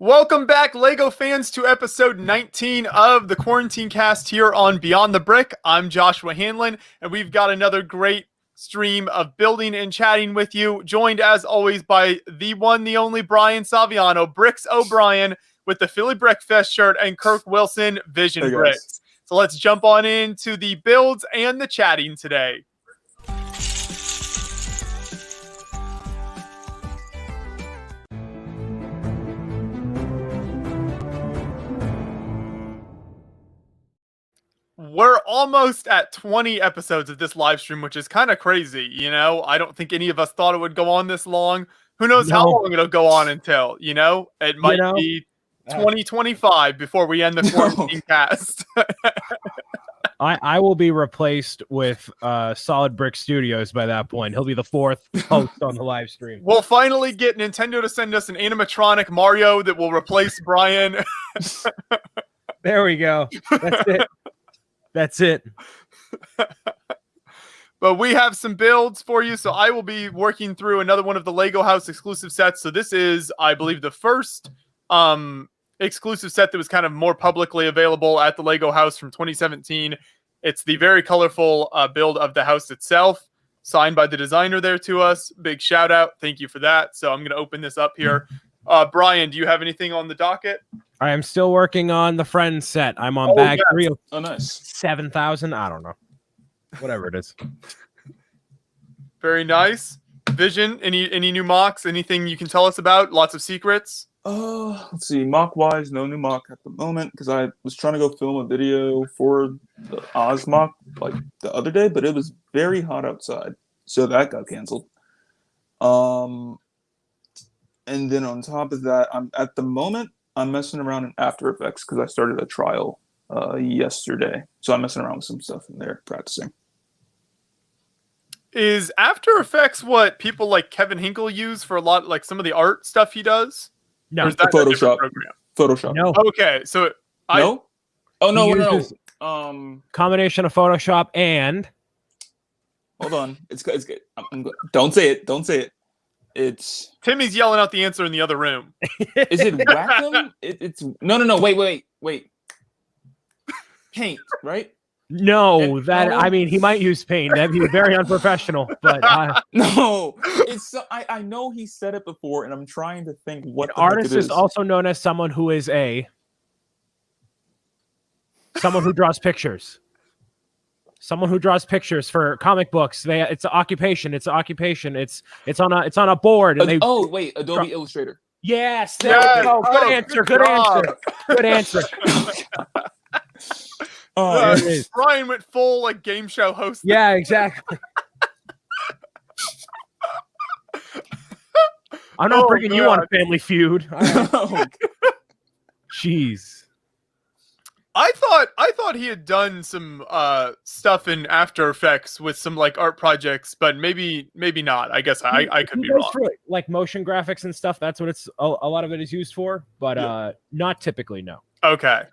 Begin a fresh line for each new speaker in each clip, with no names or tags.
Welcome back, LEGO fans, to episode 19 of the Quarantine Cast here on Beyond the Brick. I'm Joshua Hanlon, and we've got another great stream of building and chatting with you, joined as always by the one, the only Brian Saviano, Bricks O'Brien, with the Philly Brickfest shirt, and Kirk Wilson, Vision Bricks. So let's jump on into the builds and the chatting today. We're almost at 20 episodes of this live stream, which is kind of crazy, you know? I don't think any of us thought it would go on this long. Who knows how long it'll go on until, you know? It might be 2025 before we end the Quarantine Cast.
I will be replaced with Solid Brick Studios by that point. He'll be the fourth host on the live stream.
We'll finally get Nintendo to send us an animatronic Mario that will replace Brian.
There we go. That's it. That's it.
But we have some builds for you. So I will be working through another one of the LEGO House exclusive sets. So this is, I believe, the first exclusive set that was kind of more publicly available at the LEGO House from 2017. It's the very colorful build of the house itself, signed by the designer there to us. Big shout out. Thank you for that. So I'm going to open this up here. Brian, do you have anything on the docket?
I am still working on the Friends set. I'm on bag 3 of
nice.
7,000. I don't know. Whatever it is.
Very nice. Vision, any new mocks? Anything you can tell us about? Lots of secrets?
Let's see. Mock wise, no new mock at the moment because I was trying to go film a video for the Oz mock like the other day, but it was very hot outside, so that got canceled. And then on top of that, I'm messing around in After Effects because I started a trial yesterday, so I'm messing around with some stuff in there, practicing.
Is After Effects what people like Kevin Hinkle use for a lot, like some of the art stuff he does?
No,
or is that
Photoshop.
Photoshop.
No.
Okay, so
no. No.
Combination of Photoshop and.
Hold on, it's good. I'm good. Don't say it. Don't say it. It's
Timmy's yelling out the answer in the other room.
Is it Wacom? It's no. Wait. Paint, right?
No, I mean, he might use paint. That'd be very unprofessional. But
no, it's. I know he said it before, and I'm trying to think what
an artist is also known as someone who is someone who draws pictures. Someone who draws pictures for comic books. It's an occupation. It's on a board. And
Adobe Illustrator.
Yes, there we go. Good answer. Good answer.
Brian went full like game show host.
Yeah, exactly. I'm not bringing you on Family Feud. Jeez.
I thought he had done some stuff in After Effects with some like art projects, but maybe not. I guess I could be wrong.
For, like motion graphics and stuff. That's what it's a lot of it is used for, but not typically. No.
Okay,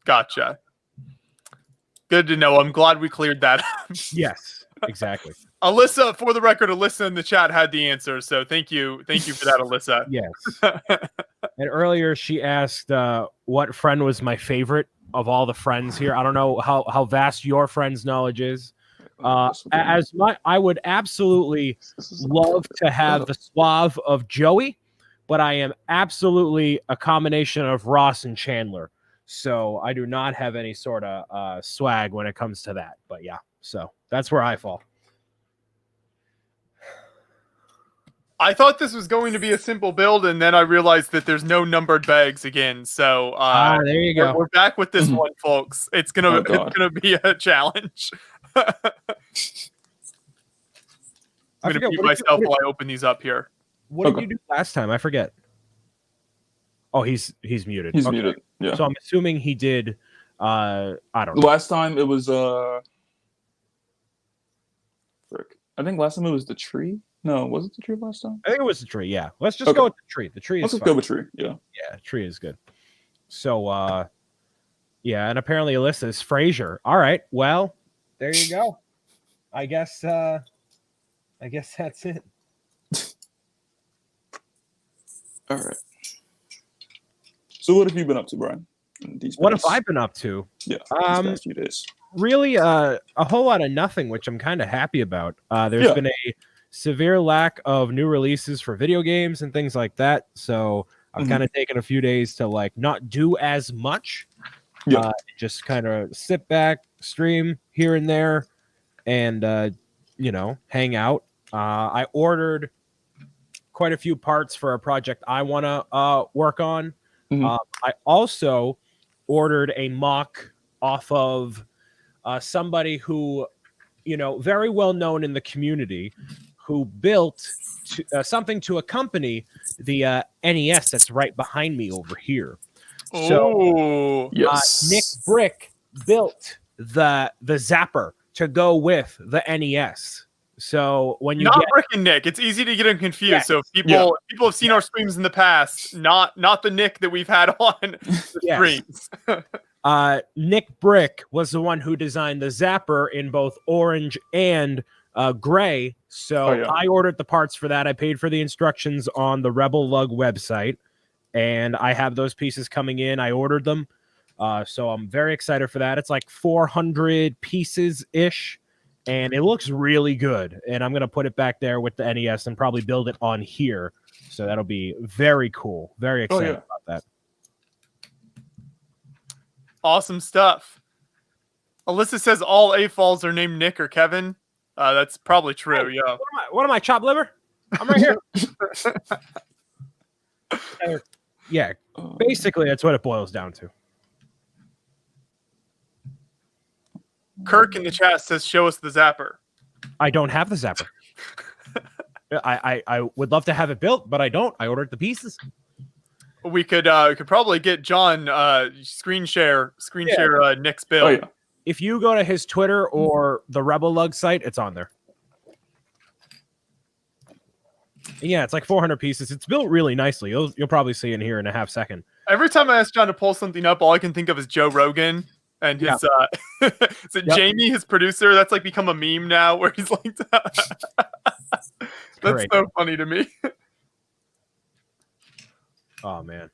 gotcha. Good to know. I'm glad we cleared that up.
Yes, exactly.
Alyssa, for the record, Alyssa in the chat had the answer, so thank you for that, Alyssa.
Yes. And earlier she asked what friend was my favorite of all the friends here. I don't know how vast your friend's knowledge is. I would absolutely love to have the suave of Joey, but I am absolutely a combination of Ross and Chandler. So I do not have any sort of swag when it comes to that. But yeah, so that's where I fall.
I thought this was going to be a simple build, and then I realized that there's no numbered bags again. So
there you go.
We're back with this one, folks. It's gonna be a challenge. I'm gonna mute myself while I open these up here.
What did you do last time? I forget. Oh, he's muted.
He's muted. Yeah.
So I'm assuming he did. I don't know.
Last time it was frick. I think last time it was the tree. No, was it the tree last time?
I think it was the tree. Yeah. Let's just go with the tree. The tree is.
Let's go with tree. Yeah.
Yeah, tree is good. So, yeah, and apparently Alyssa is Frasier. All right. Well, there you go. I guess that's it.
All right. So what have you been up to, Brian?
What have I been up to?
Yeah, these past few days.
Really, a whole lot of nothing, which I'm kind of happy about. There's been a severe lack of new releases for video games and things like that. So I've kind of taken a few days to like not do as much. Just kind of sit back, stream here and there, and hang out. I ordered quite a few parts for a project I want to work on. I also ordered a mock off of somebody who, very well known in the community, who built something to accompany the NES that's right behind me over here. So, Nick Brick built the Zapper to go with the NES. So when you
Brick and Nick, it's easy to get them confused. Yes. So people have seen our streams in the past, not the Nick that we've had on the streams.
Nick Brick was the one who designed the Zapper in both orange and gray. So I ordered the parts for that. I paid for the instructions on the Rebel Lug website, and I have those pieces coming in. I ordered them. So I'm very excited for that. It's like 400 pieces ish. And it looks really good. And I'm going to put it back there with the NES and probably build it on here. So that'll be very cool. Very excited about that.
Awesome stuff. Alyssa says all AFOLs are named Nick or Kevin. That's probably true. Yeah.
What am I, chopped liver? I'm right here. Yeah. Basically, that's what it boils down to.
Kirk in the chat says, "Show us the Zapper."
I don't have the Zapper. I would love to have it built, but I don't. I ordered the pieces.
We could probably get John screen share Nick's build.
If you go to his Twitter or the Rebel Lug site, it's on there. Yeah, it's like 400 pieces. It's built really nicely. You'll probably see it here in a half second.
Every time I ask John to pull something up, all I can think of is Joe Rogan. And his Jamie, his producer, that's like become a meme now where he's like that's so funny to me.
Oh man.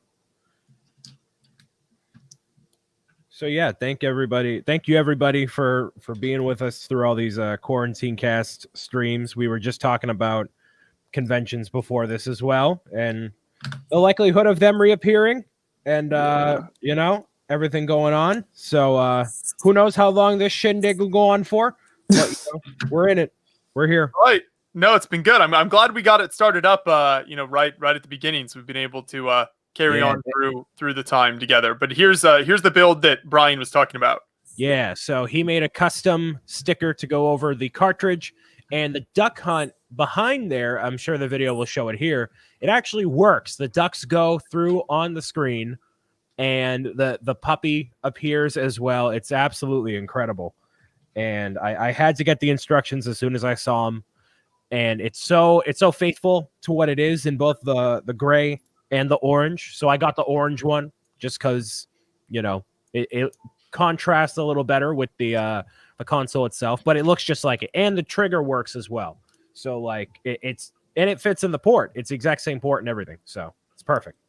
So yeah, thank you everybody for being with us through all these quarantine cast streams. We were just talking about conventions before this as well, and the likelihood of them reappearing, and everything going on. So who knows how long this shindig will go on for? But, we're in it. We're here.
Right. No, it's been good. I'm glad we got it started up right at the beginning, so we've been able to carry on through the time together. But here's the build that Brian was talking about.
Yeah, so he made a custom sticker to go over the cartridge, and the duck hunt behind there, I'm sure the video will show it here. It actually works. The ducks go through on the screen, and the puppy appears as well. It's absolutely incredible. And I had to get the instructions as soon as I saw them. And it's so faithful to what it is in both the gray and the orange. So I got the orange one just because, it contrasts a little better with the console itself, but it looks just like it. And the trigger works as well. So like it fits in the port. It's the exact same port and everything. So it's perfect.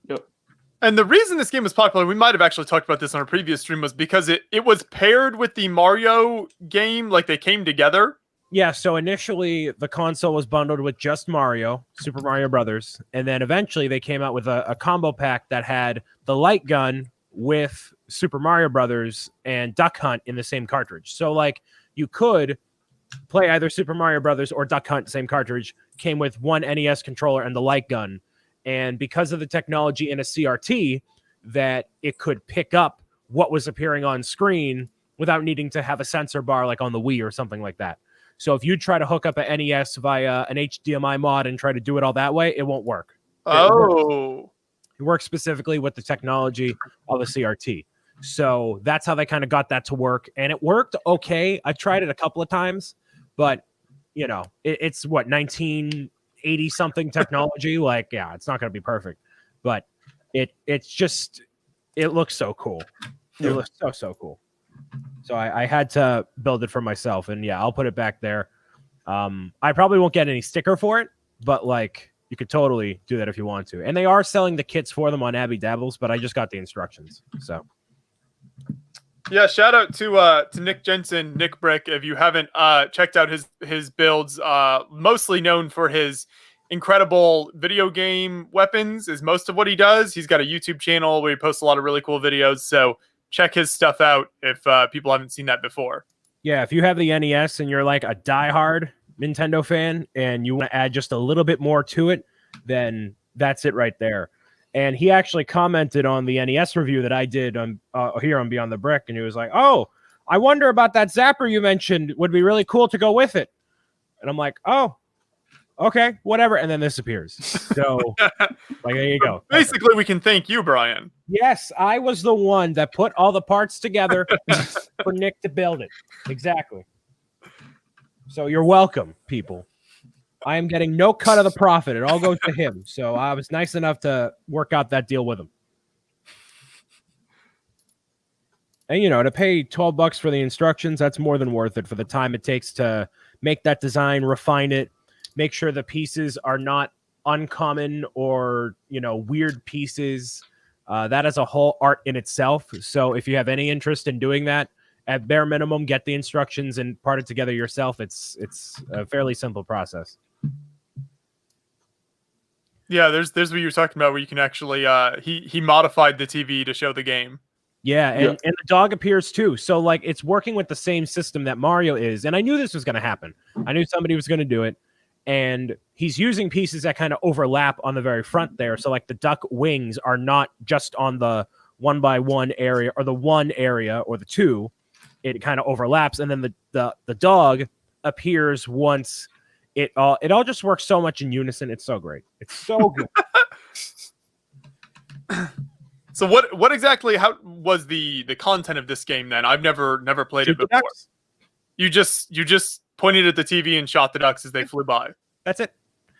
Yep. And the reason this game was popular, we might have actually talked about this on a previous stream, was because it was paired with the Mario game. Like they came together.
Yeah, so initially the console was bundled with just Mario, Super Mario Brothers, and then eventually they came out with a combo pack that had the light gun with Super Mario Brothers and Duck Hunt in the same cartridge. So like you could play either Super Mario Brothers or Duck Hunt, same cartridge, came with one NES controller and the light gun. And because of the technology in a CRT, that it could pick up what was appearing on screen without needing to have a sensor bar like on the Wii or something like that. So if you try to hook up an NES via an HDMI mod and try to do it all that way, it won't work.
Oh.
It works specifically with the technology of a CRT. So that's how they kind of got that to work. And it worked okay. I tried it a couple of times, but, it's what, 1980-something technology? Like, yeah, it's not going to be perfect. But it looks so cool. It looks so cool. So I had to build it for myself, and yeah, I'll put it back there. I probably won't get any sticker for it, but like you could totally do that if you want to. And they are selling the kits for them on Abby Dabbles, but I just got the instructions. So
Yeah, shout out to Nick Jensen, Nick Brick. If you haven't checked out his builds, mostly known for his incredible video game weapons is most of what he does. He's got a YouTube channel where he posts a lot of really cool videos. So check his stuff out if people haven't seen that before.
yeah, if you have the NES and you're like a diehard Nintendo fan and you want to add just a little bit more to it, then that's it right there. And he actually commented on the NES review that I did on here on Beyond the Brick, and he was like, "Oh, I wonder about that zapper you mentioned. Would be really cool to go with it." And I'm like, "Oh, okay, whatever." And then this appears. So, like, there you go.
Basically, we can thank you, Brian.
Yes, I was the one that put all the parts together for Nick to build it. Exactly. So you're welcome, people. I am getting no cut of the profit. It all goes to him. So I was nice enough to work out that deal with him. And, you know, to pay $12 for the instructions, that's more than worth it for the time it takes to make that design, refine it, make sure the pieces are not uncommon or, you know, weird pieces. That is a whole art in itself. So if you have any interest in doing that, at bare minimum, get the instructions and part it together yourself. It's a fairly simple process.
Yeah, there's what you were talking about where you can actually he modified the TV to show the game.
Yeah, and the dog appears too. So like it's working with the same system that Mario is. And I knew this was going to happen. I knew somebody was going to do it. And he's using pieces that kind of overlap on the very front there. So like the duck wings are not just on the 1x1 area or the one area or the two. It kind of overlaps. And then the dog appears once it all just works so much in unison. It's so great. It's so good.
So what exactly how was the content of this game then? I've never played it before. You just pointed at the TV and shot the ducks as they flew by.
That's it.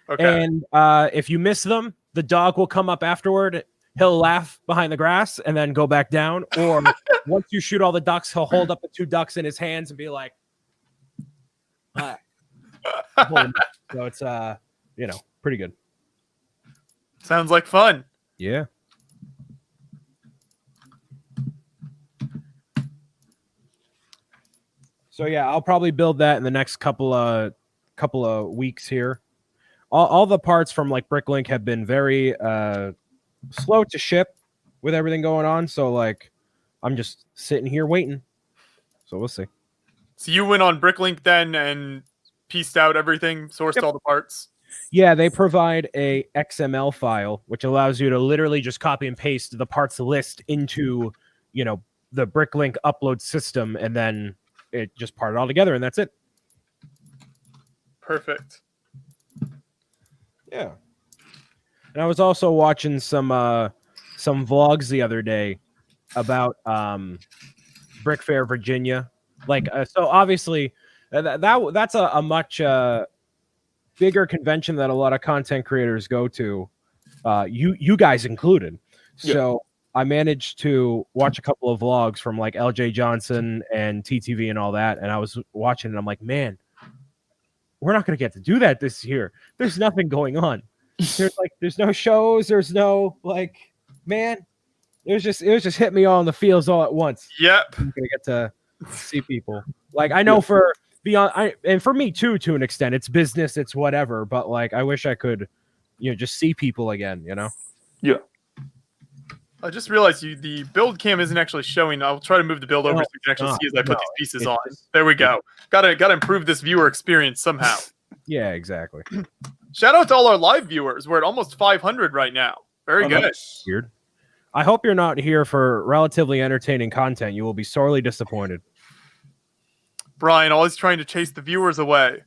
Okay.
And if you miss them, the dog will come up afterward. He'll laugh behind the grass and then go back down. Or once you shoot all the ducks, he'll hold up the two ducks in his hands and be like, so it's you know, pretty good.
Sounds like fun.
Yeah. So yeah, I'll probably build that in the next couple of weeks here. All the parts from like Bricklink have been very slow to ship with everything going on. So like, I'm just sitting here waiting. So we'll see.
So you went on Bricklink then and pieced out everything, sourced all the parts.
Yeah, they provide a XML file, which allows you to literally just copy and paste the parts list into, you know, the Bricklink upload system, and then it just part it all together, and that's it.
Perfect.
Yeah. And I was also watching some vlogs the other day about Brick Fair, Virginia. Like, so obviously that's a much bigger convention that a lot of content creators go to, you guys included.
Yeah.
So I managed to watch a couple of vlogs from like LJ Johnson and TTV and all that, and I was watching and I'm like, man, we're not going to get to do that this year. There's nothing going on. There's no shows. There's no like, man, it was just hit me all in the feels all at once.
Yep.
I'm going to get to see people. Like, I know for beyond, and for me too, to an extent, it's business, it's whatever. But like, I wish I could, you know, just see people again. You know?
Yeah.
I just realized the build cam isn't actually showing. I'll try to move the build over so you can actually see as I put these pieces on. There we go. Gotta improve this viewer experience somehow.
Yeah, exactly.
Shout out to all our live viewers. We're at almost 500 right now. Very good.
Nice.
Weird. I hope you're not here for relatively entertaining content. You will be sorely disappointed.
Brian, always trying to chase the viewers away.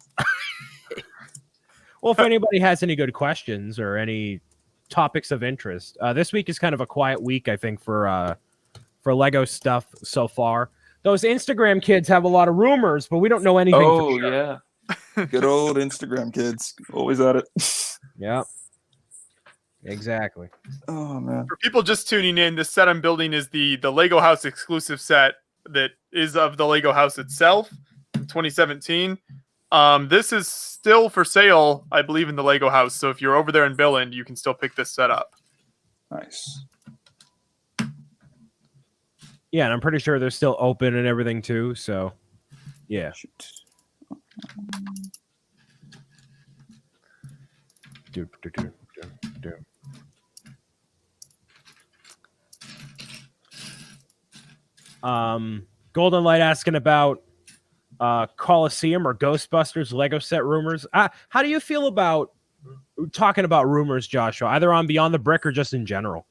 Well, if anybody has any good questions or any topics of interest, this week is kind of a quiet week, I think, for Lego stuff so far. Those Instagram kids have a lot of rumors, but we don't know anything.
Oh,
for sure.
yeah. Good old Instagram kids. Always at it.
Yeah. Exactly.
Oh, man.
For people just tuning in, this set I'm building is the Lego House exclusive set that is of the Lego House itself in 2017. This is still for sale, I believe, in the Lego house. So if you're over there in Billund, you can still pick this set up.
Nice.
Yeah, and I'm pretty sure they're still open and everything too. So, yeah.
Shoot.
Golden Light asking about Coliseum or Ghostbusters Lego set rumors. How do you feel about talking about rumors, Joshua? Either on Beyond the Brick or just in general?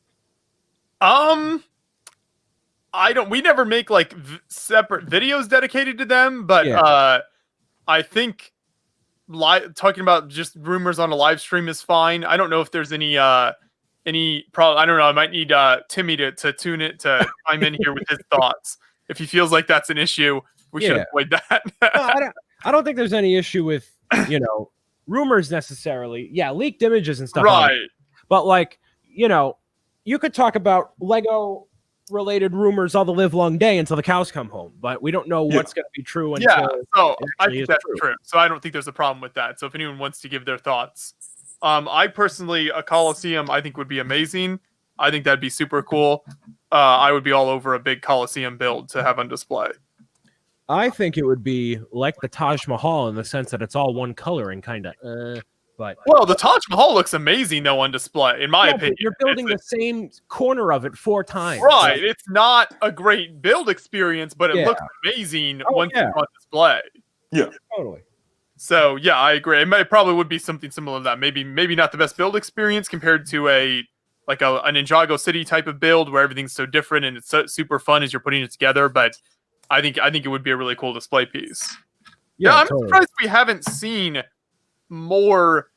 We never make like separate videos dedicated to them, but
Yeah.
I think talking about just rumors on a live stream is fine. I don't know if there's any problem. I don't know. I might need Timmy to tune it to chime in here with his thoughts. If he feels like that's an issue, we should avoid that.
No, I don't think there's any issue with, rumors necessarily. Yeah, leaked images and stuff.
Right.
But like, you could talk about Lego related rumors all the live long day until the cows come home, but we don't know what's going to be true until
so I think that's true. So I don't think there's a problem with that. So if anyone wants to give their thoughts, I personally, a Coliseum I think would be amazing. I think that'd be super cool. I would be all over a big Coliseum build to have on display.
I think it would be like the Taj Mahal in the sense that it's all one coloring, kind of. But
the Taj Mahal looks amazing though on display, in my opinion.
You're building the same corner of it 4 times.
Right. So. It's not a great build experience, but it looks amazing once it's on display.
Yeah,
totally.
So yeah, I agree. It probably would be something similar to that. Maybe not the best build experience compared to a Ninjago City type of build where everything's so different and it's so super fun as you're putting it together. But I think it would be a really cool display piece. Yeah, I'm surprised we haven't seen more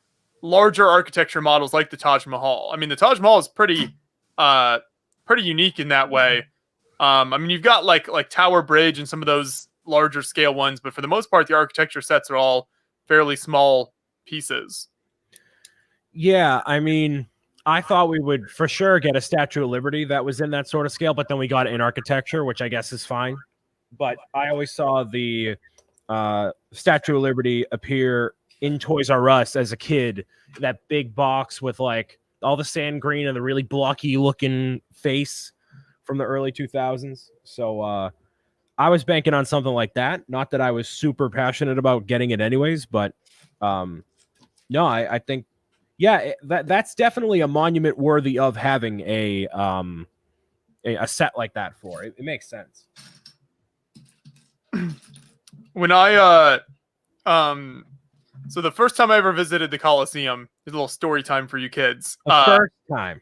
larger architecture models like the Taj Mahal. I mean, the Taj Mahal is pretty unique in that way. I mean, you've got like Tower Bridge and some of those larger scale ones, but for the most part, the architecture sets are all fairly small pieces.
Yeah, I mean, I thought we would for sure get a Statue of Liberty that was in that sort of scale, but then we got it in architecture, which I guess is fine. But I always saw the Statue of Liberty appear in Toys R Us as a kid, that big box with like all the sand green and the really blocky looking face from the early 2000s. So I was banking on something like that. Not that I was super passionate about getting it anyways, but no, I think, that's definitely a monument worthy of having a set like that for. It makes sense.
When so the first time I ever visited the Coliseum, there's a little story time for you kids.
First time.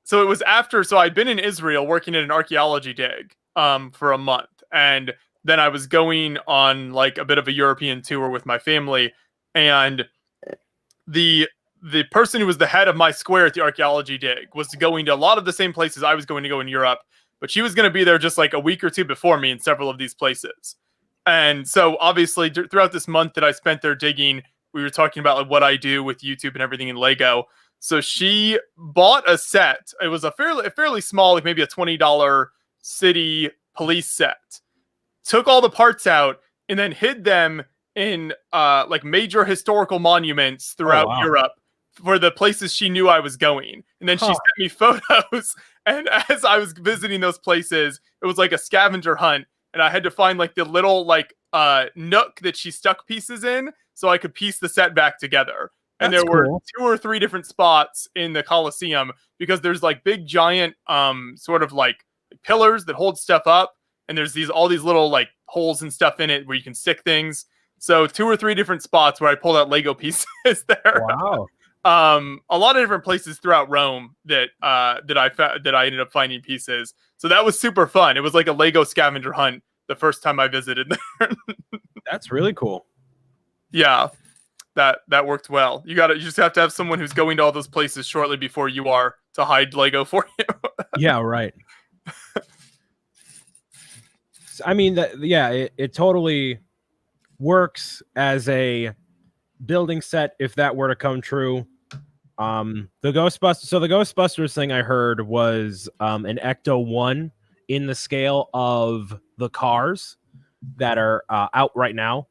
So it was after, so I'd been in Israel working at an archaeology dig for a month. And then I was going on like a bit of a European tour with my family. And the person who was the head of my square at the archaeology dig was going to a lot of the same places I was going to go in Europe. But she was going to be there just like a week or two before me in several of these places. And so obviously throughout this month that I spent there digging, we were talking about like what I do with YouTube and everything in Lego. So she bought a set. It was a fairly small, like maybe a $20 city police set. Took all the parts out and then hid them in like major historical monuments throughout Europe for the places she knew I was going. And then she sent me photos. And as I was visiting those places, it was like a scavenger hunt. And I had to find like the little like nook that she stuck pieces in so I could piece the set back together. And there were 2 or 3 different spots in the Coliseum because there's like big giant sort of like pillars that hold stuff up. And there's all these little like holes and stuff in it where you can stick things. So 2 or 3 different spots where I pulled out Lego pieces there.
Wow.
A lot of different places throughout Rome that I ended up finding pieces. So that was super fun. It was like a Lego scavenger hunt the first time I visited there.
That's really cool.
Yeah, that worked well. You just have to have someone who's going to all those places shortly before you are to hide Lego for you.
Yeah, right. I mean, it totally works as a building set if that were to come true. The Ghostbusters thing I heard was an Ecto 1 in the scale of the cars that are out right now.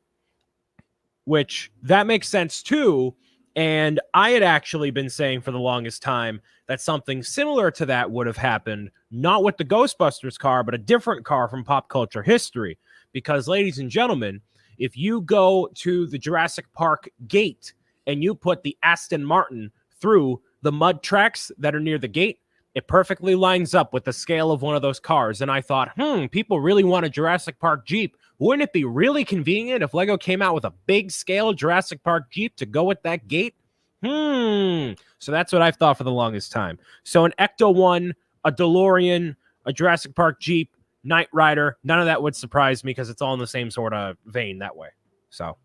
which that makes sense too. And I had actually been saying for the longest time that something similar to that would have happened, not with the Ghostbusters car, but a different car from pop culture history. Because, ladies and gentlemen, if you go to the Jurassic Park gate and you put the Aston Martin through the mud tracks that are near the gate, it perfectly lines up with the scale of one of those cars. And I thought, people really want a Jurassic Park Jeep. Wouldn't it be really convenient if Lego came out with a big scale Jurassic Park Jeep to go with that gate? So that's what I've thought for the longest time. So an Ecto-1, a DeLorean, a Jurassic Park Jeep, Knight Rider, none of that would surprise me because it's all in the same sort of vein that way. So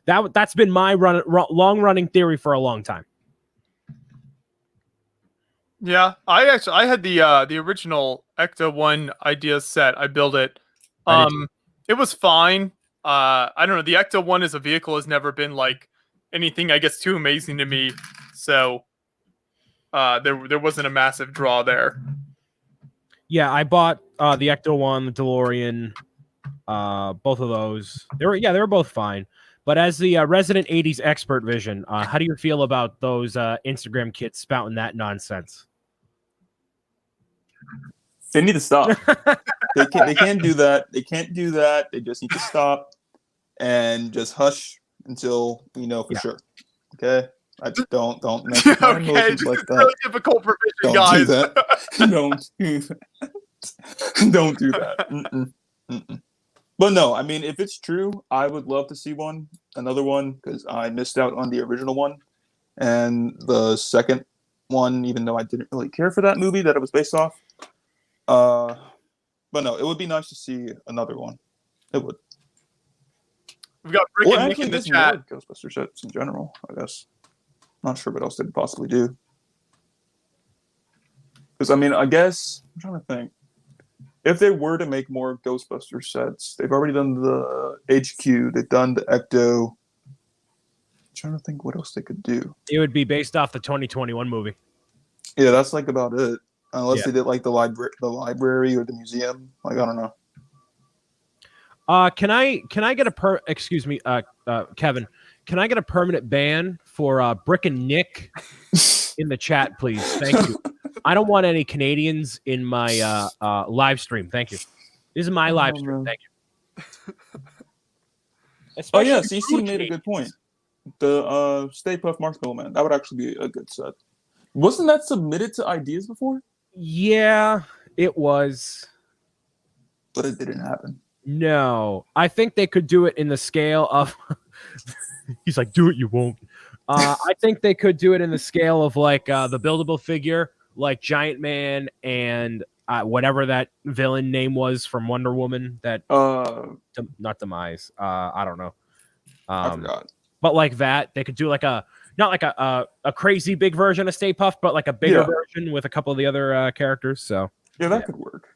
that's been my long-running theory for a long time.
Yeah, I had the original Ecto-1 idea set. I built it. It was fine. I don't know. The Ecto-1 as a vehicle has never been like anything, I guess, too amazing to me. So there wasn't a massive draw there.
Yeah, I bought the Ecto-1, the DeLorean, both of those. They were both fine. But as the resident 80s expert vision, how do you feel about those Instagram kids spouting that nonsense?
They need to stop. They can't do that. They can't do that. They just need to stop and just hush until we know for sure. Okay? I don't mess with my emotions like that.
Really difficult provision, guys.
Do that. Don't do that. Don't do that. But no, I mean, if it's true, I would love to see another one, because I missed out on the original one. And the second one, even though I didn't really care for that movie that it was based off. But no, it would be nice to see another one. It would.
We've got Brick and Nick in the chat.
Ghostbuster sets in general, I guess. Not sure what else they could possibly do. Because, I mean, I guess, I'm trying to think. If they were to make more Ghostbuster sets, they've already done the HQ, they've done the Ecto. I'm trying to think what else they could do.
It would be based off the 2021 movie.
Yeah, that's like about it. Unless they did like the library or the museum. Like, I don't know.
Can I get excuse me, Kevin, can I get a permanent ban for Brick and Nick in the chat, please? Thank you. I don't want any Canadians in my live stream. Thank you. This is my live stream. Thank you.
Especially CC made a good point. The Stay Puft Marshmallow Man. That would actually be a good set. Wasn't that submitted to Ideas before?
Yeah, it was.
But it didn't happen.
No. I think they could do it in the scale of... He's like, do it, you won't. I think they could do it in the scale of like the buildable figure, like Giant Man and whatever that villain name was from Wonder Woman. That not Demise. I don't know.
I forgot.
But like that, they could do like not like a crazy big version of Stay Puft, but like a bigger version with a couple of the other characters. So
yeah, that could work.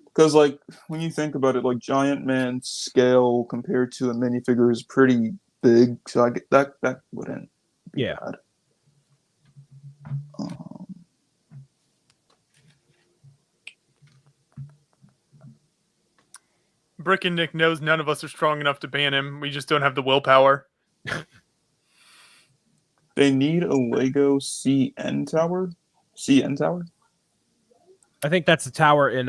Because like when you think about it, like Giant Man's scale compared to a minifigure is pretty big, so I get that wouldn't be bad.
Brick and Nick knows none of us are strong enough to ban him. We just don't have the willpower.
They need a Lego CN tower. CN tower.
I think that's the tower in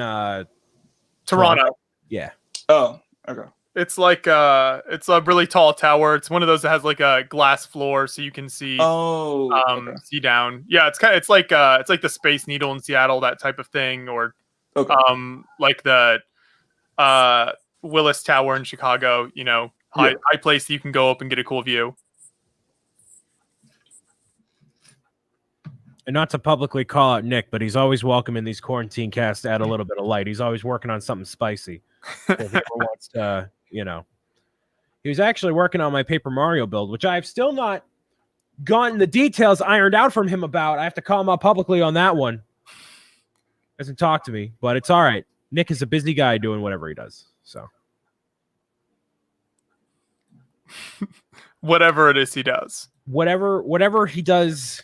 Toronto.
Yeah.
Oh, okay.
It's like it's a really tall tower. It's one of those that has like a glass floor, so you can see see down. Yeah, it's like the Space Needle in Seattle, that type of thing, or like the Willis Tower in Chicago. You know, high place that you can go up and get a cool view.
And not to publicly call out Nick, but he's always welcome in these quarantine casts to add a little bit of light. He's always working on something spicy. If he ever wants to, you know. He was actually working on my Paper Mario build, which I've still not gotten the details ironed out from him about. I have to call him out publicly on that one. Hasn't talked to me, but it's all right. Nick is a busy guy doing whatever he does. So
whatever it is he does.
Whatever he does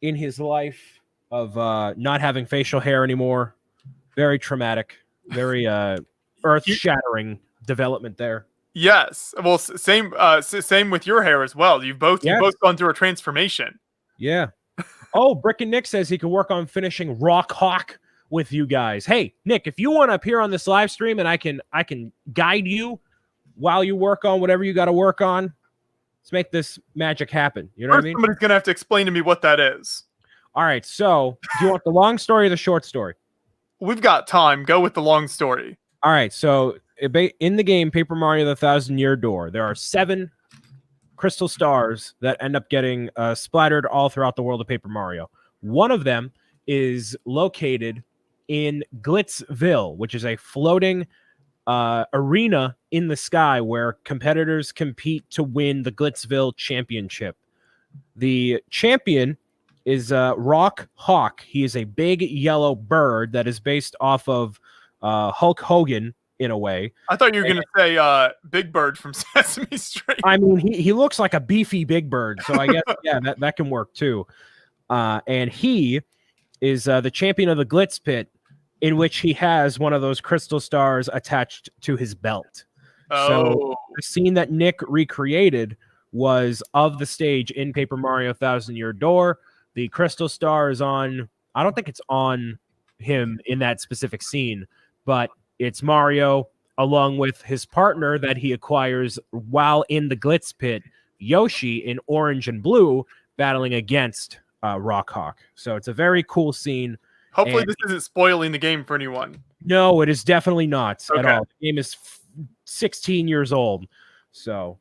in his life of not having facial hair anymore. Very traumatic, very earth-shattering development there.
Yes. Well, same with your hair as well. You've both gone through a transformation.
Yeah. Oh, Brick and Nick says he can work on finishing Rock Hawk with you guys. Hey, Nick, if you want to appear on this live stream and I can guide you while you work on whatever you got to work on, let's make this magic happen. You know what I mean?
Somebody's gonna have to explain to me what that is.
All right. So, do you want the long story or the short story?
We've got time. Go with the long story.
All right. So, in the game Paper Mario: The Thousand-Year Door, there are 7 crystal stars that end up getting splattered all throughout the world of Paper Mario. One of them is located in Glitzville, which is a floating arena in the sky where competitors compete to win the Glitzville Championship. The champion is Rock Hawk. He is a big yellow bird that is based off of Hulk Hogan in a way.
I thought you were going to say Big Bird from Sesame Street.
I mean, he looks like a beefy Big Bird, so I guess, yeah, that can work too. And he is the champion of the Glitz Pit, in which he has one of those crystal stars attached to his belt.
Oh.
So the scene that Nick recreated was of the stage in Paper Mario: Thousand-Year Door. The crystal star is on, I don't think it's on him in that specific scene, but it's Mario along with his partner that he acquires while in the Glitz Pit, Yoshi, in orange and blue, battling against Rock Hawk. So it's a very cool scene.
Hopefully this isn't spoiling the game for anyone.
No, it is definitely not
Okay.
at all. The game is 16 years old. So,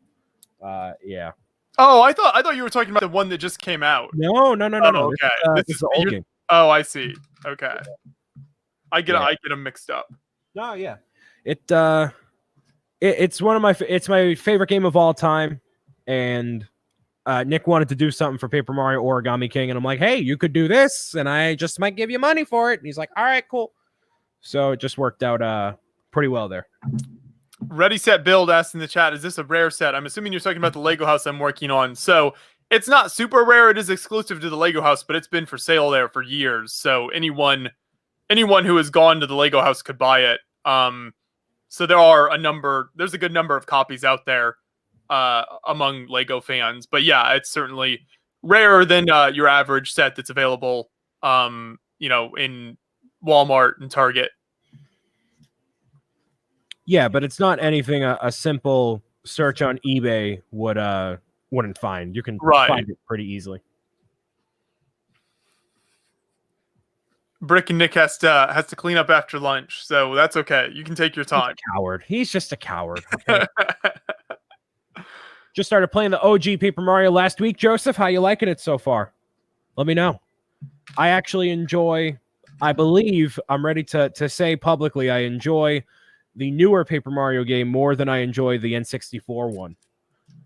yeah.
Oh, I thought you were talking about the one that just came out.
No.
Okay.
This is the old game.
Oh, I see. Okay. I get them mixed up.
No, yeah. It's one of it's my favorite game of all time, and Nick wanted to do something for Paper Mario Origami King, and I'm like, hey, you could do this, and I just might give you money for it. And he's like, all right, cool. So it just worked out pretty well there.
Ready, Set, Build asked in the chat, is this a rare set? I'm assuming you're talking about the Lego house I'm working on. So it's not super rare. It is exclusive to the Lego house, but it's been for sale there for years. So anyone who has gone to the Lego house could buy it. So there's a good number of copies out there among Lego fans. But yeah, it's certainly rarer than your average set that's available, in Walmart and Target.
Yeah, but it's not anything a simple search on eBay wouldn't find. You can find it pretty easily.
Brick and Nick has to clean up after lunch, so that's okay. You can take your time.
Coward. He's just a coward. Okay? Just started playing the OG Paper Mario last week. Joseph, how you liking it so far? Let me know. I actually enjoy, I believe I'm ready to say publicly, I enjoy the newer Paper Mario game more than I enjoy the N64 one.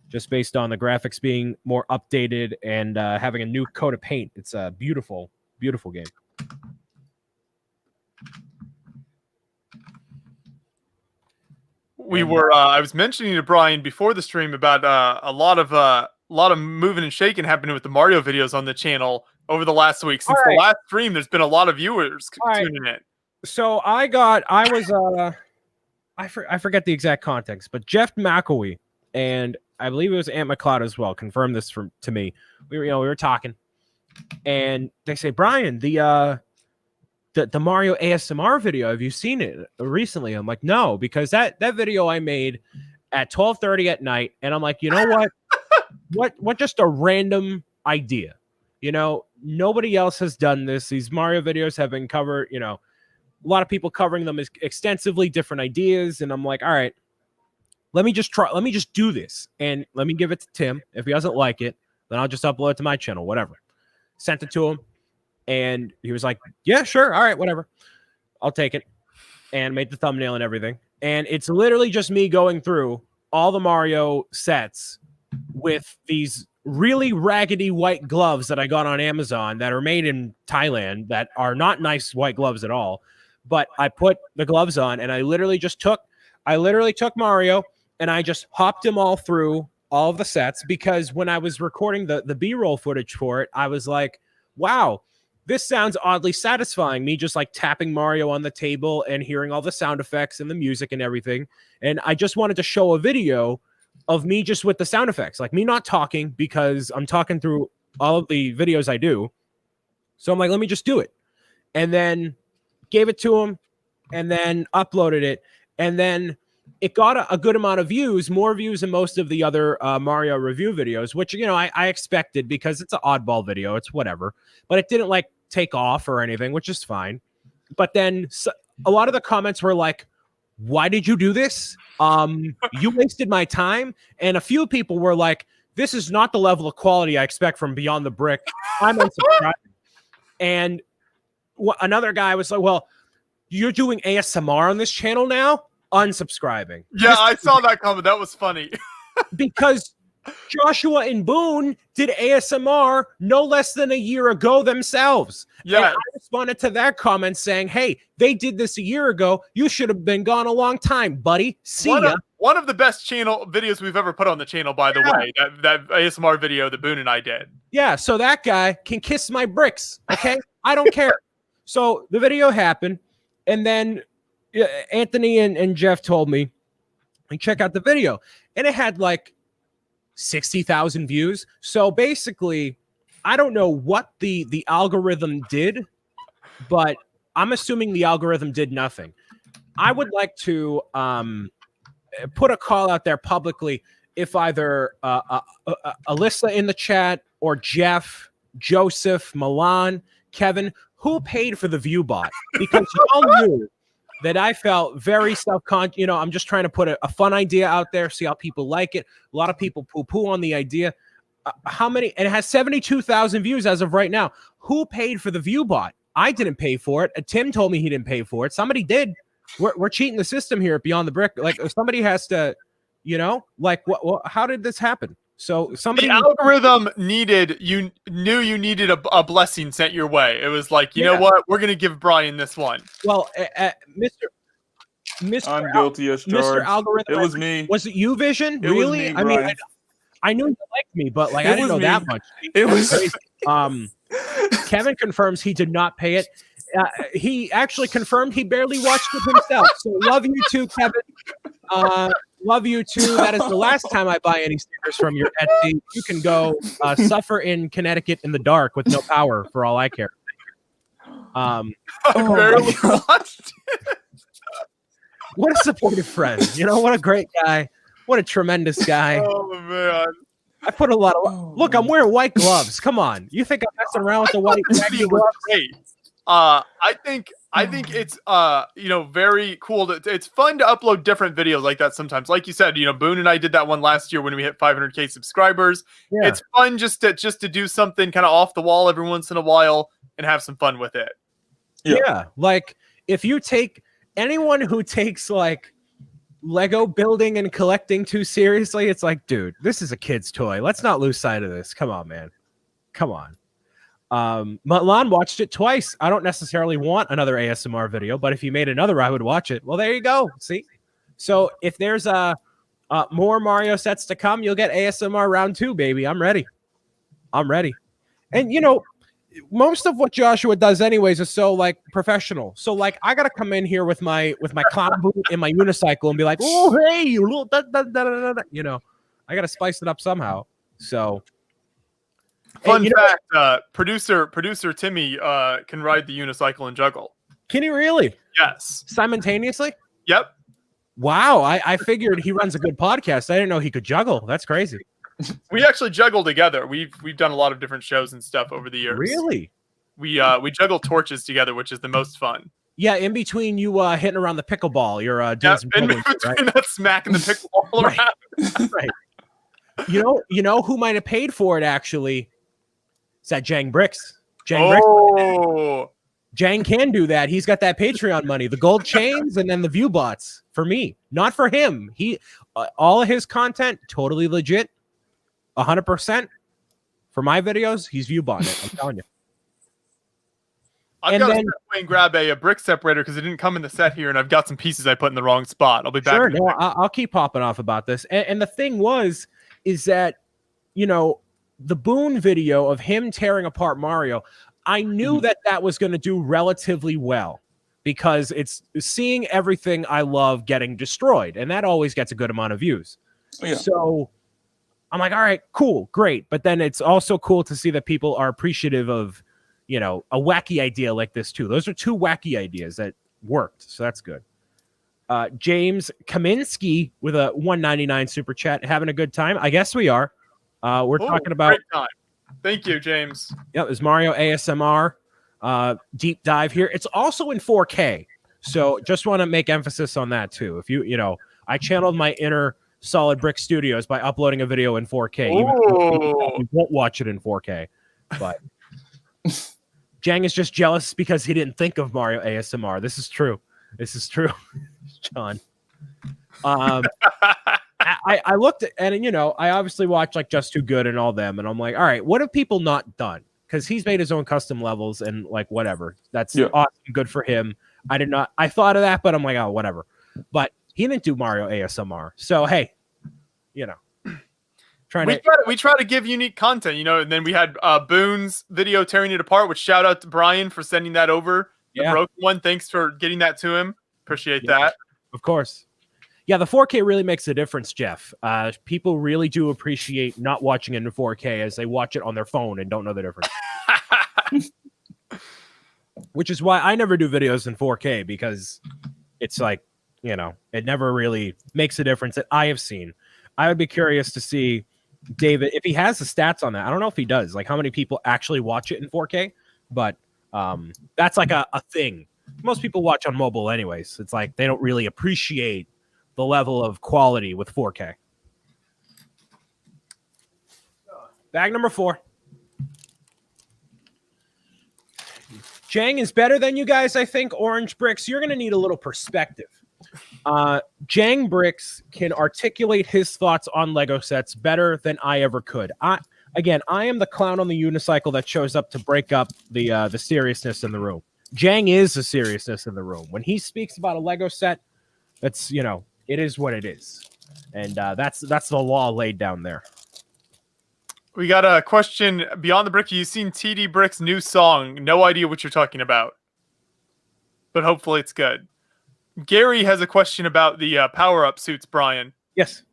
Just based on the graphics being more updated and having a new coat of paint. It's a beautiful, beautiful game.
I was mentioning to Brian before the stream about a lot of moving and shaking happening with the Mario videos on the channel over the last week. Since the last stream, there's been a lot of viewers tuning in.
So I forget the exact context, but Jeff McElwee and I believe it was Aunt McLeod as well confirmed this to me. We were talking, and they say, Brian, the Mario ASMR video, have you seen it recently? I'm like, no, because that video I made at 12:30 at night, and I'm like, you know what? what just a random idea. Nobody else has done this. These Mario videos have been covered, a lot of people covering them extensively, different ideas, and I'm like, all right, let me just do this, and let me give it to Tim. If he doesn't like it, then I'll just upload it to my channel, whatever. Sent it to him. And he was like, yeah, sure. All right, whatever. I'll take it. And made the thumbnail and everything. And it's literally just me going through all the Mario sets with these really raggedy white gloves that I got on Amazon that are made in Thailand that are not nice white gloves at all. But I put the gloves on and I literally took Mario and I just hopped him all through all of the sets, because when I was recording the B-roll footage for it, I was like, wow, this sounds oddly satisfying. Me just like tapping Mario on the table and hearing all the sound effects and the music and everything. And I just wanted to show a video of me just with the sound effects, like me not talking because I'm talking through all of the videos I do. So I'm like, let me just do it. And then gave it to him and then uploaded it. And then it got a good amount of views, more views than most of the other Mario review videos, which, you know, I expected because it's an oddball video. It's whatever. But it didn't like take off or anything, which is fine. But then a lot of the comments were like, why did you do this? You wasted my time. And a few people were like, this is not the level of quality I expect from Beyond the Brick. I'm unsubscribing. And another guy was like, well, you're doing ASMR on this channel now? Unsubscribing.
Yeah, I saw that comment. That was funny.
Because Joshua and Boone did ASMR no less than a year ago themselves.
Yeah.
And I responded to that comment saying, hey, they did this a year ago. You should have been gone a long time, buddy. See ya.
One of the best channel videos we've ever put on the channel, by the way. That ASMR video that Boone and I did.
Yeah, so that guy can kiss my bricks, okay? I don't care. So the video happened, and then Anthony and Jeff told me, check out the video. And it had like 60,000 views. So basically, I don't know what the algorithm did, but I'm assuming the algorithm did nothing. I would like to put a call out there publicly if either Alyssa in the chat or Jeff, Joseph, Milan, Kevin, who paid for the view bot? Because y'all knew that I felt very self-conscious. You know, I'm just trying to put a fun idea out there, see how people like it. A lot of people poo-poo on the idea. How many? And it has 72,000 views as of right now. Who paid for the view bot? I didn't pay for it. Tim told me he didn't pay for it. Somebody did. We're cheating the system here at Beyond the Brick. Like, somebody has to, you know, like, how did this happen? So somebody,
the algorithm needed, you knew you needed a blessing sent your way. It was like, you know what? We're going to give Brian this one.
Well, Mr.
I'm guilty as charged.
Mr. Algorithm,
it was me.
Was it you, Vision?
It
really?
Was me,
I mean,
Brian.
I knew you liked me, but like, I didn't know that much.
It was
crazy. Kevin confirms he did not pay it. He actually confirmed he barely watched it himself. So love you too, Kevin. Love you too. That is the last time I buy any stickers from your Etsy. You can go suffer in Connecticut in the dark with no power for all I care.
I barely watched it.
What a supportive friend. You know, what a great guy. What a tremendous guy.
Oh, man.
I put a lot of... Look, I'm wearing white gloves. Come on. You think I'm messing around with the white gloves?
Great. I think it's you know, very cool. It's fun to upload different videos like that sometimes. Like you said, you know, Boone and I did that one last year when we hit 500K subscribers. Yeah. It's fun just to do something kind of off the wall every once in a while and have some fun with it.
Yeah, like if you take anyone who takes like Lego building and collecting too seriously, it's like, dude, this is a kid's toy. Let's not lose sight of this. Come on, man. Come on. Milan watched it twice. I don't necessarily want another ASMR video, but if you made another, I would watch it. Well, there you go. See? So if there's more Mario sets to come, you'll get ASMR round 2, baby. I'm ready. I'm ready. And you know, most of what Joshua does anyways is so like professional. So like I gotta come in here with my clown boot and my unicycle and be like, oh hey, you little you know, I gotta spice it up somehow. So
fun fact, producer Timmy can ride the unicycle and juggle.
Can he really?
Yes.
Simultaneously?
Yep.
Wow, I figured he runs a good podcast. I didn't know he could juggle. That's crazy.
We actually juggle together. We've done a lot of different shows and stuff over the years.
Really?
We juggle torches together, which is the most fun.
Yeah, in between you hitting around the pickleball, you're doing some
in between
right?
that smacking the pickleball around.
Right. You know who might have paid for it actually? It's that Jang Bricks. Jang can do that. He's got that Patreon money, the gold chains, and then the view bots for me, not for him. He all of his content totally legit. 100% for my videos, he's view bought it. I'm telling you.
I've got to step away and grab a brick separator because it didn't come in the set here, and I've got some pieces I put in the wrong spot. I'll be back.
Sure, no, I'll keep popping off about this. And the thing is that, you know, the Boone video of him tearing apart Mario, I knew that was going to do relatively well because it's seeing everything I love getting destroyed, and that always gets a good amount of views.
Oh, yeah.
So I'm like, all right, cool, great. But then it's also cool to see that people are appreciative of, a wacky idea like this too. Those are two wacky ideas that worked, so that's good. James Kaminsky with a $1.99 super chat, having a good time. I guess we are. We're talking about.
Great time. Thank you, James.
Yeah, there's Mario ASMR deep dive here. It's also in 4K, so just want to make emphasis on that too. If I channeled my inner Solid Brick Studios by uploading a video in 4K. Even though you won't watch it in 4K, but Jang is just jealous because he didn't think of Mario ASMR. This is true, John. I looked at, and I obviously watched like Just Too Good and all them, and I'm like, all right, what have people not done? Because he's made his own custom levels and like whatever. That's awesome, good for him. I thought of that, but I'm like, oh, whatever. But he didn't do Mario ASMR, so hey,
we try to give unique content, and then we had Boone's video tearing it apart, which shout out to Brian for sending that over. The broken one. Thanks for getting that to him. Appreciate that. Of course.
Yeah, the 4K really makes a difference, Jeff. People really do appreciate not watching it in 4K as they watch it on their phone and don't know the difference. Which is why I never do videos in 4K, because it's like, it never really makes a difference that I have seen. I would be curious to see, David, if he has the stats on that. I don't know if he does, like how many people actually watch it in 4K, but that's like a thing. Most people watch on mobile anyways. It's like they don't really appreciate the level of quality with 4K. Bag number 4. Jang is better than you guys, I think. Orange Bricks, you're going to need a little perspective. Jang Bricks can articulate his thoughts on Lego sets better than I ever could. I am the clown on the unicycle that shows up to break up the seriousness in the room. Jang is the seriousness in the room. When he speaks about a Lego set, that's, it is what it is. And that's the law laid down there.
We got a question. Beyond the Brick, you've seen TD Brick's new song. No idea what you're talking about, but hopefully it's good. Gary has a question about the power-up suits, Brian.
Yes.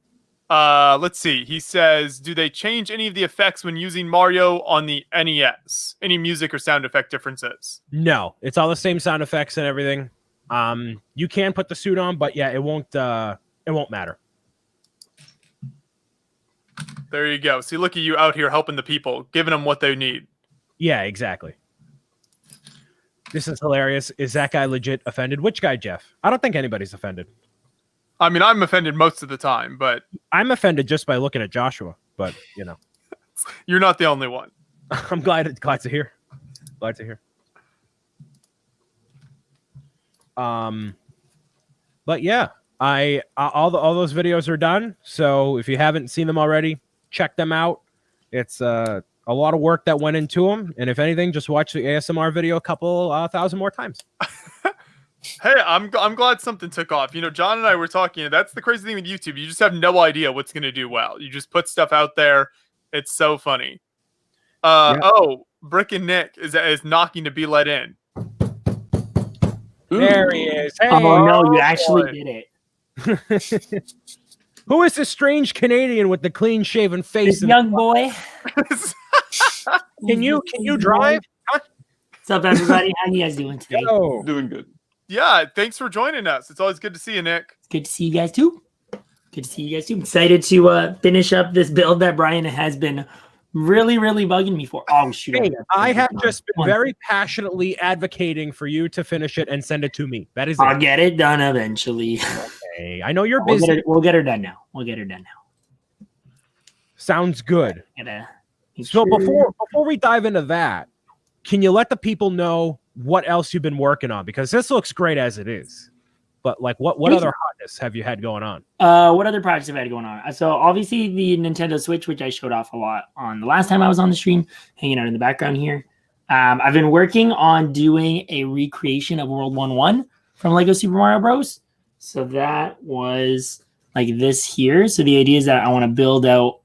Let's see. He says, do they change any of the effects when using Mario on the NES? Any music or sound effect differences?
No. It's all the same sound effects and everything. You can put the suit on, but yeah, it won't matter.
There you go. See, look at you out here helping the people, giving them what they need.
Yeah, exactly. This is hilarious. Is that guy legit offended? Which guy, Jeff? I don't think anybody's offended.
I mean, I'm offended most of the time, but
I'm offended just by looking at Joshua, but
you're not the only one.
I'm glad to hear. Glad to hear. But yeah, all those videos are done. So if you haven't seen them already, check them out. It's a lot of work that went into them, and if anything, just watch the ASMR video a couple thousand more times.
Hey, I'm glad something took off. John and I were talking. That's the crazy thing with YouTube. You just have no idea what's going to do well. You just put stuff out there. It's so funny. Yeah. Oh, Brick and Nick is knocking to be let in.
There he is. Hey,
oh no, you actually did it.
Who is this strange Canadian with the clean-shaven face?
This young boy.
Can you drive? Huh?
What's up, everybody? How you guys doing today?
Yo.
Doing good.
Yeah, thanks for joining us. It's always good to see you, Nick.
It's good to see you guys too. Good to see you guys too. I'm excited to finish up this build that Brian has been really, really bugging me for. Oh, shoot.
Hey, I have just been very passionately advocating for you to finish it and send it to me. That is
I'll get it done eventually.
Okay. I know you're busy.
We'll get her done now.
Sounds good. So before we dive into that, can you let the people know what else you've been working on? Because this looks great as it is. But like what other hotness have you had going on?
What other projects have I had going on? So obviously the Nintendo Switch, which I showed off a lot on the last time I was on the stream, hanging out in the background here. I've been working on doing a recreation of World 1-1 from Lego Super Mario Bros. So that was like this here. So the idea is that I want to build out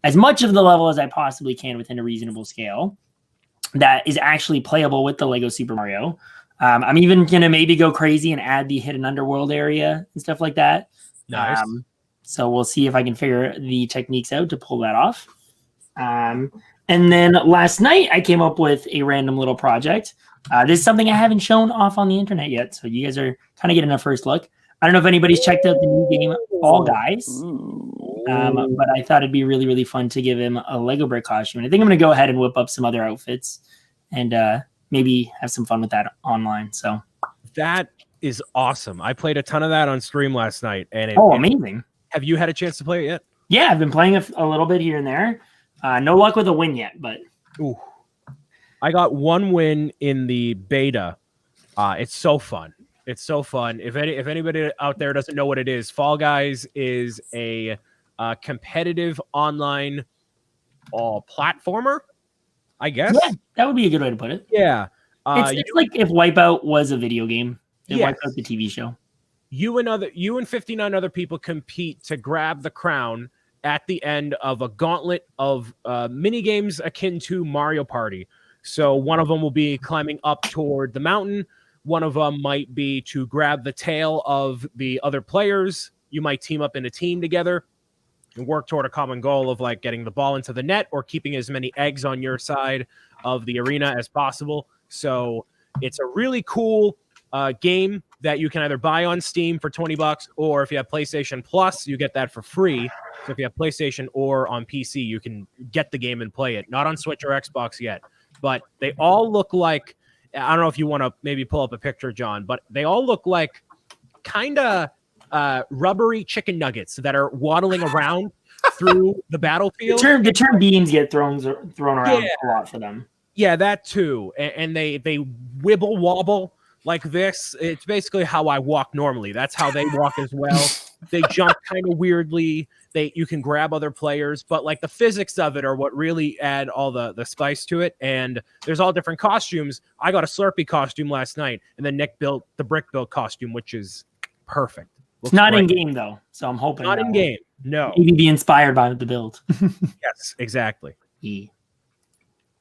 as much of the level as I possibly can within a reasonable scale. that is actually playable with the Lego Super Mario. I'm even gonna maybe go crazy and add the hidden underworld area and stuff like that.
Nice.
So we'll see if I can figure the techniques out to pull that off. And then last night I came up with a random little project. This is something I haven't shown off on the internet yet, so you guys are kind of getting a first look. I don't know if anybody's checked out the new game Fall Guys, but I thought it'd be really, really fun to give him a Lego brick costume. And I think I'm going to go ahead and whip up some other outfits and maybe have some fun with that online. So
that is awesome. I played a ton of that on stream last night. And
amazing.
Have you had a chance to play it yet?
Yeah, I've been playing a little bit here and there. No luck with a win yet, but
I got one win in the beta. It's so fun. It's so fun. If anybody out there doesn't know what it is, Fall Guys is a competitive online platformer, I guess.
Yeah, that would be a good way to put it.
Yeah.
It's like if Wipeout was a video game. Wipeout the TV show. You
and 59 other people compete to grab the crown at the end of a gauntlet of mini games akin to Mario Party. So one of them will be climbing up toward the mountain. One of them might be to grab the tail of the other players. You might team up in a team together and work toward a common goal of like getting the ball into the net or keeping as many eggs on your side of the arena as possible. So it's a really cool game that you can either buy on Steam for $20, or if you have PlayStation Plus, you get that for free. So if you have PlayStation or on PC, you can get the game and play it. Not on Switch or Xbox yet, but they all look like, I don't know if you want to maybe pull up a picture, John, but they all look like kind of rubbery chicken nuggets that are waddling around through the battlefield.
The term beans get thrown around a lot for them.
Yeah, that too. And they wibble wobble like this. It's basically how I walk normally. That's how they walk as well. They jump kind of weirdly. You can grab other players, but like the physics of it are what really add all the spice to it. And there's all different costumes. I got a Slurpee costume last night, and then Nick built the brick build costume, which is perfect.
It's not in game though, so I'm hoping
not in game. No,
maybe be inspired by the build.
Yes, exactly.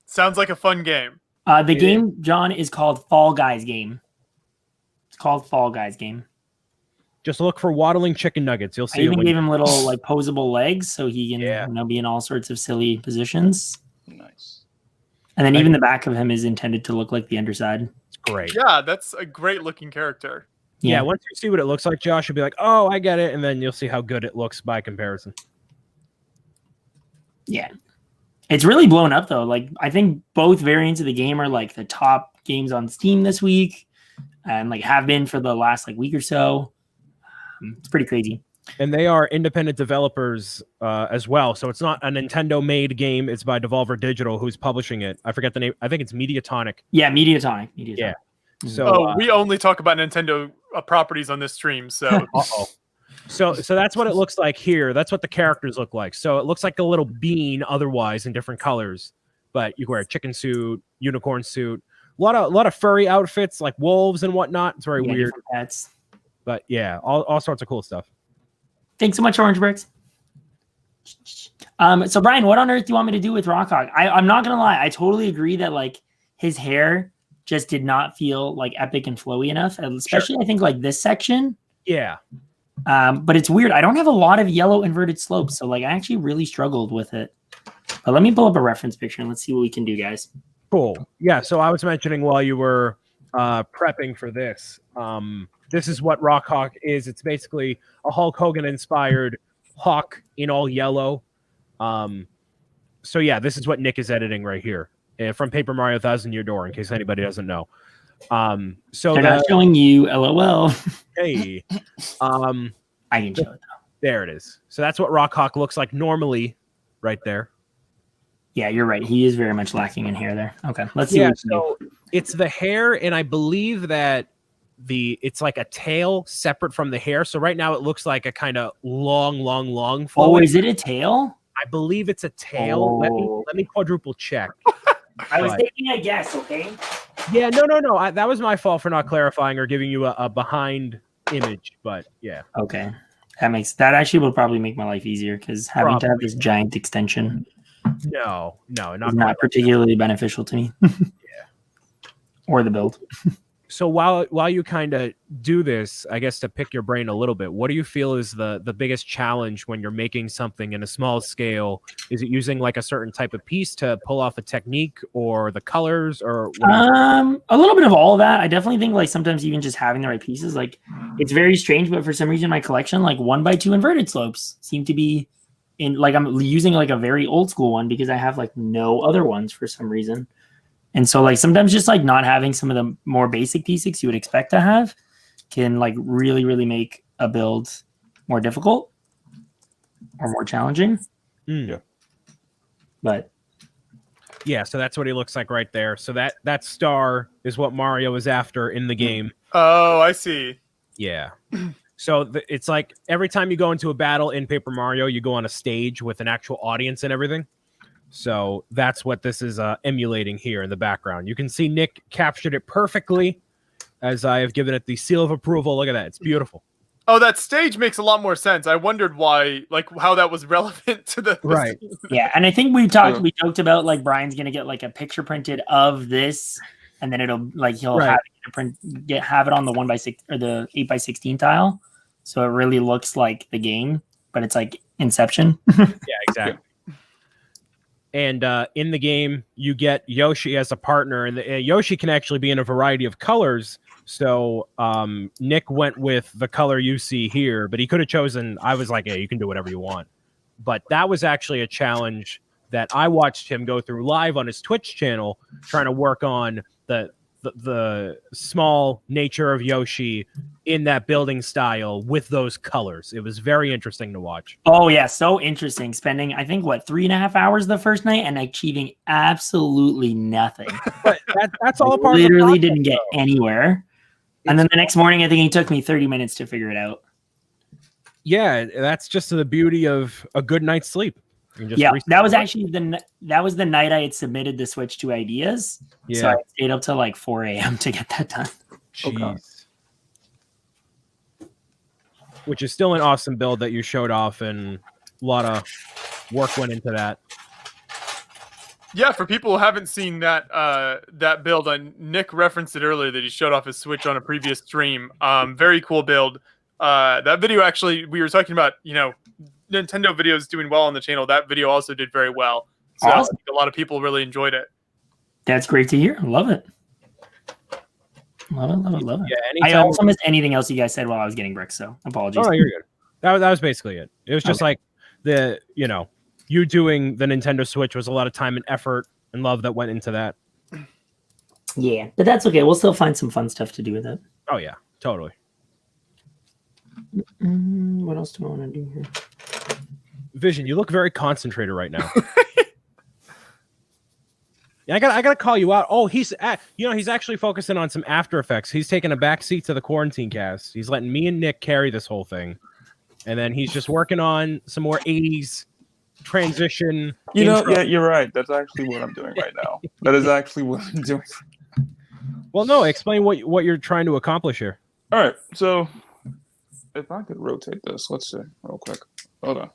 Sounds like a fun game.
The game, John, is called Fall Guys Game. It's called Fall Guys Game.
Just look for waddling chicken nuggets. You'll see.
I even gave him little like posable legs so he can be in all sorts of silly positions.
Nice.
And then even the back of him is intended to look like the underside.
It's great.
Yeah, that's a great looking character.
Yeah, once you see what it looks like, Josh, you'll be like, oh, I get it. And then you'll see how good it looks by comparison.
Yeah. It's really blown up, though. Like, I think both variants of the game are, like, the top games on Steam this week and, like, have been for the last, like, week or so. It's pretty crazy.
And they are independent developers as well. So it's not a Nintendo-made game. It's by Devolver Digital, who's publishing it. I forget the name. I think it's Mediatonic.
Yeah, Mediatonic.
Yeah. So
we only talk about Nintendo properties on this stream, so
So that's what it looks like here. That's what the characters look like. So it looks like a little bean otherwise in different colors, but you can wear a chicken suit, unicorn suit, a lot of furry outfits like wolves and whatnot. It's very weird.
Pets.
But yeah, all sorts of cool stuff.
Thanks so much, Orange Bricks. So Brian, what on earth do you want me to do with Rockhawk? I'm not gonna lie, I totally agree that like his hair just did not feel like epic and flowy enough, especially I think like this section.
Yeah.
But it's weird. I don't have a lot of yellow inverted slopes, so like I actually really struggled with it. But let me pull up a reference picture and let's see what we can do, guys.
Cool. Yeah. So I was mentioning while you were prepping for this, this is what Rockhawk is. It's basically a Hulk Hogan inspired hawk in all yellow. So yeah, this is what Nick is editing right here from Paper Mario 1000 Year Door, in case anybody doesn't know. So
they're not showing you, LOL.
Hey,
I can show it though.
There it is. So that's what Rockhawk looks like normally, right there.
Yeah, you're right. He is very much lacking in hair there. Okay, let's see.
Yeah, so it's the hair, and I believe that it's like a tail separate from the hair. So right now it looks like a kind of long.
Oh, is it a tail?
I believe it's a tail.
Oh.
Let me quadruple check.
I was taking a guess. Okay.
Yeah, no. That was my fault for not clarifying or giving you a behind image. But yeah.
Okay, that actually will probably make my life easier because having to have this giant extension.
No, not
It's
quite
not
like
particularly beneficial to me. Or the build.
So while you kind of do this, I guess to pick your brain a little bit, what do you feel is the biggest challenge when you're making something in a small scale? Is it using like a certain type of piece to pull off a technique, or the colors, or what
A little bit of all of that. I definitely think like sometimes even just having the right pieces, like it's very strange, but for some reason my collection, like 1x2 inverted slopes seem to be in, like I'm using like a very old school one because I have like no other ones for some reason. And so like sometimes just like not having some of the more basic pieces you would expect to have can like really, really make a build more difficult or more challenging.
Yeah.
But
yeah, so that's what he looks like right there. So that star is what Mario is after in the game.
Oh, I see.
Yeah. So it's like every time you go into a battle in Paper Mario, you go on a stage with an actual audience and everything. So that's what this is emulating here in the background. You can see Nick captured it perfectly, as I have given it the seal of approval. Look at that. It's beautiful.
Oh, that stage makes a lot more sense. I wondered why, like, how that was relevant to the
Right.
yeah, and I think we joked about like Brian's gonna get like a picture printed of this, and then it'll like he'll
Right.
have it on the 1x6 or the 8x16 tile, so it really looks like the game, but it's like Inception.
Yeah, exactly. And in the game, you get Yoshi as a partner, and Yoshi can actually be in a variety of colors. So Nick went with the color you see here, but he could have chosen. I was like, "Hey, you can do whatever you want." But that was actually a challenge that I watched him go through live on his Twitch channel, trying to work on the small nature of Yoshi in that building style with those colors. It was very interesting to watch.
Oh yeah, so interesting. Spending I think 3.5 hours the first night and achieving absolutely nothing.
But that's all part
Literally
of the process,
didn't get
though.
anywhere. And then the next morning, I think it took me 30 minutes to figure it out.
Yeah, that's just the beauty of a good night's sleep.
Yeah, that was actually the night I had submitted the Switch to Ideas.
Yeah.
So I stayed up till like 4 a.m. to get that done.
Jeez.
Okay.
Which is still an awesome build that you showed off, and a lot of work went into that.
Yeah, for people who haven't seen that that build, Nick referenced it earlier that he showed off his Switch on a previous stream. Very cool build. That video actually, we were talking about, Nintendo videos doing well on the channel. That video also did very well. So
Awesome.
I think a lot of people really enjoyed it.
That's great to hear. Love it. Love it.
Yeah,
I
anytime.
also missed anything else you guys said while I was getting bricks, so apologies.
Oh, you're good. That was basically it. It was just like you doing the Nintendo Switch was a lot of time and effort and love that went into that.
Yeah, but that's okay. We'll still find some fun stuff to do with it.
Oh yeah, totally.
What else do I want to do here?
Vision, you look very concentrated right now. Yeah, I gotta call you out. Oh, he's actually focusing on some After Effects. He's taking a back seat to the quarantine cast. He's letting me and Nick carry this whole thing, and then he's just working on some more 80s transition.
Yeah, you're right. That's actually what I'm doing right now. That is actually what I'm doing.
Well, no, explain what you're trying to accomplish here.
All right, so if I could rotate this, let's see, real quick. Hold on.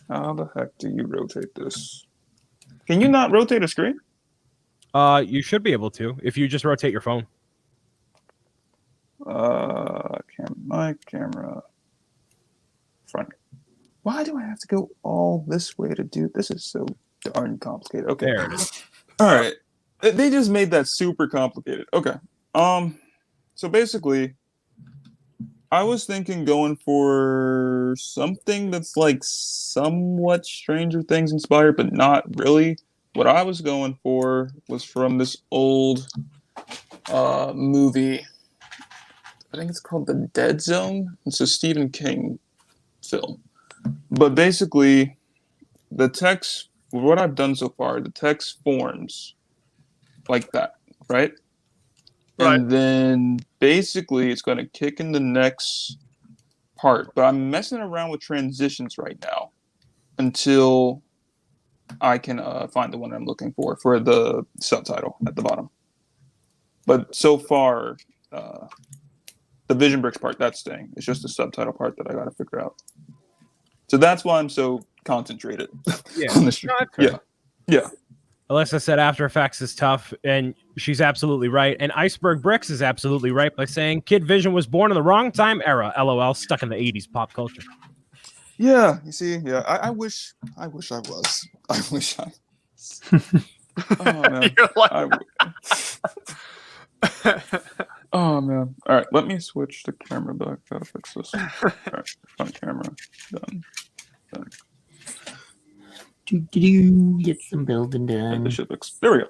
How the heck do you rotate this? Can you not rotate a screen?
You should be able to if you just rotate your phone.
Camera, front. Why do I have to go all this way to do this? Is so darn complicated. Okay.
There it is.
All right. They just made that super complicated. Okay. So basically, I was thinking going for something that's like somewhat Stranger Things inspired, but not really. What I was going for was from this old movie. I think it's called The Dead Zone. It's a Stephen King film. But basically, the text, what I've done so far, the text forms like that, right?
Right.
And then basically it's going to kick in the next part. But I'm messing around with transitions right now until I can find the one I'm looking for the subtitle at the bottom. But so far, the Vision Bricks part, that's staying. It's just the subtitle part that I got to figure out. So that's why I'm so concentrated
Yeah.
on the stream.
No, that's fair.
Yeah.
Alyssa said After Effects is tough, and she's absolutely right. And Iceberg Bricks is absolutely right by saying Kid Vision was born in the wrong time era. LOL, stuck in the 80s pop culture.
Yeah, you see, yeah. I wish I was. I wish I was. Oh man.
You're like,
Oh man. All right, let me switch the camera back. Gotta fix this. All right, front camera done.
Get some building done.
This should fix. There we go.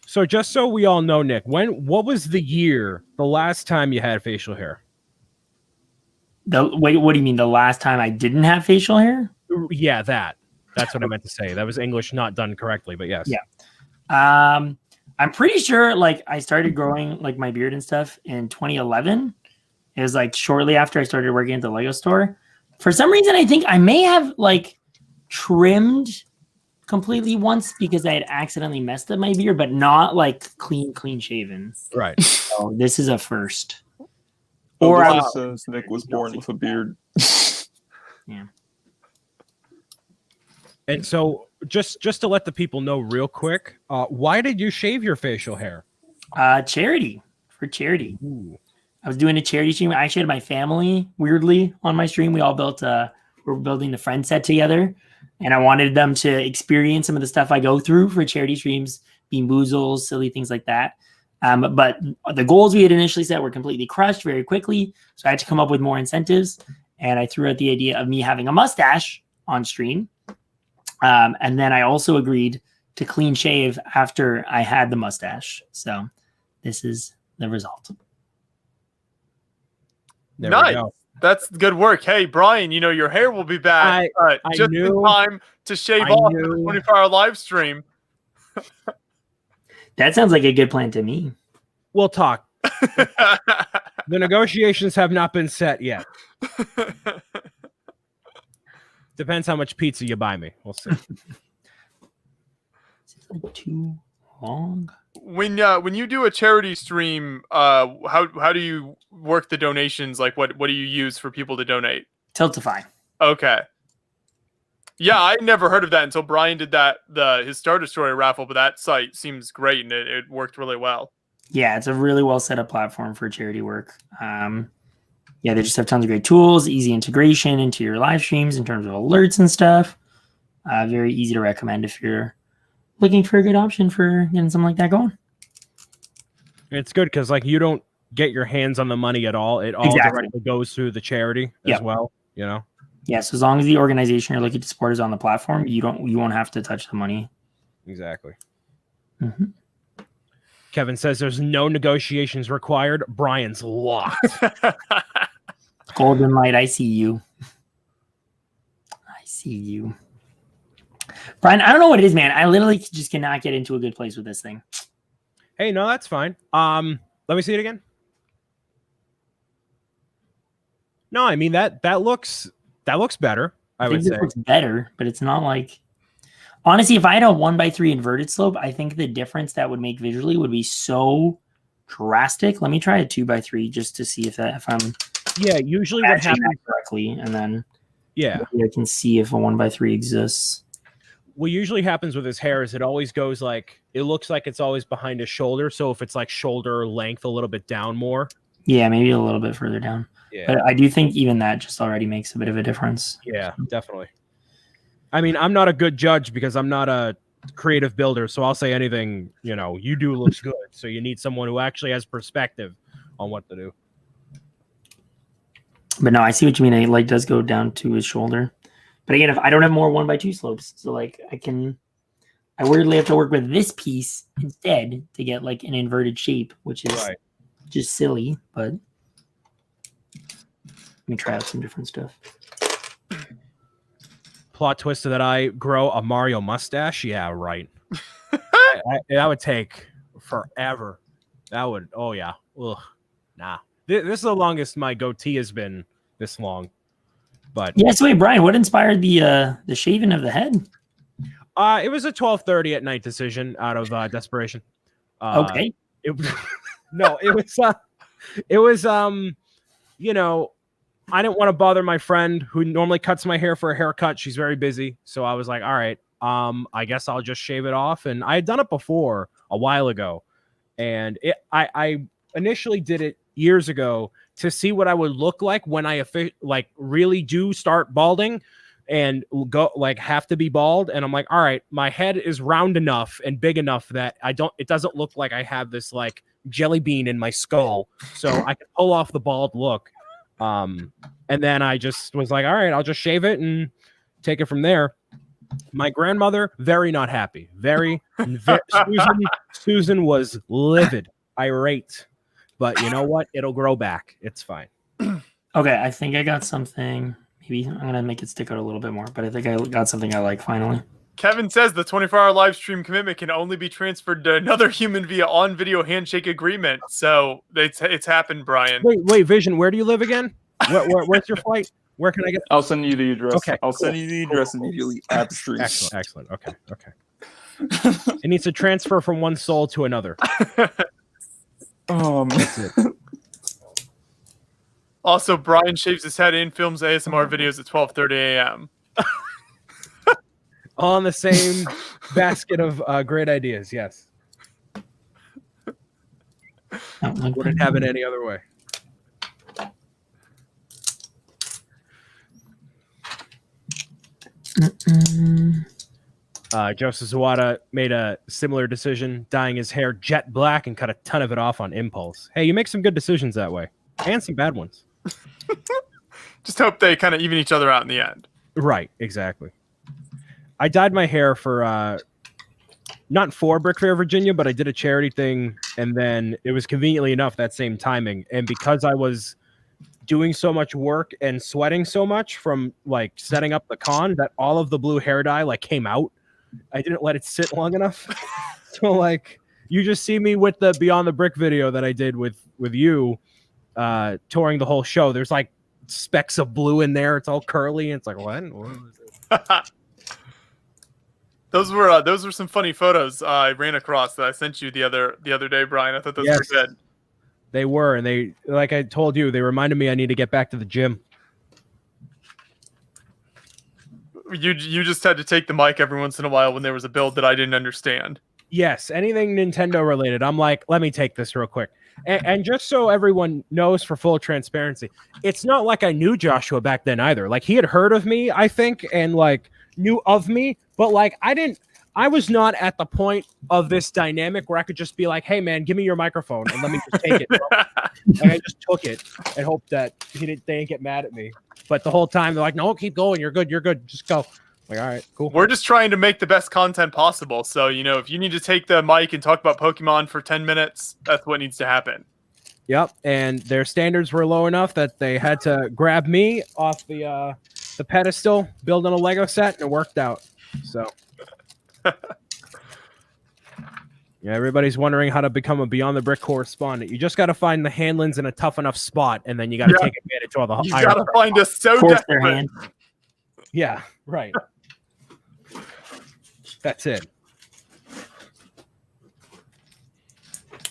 So just so we all know, Nick, what was the last time you had facial hair?
Wait, what do you mean? The last time I didn't have facial hair?
Yeah, that's what I meant to say. That was English not done correctly, but yes.
Yeah. I'm pretty sure like I started growing like my beard and stuff in 2011. It was like shortly after I started working at the Lego store. For some reason, I think I may have like trimmed completely once because I had accidentally messed up my beard, but not like clean shaven.
Right.
So this is a first.
Or
Or
says Nick was born with a beard.
Yeah.
And so just to let the people know real quick, why did you shave your facial hair?
Charity. For charity.
Ooh.
I was doing a charity stream. I actually had my family weirdly on my stream. We all we're building the friend set together. And I wanted them to experience some of the stuff I go through for charity streams, bean boozles, silly things like that. But the goals we had initially set were completely crushed very quickly. So I had to come up with more incentives. And I threw out the idea of me having a mustache on stream. And then I also agreed to clean shave after I had the mustache. So this is the result.
There
nice.
we go.
That's good work. Hey, Brian, your hair will be back just in time to shave off for the 24-hour live stream.
That sounds like a good plan to me.
We'll talk. The negotiations have not been set yet. Depends how much pizza you buy me. We'll see.
Is it too long?
When you do a charity stream, how do you work the donations? Like what do you use for people to donate?
Tiltify.
Okay. Yeah, I never heard of that until Brian did his Star Destroyer raffle, but that site seems great and it worked really well.
Yeah, it's a really well set up platform for charity work. Yeah, they just have tons of great tools, easy integration into your live streams in terms of alerts and stuff. Very easy to recommend if you're looking for a good option for getting something like that going.
It's good because like you don't get your hands on the money at all. It all directly goes through the charity as well.
Yeah, so as long as the organization you're looking to support is on the platform, you won't have to touch the money.
Exactly.
Mm-hmm.
Kevin says there's no negotiations required. Brian's locked.
Golden light, I see you. I see you. Brian, I don't know what it is, man. I literally just cannot get into a good place with this thing.
Hey, no, that's fine. Let me see it again. No, I mean that looks better. I would say
it looks better, but it's not like. Honestly, if I had a 1x3 inverted slope, I think the difference that would make visually would be so drastic. Let me try a 2x3 just to see if I'm.
Yeah, usually what happens
correctly, and then
I
can see if a 1x3 exists.
What usually happens with his hair is it always goes like it looks like it's always behind his shoulder. So if it's like shoulder length a little bit down more.
Yeah, maybe a little bit further down.
Yeah.
But I do think even that just already makes a bit of a difference.
Yeah, definitely. I mean, I'm not a good judge because I'm not a creative builder, so I'll say anything, you do looks good. So you need someone who actually has perspective on what to do.
But no, I see what you mean. It like does go down to his shoulder. But again, if I don't have more 1x2 slopes, so like I weirdly have to work with this piece instead to get like an inverted shape, which is just silly, but let me try out some different stuff.
Plot twist that I grow a Mario mustache. Yeah, right. That would take forever. That would. Oh yeah. Ugh. Nah. This is the longest my goatee has been this long. But
yeah. So wait, Brian, what inspired the shaving of the head?
It was a 12:30 at night decision out of desperation.
Okay.
It was I didn't want to bother my friend who normally cuts my hair for a haircut. She's very busy. So I was like, all right, I guess I'll just shave it off. And I had done it before a while ago. And I initially did it years ago to see what I would look like when I really do start balding and go like have to be bald. And I'm like, all right, my head is round enough and big enough that it doesn't look like I have this like jelly bean in my skull. So I can pull off the bald look. And then I just was like, all right, I'll just shave it and take it from there. My grandmother, very not happy. Susan was livid, irate. But you know what? It'll grow back. It's fine.
Okay, I think I got something. Maybe I'm going to make it stick out a little bit more, but I think I got something I like finally.
Kevin says the 24-hour live stream commitment can only be transferred to another human via on-video handshake agreement. So it's happened, Brian.
Wait, Vision, where do you live again? Where's your flight? Where can I get?
I'll send you the address.
Okay,
I'll send you the address immediately at the stream.
Excellent. Okay. It needs to transfer from one soul to another.
That's it.
Also, Brian shaves his head and films ASMR videos at 12:30 a.m.
All in the same basket of great ideas. Yes. Wouldn't have it any other way. Joseph Zawada made a similar decision, dyeing his hair jet black and cut a ton of it off on impulse. Hey, you make some good decisions that way, and some bad ones.
Just hope they kind of even each other out in the end.
Right, exactly. I dyed my hair for not for Brick Fair Virginia, but I did a charity thing, and then it was conveniently enough that same timing. And because I was doing so much work and sweating so much from like setting up the con, that all of the blue hair dye like came out. I didn't let it sit long enough. So like you just see me with the Beyond the Brick video that I did with you touring the whole show. There's like specks of blue in there. It's all curly. And it's like, what is it?
Those were some funny photos I ran across that I sent you the other day, Brian. I thought those were good.
They were, and they, like I told you, they reminded me I need to get back to the gym.
You just had to take the mic every once in a while when there was a build that I didn't understand.
Yes, anything Nintendo related. I'm like, let me take this real quick. And just so everyone knows, for full transparency, it's not like I knew Joshua back then either. Like he had heard of me, I think, and like knew of me, but like I was not at the point of this dynamic where I could just be like, hey man, give me your microphone and let me just take it. Like I just took it and hoped that they didn't get mad at me. But the whole time they're like, no, keep going. You're good. Just go. Like, all right, cool.
We're just trying to make the best content possible. So, if you need to take the mic and talk about Pokemon for 10 minutes, that's what needs to happen.
Yep. And their standards were low enough that they had to grab me off the pedestal, building a Lego set, and it worked out. So, yeah, everybody's wondering how to become a Beyond the Brick correspondent. You just got to find the Hanlons in a tough enough spot, and then you got to take advantage of all the.
You got to find us so desperate.
Yeah, right. That's it.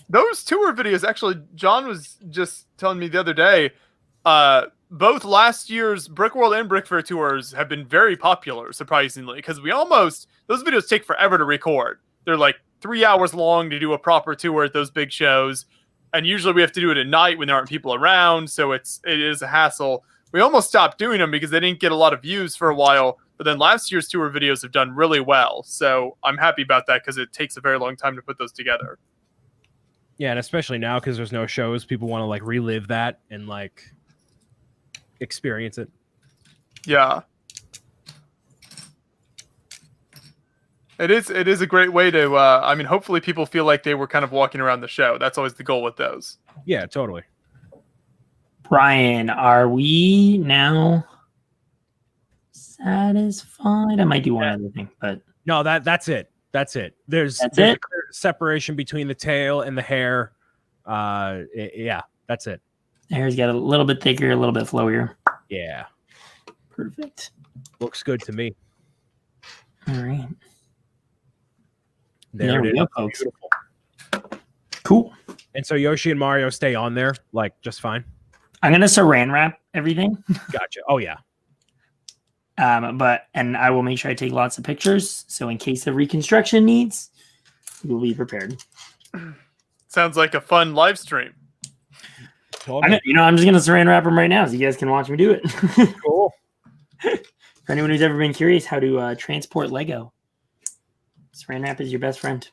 Those tour videos, actually, John was just telling me the other day, both last year's Brick World and Brick Fair tours have been very popular, surprisingly, because those videos take forever to record. They're like 3 hours long to do a proper tour at those big shows, and usually we have to do it at night when there aren't people around, so it is a hassle. We almost stopped doing them because they didn't get a lot of views for a while, but then last year's tour videos have done really well, so I'm happy about that because it takes a very long time to put those together.
Yeah, and especially now because there's no shows, people want to like relive that and like experience it.
Yeah. It is a great way to, hopefully people feel like they were kind of walking around the show. That's always the goal with those.
Yeah, totally.
Brian, are we now satisfied? I might do one other thing, but
no, that's it. That's it. There's a clear separation between the tail and the hair. Yeah, that's it.
The hair's got a little bit thicker, a little bit flowier.
Yeah.
Perfect.
Looks good to me.
All right.
There
we
it is.
go, folks. Beautiful. Cool.
And so Yoshi and Mario stay on there, like, just fine.
I'm gonna Saran wrap everything.
Gotcha. Oh yeah.
And I will make sure I take lots of pictures. So in case of reconstruction needs, we'll be prepared.
Sounds like a fun live stream.
Totally.
I'm just gonna Saran wrap them right now, so you guys can watch me do it.
Cool.
For anyone who's ever been curious how to transport Lego, Saran wrap is your best friend.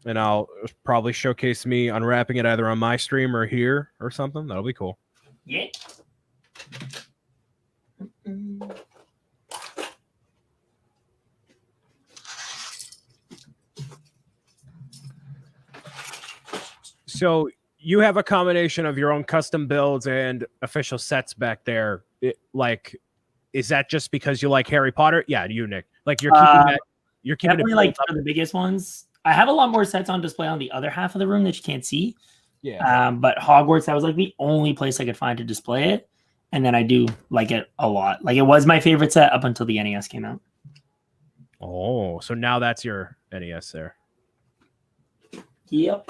And I'll probably showcase me unwrapping it either on my stream or here or something. That'll be cool.
Yeah.
So you have a combination of your own custom builds and official sets back there. Is that just because you like Harry Potter? Yeah, you, Nick. Like you're keeping that. You're keeping
definitely
it
like one of the biggest ones. I have a lot more sets on display on the other half of the room that you can't see.
Yeah.
But Hogwarts, that was like the only place I could find to display it. And then I do like it a lot. Like it was my favorite set up until the NES came out.
Oh, so now that's your NES there.
Yep.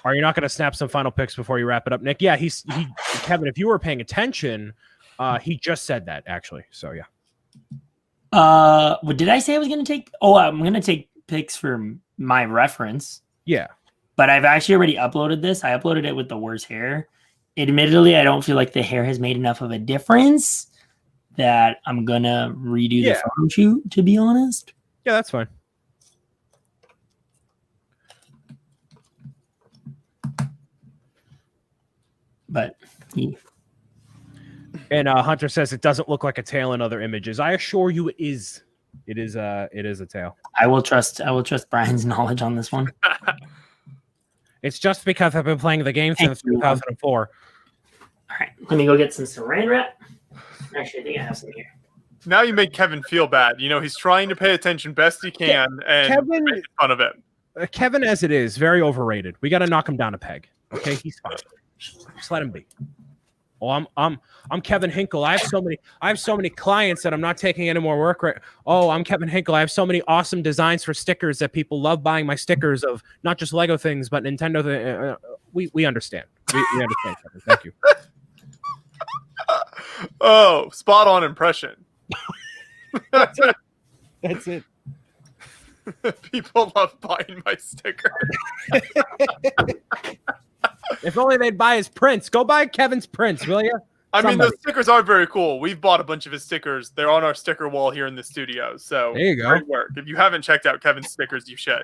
Are you not going to snap some final picks before you wrap it up, Nick? Yeah, Kevin, if you were paying attention, he just said that actually. So yeah.
What did I say I was going to take? Oh, I'm going to take picks for my reference.
Yeah.
But I've actually already uploaded this. I uploaded it with the worst hair. Admittedly, I don't feel like the hair has made enough of a difference that I'm going to redo the photo shoot, to be honest.
Yeah, that's fine.
But
and Hunter says it doesn't look like a tail in other images. I assure you it is. It is a tail.
I will trust Brian's knowledge on this one.
It's just because I've been playing the game since 2004.
All right, let me go get some Saran wrap. Actually, I think I have some here.
Now you make Kevin feel bad. You know, he's trying to pay attention best he can, and
Kevin,
making fun of him.
Kevin, as it is, very overrated. We got to knock him down a peg. Okay, he's fine. Just let him be. Oh, I'm Kevin Hinkle. I have so many clients that I'm not taking any more work. Right. Oh, I'm Kevin Hinkle. I have so many awesome designs for stickers that people love buying my stickers of not just Lego things, but Nintendo. We understand. We understand, Kevin. Thank you.
Oh, spot on impression.
That's it. That's it.
People love buying my sticker.
If only they'd buy his prints. Go buy Kevin's prints, will you?
I mean, those stickers are very cool. We've bought a bunch of his stickers. They're on our sticker wall here in the studio. So
there you go.
Great work. If you haven't checked out Kevin's stickers, you should.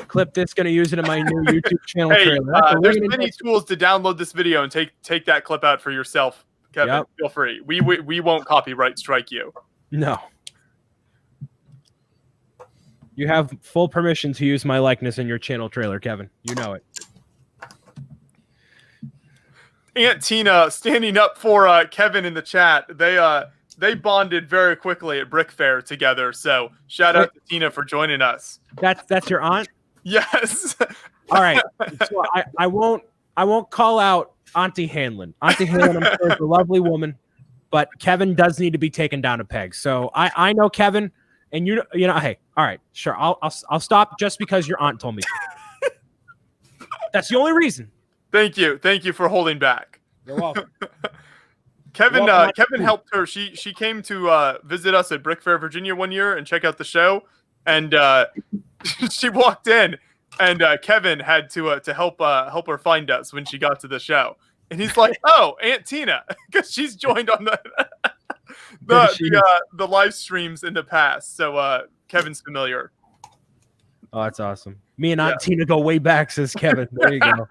Clip this. Going to use it in my new YouTube channel
Hey,
trailer.
there's many tools to download this video and take that clip out for yourself, Kevin.
Yep.
Feel free. We won't copyright strike you.
No. You have full permission to use my likeness in your channel trailer, Kevin. You know it.
Aunt Tina standing up for Kevin in the chat. They bonded very quickly at Brick Fair together. So shout out to Tina for joining us.
That's your aunt?
Yes.
All right. So I won't call out Auntie Hanlon. Auntie Hanlon, I'm sure, is a lovely woman, but Kevin does need to be taken down a peg. So I know Kevin, and you know, hey, all right, sure, I'll stop just because your aunt told me to. That's the only reason.
Thank you for holding back.
You're welcome.
Kevin helped her. She came to visit us at Brick Fair, Virginia one year and check out the show. And she walked in, and Kevin had to help her find us when she got to the show. And he's like, "Oh, Aunt Tina," because she's joined on the live streams in the past. So Kevin's familiar.
Oh, that's awesome. Me and Aunt Tina go way back, says Kevin. There you go.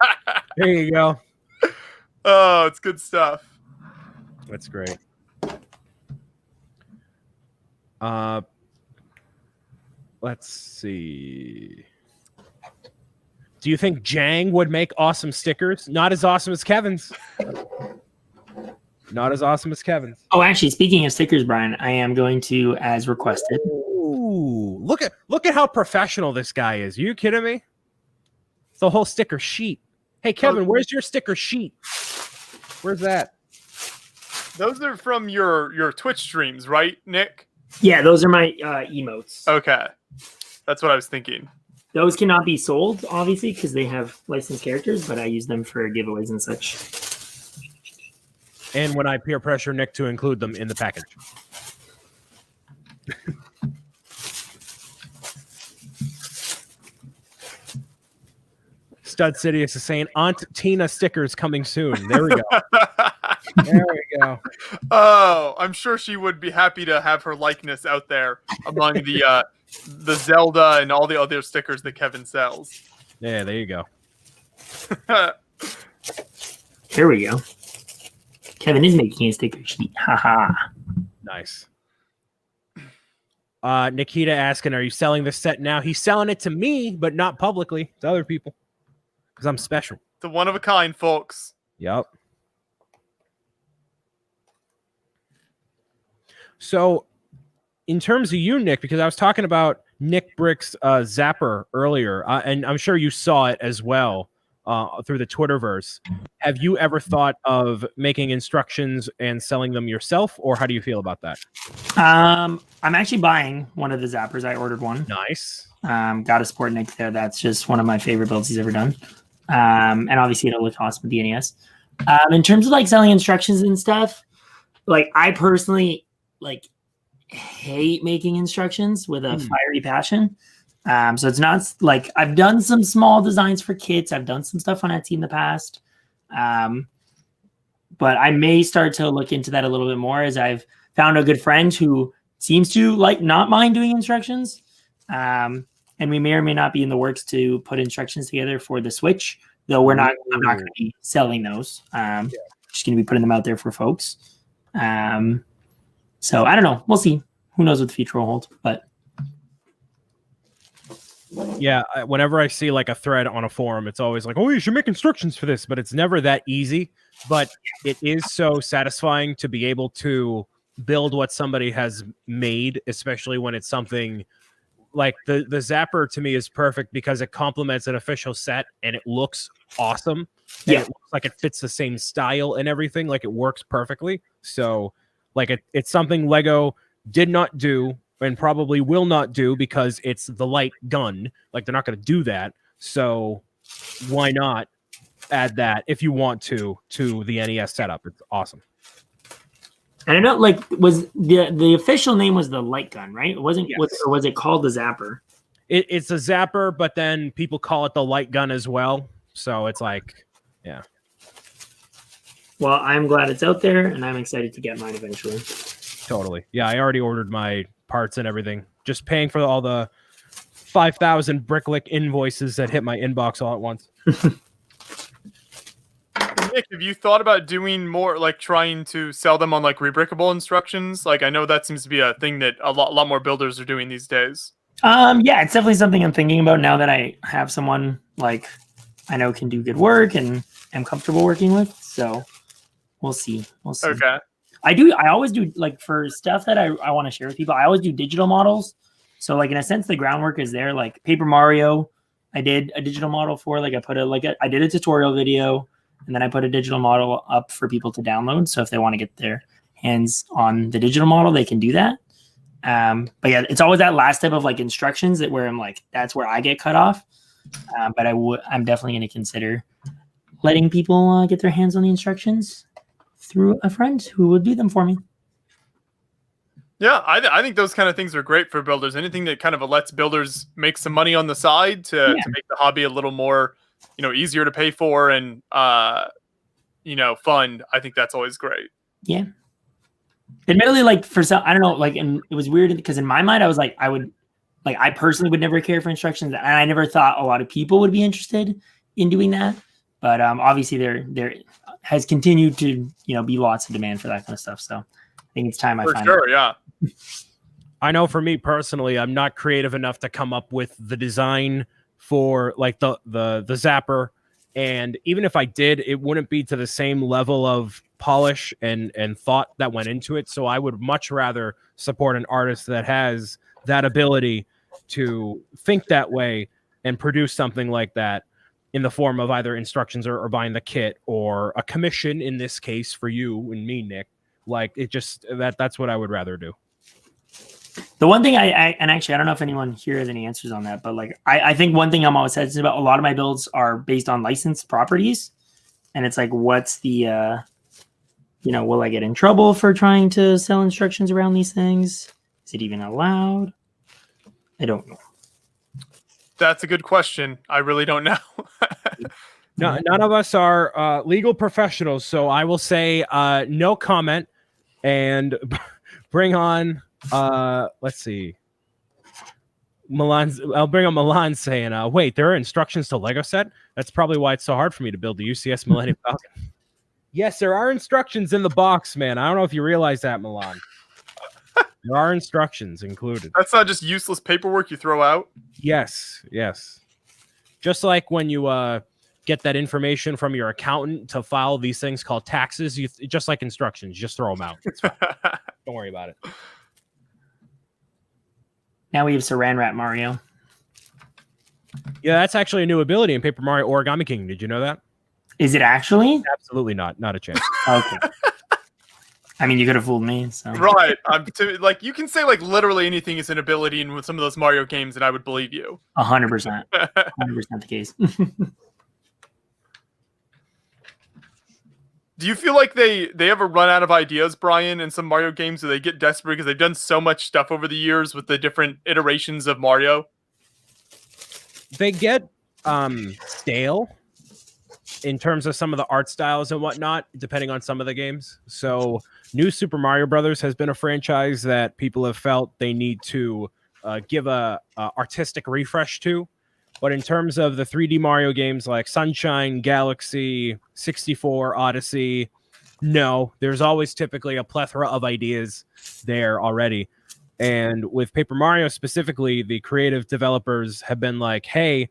There you go.
Oh, it's good stuff.
That's great. Let's see. Do you think Jang would make awesome stickers? Not as awesome as Kevin's. Not as awesome as Kevin's.
Oh, actually, speaking of stickers, Brian, I am going to, as requested.
Ooh, look at how professional this guy is. Are you kidding me? It's the whole sticker sheet. Hey, Kevin, where's your sticker sheet? Where's that?
Those are from your Twitch streams, right, Nick?
Yeah, those are my emotes.
Okay. That's what I was thinking.
Those cannot be sold, obviously, because they have licensed characters, but I use them for giveaways and such.
And when I peer pressure Nick to include them in the package. Stud Sidious is saying Aunt Tina stickers coming soon. There we go. There we go.
Oh, I'm sure she would be happy to have her likeness out there among the Zelda and all the other stickers that Kevin sells.
Yeah, there you go.
Here we go. Kevin is making a sticker sheet. Haha.
Nice. Nikita asking, are you selling this set now? He's selling it to me, but not publicly to other people. Because I'm special.
It's a one of a kind, folks.
Yep. So, in terms of you, Nick, because I was talking about Nick Brick's Zapper earlier, and I'm sure you saw it as well through the Twitterverse. Have you ever thought of making instructions and selling them yourself, or how do you feel about that?
I'm actually buying one of the Zappers. I ordered one.
Nice.
Got to support Nick there. That's just one of my favorite builds he's ever done. And obviously it'll look awesome with the NES. In terms of like selling instructions and stuff, like I personally like hate making instructions with a fiery passion. So it's not like I've done some small designs for kits. I've done some stuff on Etsy in the past. But I may start to look into that a little bit more as I've found a good friend who seems to like not mind doing instructions. And we may or may not be in the works to put instructions together for the Switch, though I'm not going to be selling those. Just going to be putting them out there for folks. So I don't know. We'll see. Who knows what the future will hold, but
yeah, whenever I see like a thread on a forum, it's always like, oh, you should make instructions for this, but it's never that easy. But it is so satisfying to be able to build what somebody has made, especially when it's something like the Zapper to me is perfect because it complements an official set and it looks awesome. And it looks like it fits the same style and everything. Like it works perfectly. So like it's something Lego did not do and probably will not do because it's the light gun. Like they're not going to do that. So why not add that if you want to the NES setup? It's awesome.
I don't know, like was the official name was the light gun, right? It wasn't,
Yes.
or was it called the Zapper?
It's a Zapper, but then people call it the light gun as well. So it's like, yeah.
Well, I'm glad it's out there and I'm excited to get mine eventually.
Totally. Yeah, I already ordered my parts and everything. Just paying for all the 5,000 Bricklick invoices that hit my inbox all at once.
Nick, have you thought about doing more, like trying to sell them on like rebrickable instructions? Like I know that seems to be a thing that a lot more builders are doing these days.
Yeah, it's definitely something I'm thinking about now that I have someone like I know can do good work and am comfortable working with. So we'll see.
Okay.
I always do like for stuff that I want to share with people. I always do digital models. So like in a sense, the groundwork is there. Like Paper Mario, I did a digital model for. Like I did a tutorial video, and then I put a digital model up for people to download. So if they want to get their hands on the digital model, they can do that. But yeah, it's always that last step of like instructions that where I'm like, that's where I get cut off. But I'm definitely going to consider letting people get their hands on the instructions through a friend who would do them for me.
Yeah, I think those kind of things are great for builders. Anything that kind of lets builders make some money on the side to make the hobby a little more, easier to pay for and, fun. I think that's always great.
Yeah. Admittedly, like for some, I don't know, like, and it was weird because in my mind, I was like, I personally would never care for instructions. And I never thought a lot of people would be interested in doing that. But obviously there has continued to, be lots of demand for that kind of stuff. So I think it's time I find
sure, yeah.
I know for me personally, I'm not creative enough to come up with the design for like the Zapper. And even if I did, it wouldn't be to the same level of polish and thought that went into it. So I would much rather support an artist that has that ability to think that way and produce something like that in the form of either instructions or buying the kit or a commission in this case for you and me, Nick. Like it just that's what I would rather do.
The one thing and actually I don't know if anyone here has any answers on that, but like I think one thing I'm always hesitant about, a lot of my builds are based on licensed properties, and it's like, what's the will I get in trouble for trying to sell instructions around these things? Is it even allowed? I don't know.
That's a good question. I really don't know.
No, none of us are legal professionals, so I will say no comment and bring on. Let's see. I'll bring on Milan saying, "Wait, there are instructions to Lego set. That's probably why it's so hard for me to build the UCS Millennium Falcon." Yes, there are instructions in the box, man. I don't know if you realize that, Milan. There are instructions included.
That's not just useless paperwork you throw out.
Yes. Just like when you get that information from your accountant to file these things called taxes, just like instructions, just throw them out. It's fine. Don't worry about it.
Now we have Saran Wrap Mario.
Yeah, that's actually a new ability in Paper Mario Origami King. Did you know that?
Is it actually?
Absolutely not. Not a chance.
Okay. I mean, you could have fooled me. So
Right. Like you can say like literally anything is an ability in some of those Mario games, and I would believe you.
100%. 100% the case.
Do you feel like they ever run out of ideas, Brian, in some Mario games? Do they get desperate because they've done so much stuff over the years with the different iterations of Mario?
They get stale in terms of some of the art styles and whatnot, depending on some of the games. So New Super Mario Brothers has been a franchise that people have felt they need to give a artistic refresh to. But in terms of the 3D Mario games like Sunshine, Galaxy, 64, Odyssey, no, there's always typically a plethora of ideas there already. And with Paper Mario specifically, the creative developers have been like, hey,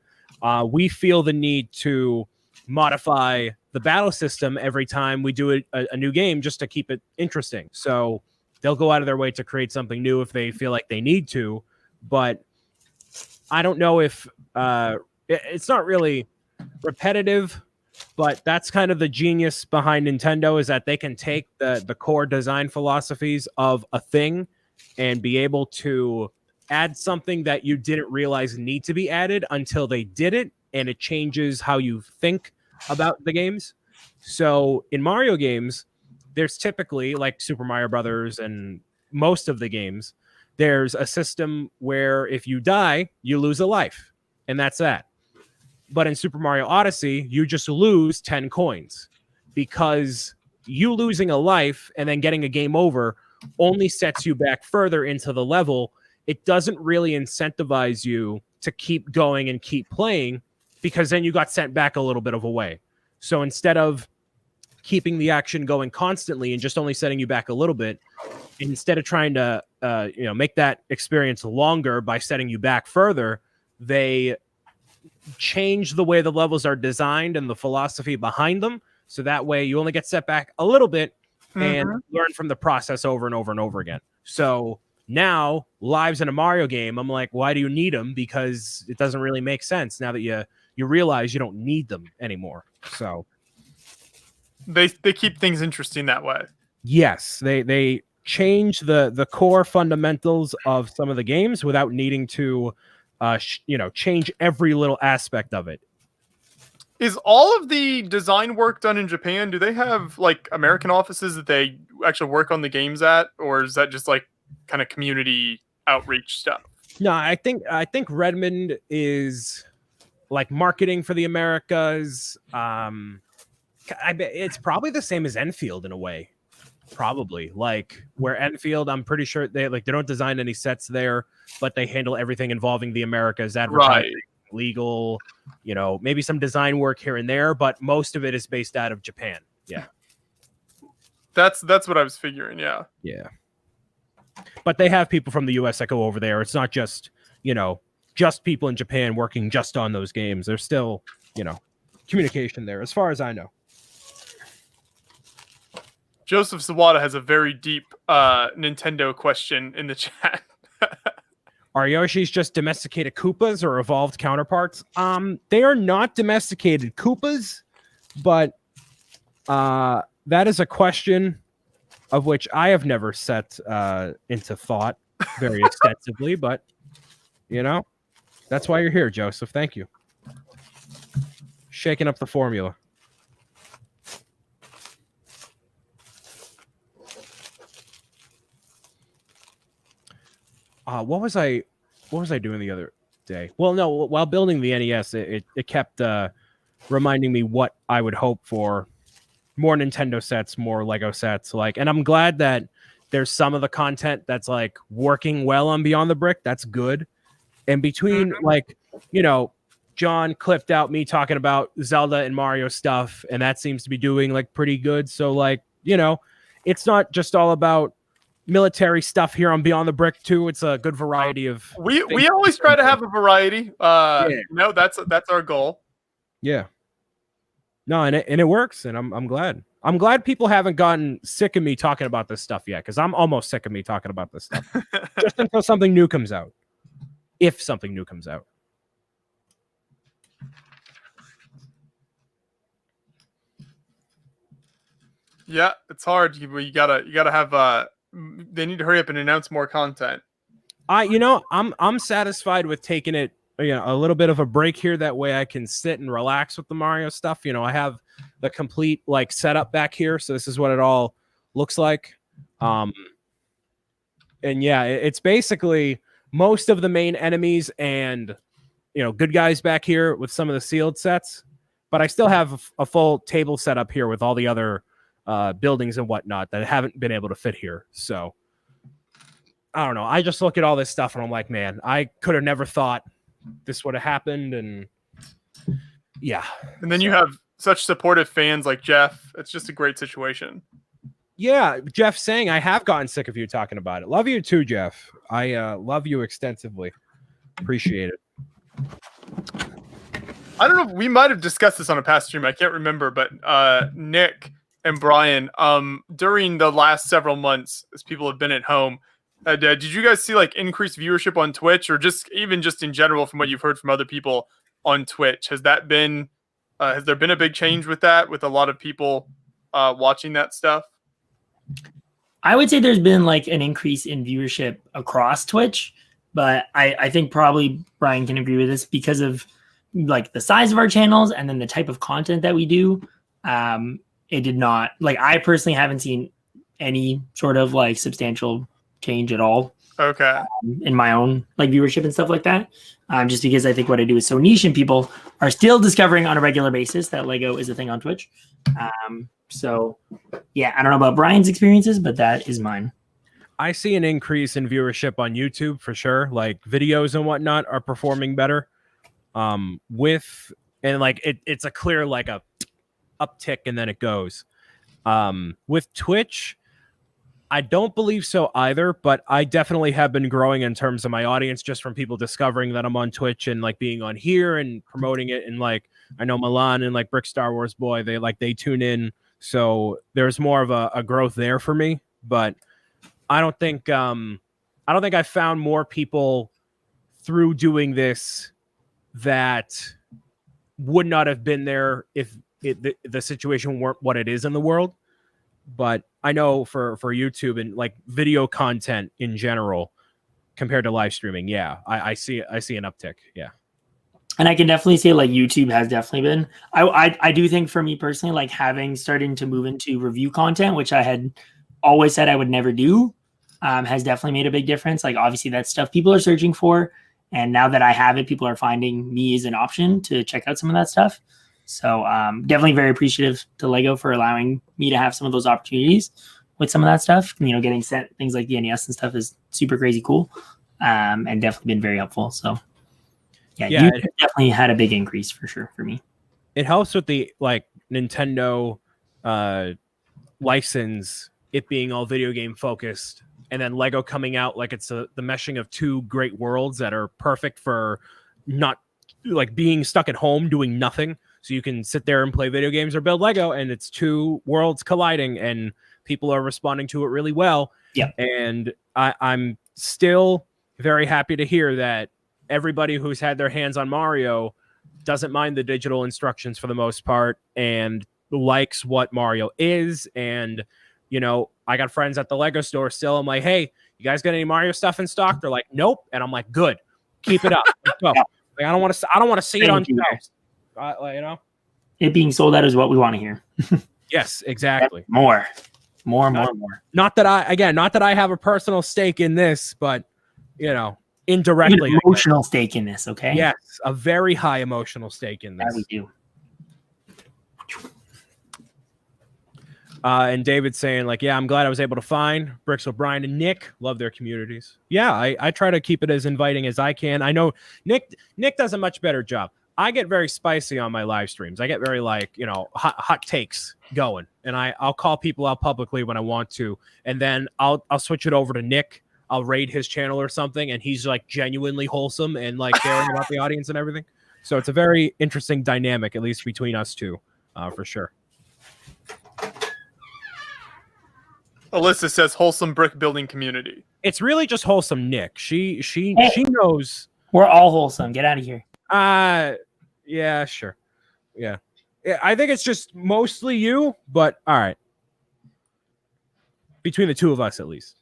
we feel the need to modify the battle system every time we do a new game just to keep it interesting. So they'll go out of their way to create something new if they feel like they need to. But I don't know if it's not really repetitive, but that's kind of the genius behind Nintendo, is that they can take the core design philosophies of a thing and be able to add something that you didn't realize need to be added until they did it, and it changes how you think about the games. So in Mario games, there's typically, like Super Mario Brothers and most of the games, there's a system where if you die, you lose a life, and that's that. But in Super Mario Odyssey, you just lose 10 coins, because you losing a life and then getting a game over only sets you back further into the level. It doesn't really incentivize you to keep going and keep playing, because then you got sent back a little bit of a way. So instead of keeping the action going constantly and just only setting you back a little bit, instead of trying to make that experience longer by setting you back further, they change the way the levels are designed and the philosophy behind them, so that way you only get set back a little bit and learn from the process over and over and over again. So now lives in a Mario game, I'm like, why do you need them? Because it doesn't really make sense now that you realize you don't need them anymore. So
they keep things interesting that way.
Yes, they change the core fundamentals of some of the games without needing to change every little aspect of it.
Is all of the design work done in Japan? Do they have like American offices that they actually work on the games at, or is that just like kind of community outreach stuff?
No, I think Redmond is like marketing for the Americas. I bet it's probably the same as Enfield in a way. Probably, like where Enfield, I'm pretty sure they don't design any sets there, but they handle everything involving the Americas, advertising, legal, maybe some design work here and there, but most of it is based out of Japan. Yeah.
That's what I was figuring. Yeah.
But they have people from the US that go over there. It's not just, just people in Japan working just on those games. There's still, communication there, as far as I know.
Joseph Sawada has a very deep Nintendo question in the chat.
Are Yoshi's just domesticated Koopas or evolved counterparts? They are not domesticated Koopas, but that is a question of which I have never set into thought. very extensively, but you know, that's why you're here, Joseph. Thank you. Shaking up the formula. What was I doing the other day? Well, no, while building the NES, it kept reminding me what I would hope for: more Nintendo sets, more Lego sets. Like, and I'm glad that there's some of the content that's like working well on Beyond the Brick. That's good. And between like, you know, John clipped out me talking about Zelda and Mario stuff, and that seems to be doing like pretty good. So like, you know, it's not just all about military stuff here on Beyond the Brick too. It's a good variety of.
We always try to have a variety. No, that's our goal.
Yeah. No, and it works, and I'm glad. I'm glad people haven't gotten sick of me talking about this stuff yet, because I'm almost sick of me talking about this stuff. Just until something new comes out. If something new comes out.
Yeah, it's hard. You gotta have. They need to hurry up and announce more content.
I'm satisfied with taking it, a little bit of a break here. That way I can sit and relax with the Mario stuff. You know, I have the complete like setup back here, so this is what it all looks like. And yeah, it's basically most of the main enemies and good guys back here with some of the sealed sets. But I still have a full table set up here with all the other buildings and whatnot that haven't been able to fit here. So I don't know. I just look at all this stuff and I'm like, man, I could have never thought this would have happened. And yeah.
And then you have such supportive fans like Jeff. It's just a great situation.
Yeah. Jeff saying, I have gotten sick of you talking about it. Love you too, Jeff. I love you extensively. Appreciate it.
I don't know. We might have discussed this on a past stream. I can't remember, but Nick and Brian, during the last several months, as people have been at home, did you guys see like increased viewership on Twitch, or just in general from what you've heard from other people on Twitch? Has there been a big change with that, with a lot of people watching that stuff?
I would say there's been like an increase in viewership across Twitch, but I think probably Brian can agree with this because of like the size of our channels and then the type of content that we do. It did not, like, I personally haven't seen any sort of like substantial change at all.
Okay.
In my own like viewership and stuff like that. Just because I think what I do is so niche and people are still discovering on a regular basis that Lego is a thing on Twitch. So yeah, I don't know about Brian's experiences, but that is mine.
I see an increase in viewership on YouTube for sure. Like videos and whatnot are performing better. It's a clear like a uptick and then it goes. With Twitch, I don't believe so either, but I definitely have been growing in terms of my audience just from people discovering that I'm on Twitch and like being on here and promoting it. And like, I know Milan and like Brick Star Wars Boy, they tune in. So there's more of a growth there for me, but I don't think I found more people through doing this that would not have been there if the situation weren't what it is in the world. But I know for YouTube and like video content in general compared to live streaming, yeah, I see an uptick. Yeah.
And I can definitely say like YouTube has definitely been, I do think for me personally, like starting to move into review content, which I had always said I would never do, has definitely made a big difference. Like obviously that's stuff people are searching for. And now that I have it, people are finding me as an option to check out some of that stuff. So definitely very appreciative to Lego for allowing me to have some of those opportunities with some of that stuff. Getting sent things like the NES and stuff is super crazy cool, and definitely been very helpful. So yeah, YouTube definitely had a big increase for sure for me.
It helps with the like Nintendo license, it being all video game focused, and then Lego coming out like it's the meshing of two great worlds that are perfect for not like being stuck at home doing nothing. So you can sit there and play video games or build Lego, and it's two worlds colliding, and people are responding to it really well.
Yeah.
And I'm still very happy to hear that everybody who's had their hands on Mario doesn't mind the digital instructions for the most part and likes what Mario is. And, I got friends at the Lego store still. I'm like, hey, you guys got any Mario stuff in stock? They're like, nope. And I'm like, good, keep it up. Let's go. Like, I don't want to see it on shelves. You know,
it being sold out is what we want to hear.
Yes, exactly.
More.
Not that I have a personal stake in this, but you know, indirectly,
an emotional stake in this. Okay.
Yes, a very high emotional stake in this.
That we do.
And David's saying, like, yeah, I'm glad I was able to find Bricks O'Brien and Nick. Love their communities. Yeah, I try to keep it as inviting as I can. I know Nick does a much better job. I get very spicy on my live streams. I get very, like, you know, hot takes going. And I'll call people out publicly when I want to. And then I'll switch it over to Nick. I'll raid his channel or something. And he's, like, genuinely wholesome and, like, caring about the audience and everything. So it's a very interesting dynamic, at least between us two, for sure.
Alyssa says wholesome brick building community.
It's really just wholesome Nick. She knows.
We're all wholesome. Get out of here.
Yeah, sure. Yeah. I think it's just mostly you, but all right. Between the two of us, at least.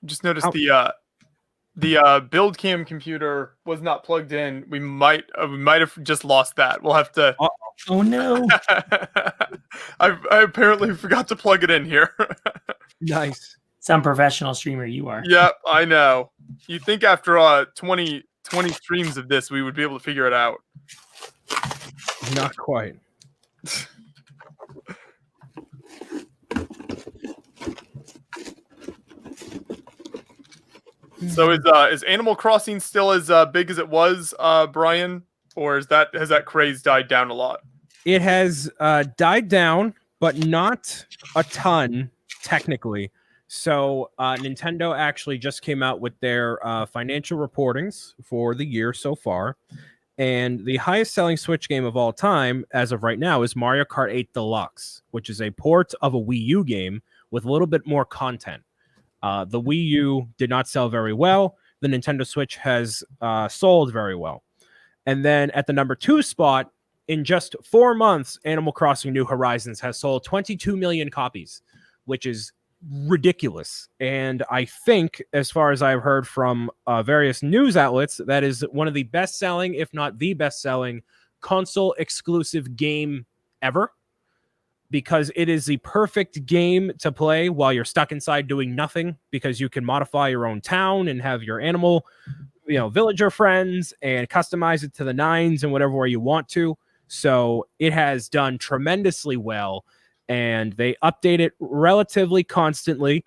Just noticed the build cam computer was not plugged in. We might have just lost that. We'll have to.
Oh no!
I apparently forgot to plug it in here.
Nice.
Some professional streamer you are.
Yep, I know. You think after 20 streams of this, we would be able to figure it out?
Not quite.
So is Animal Crossing still as big as it was, Brian, or has that craze died down a lot?
It has died down, but not a ton technically. So Nintendo actually just came out with their financial reportings for the year so far, and the highest selling Switch game of all time as of right now is Mario Kart 8 Deluxe, which is a port of a Wii U game with a little bit more content. The Wii U did not sell very well. The Nintendo Switch has sold very well. And then at the number 2 spot, in just 4 months, Animal Crossing New Horizons has sold 22 million copies, which is ridiculous. And I think, as far as I've heard from various news outlets, that is one of the best-selling, if not the best-selling, console-exclusive game ever. Because it is the perfect game to play while you're stuck inside doing nothing, because you can modify your own town and have your animal, you know, villager friends and customize it to the nines and whatever way you want to. So it has done tremendously well, and they update it relatively constantly.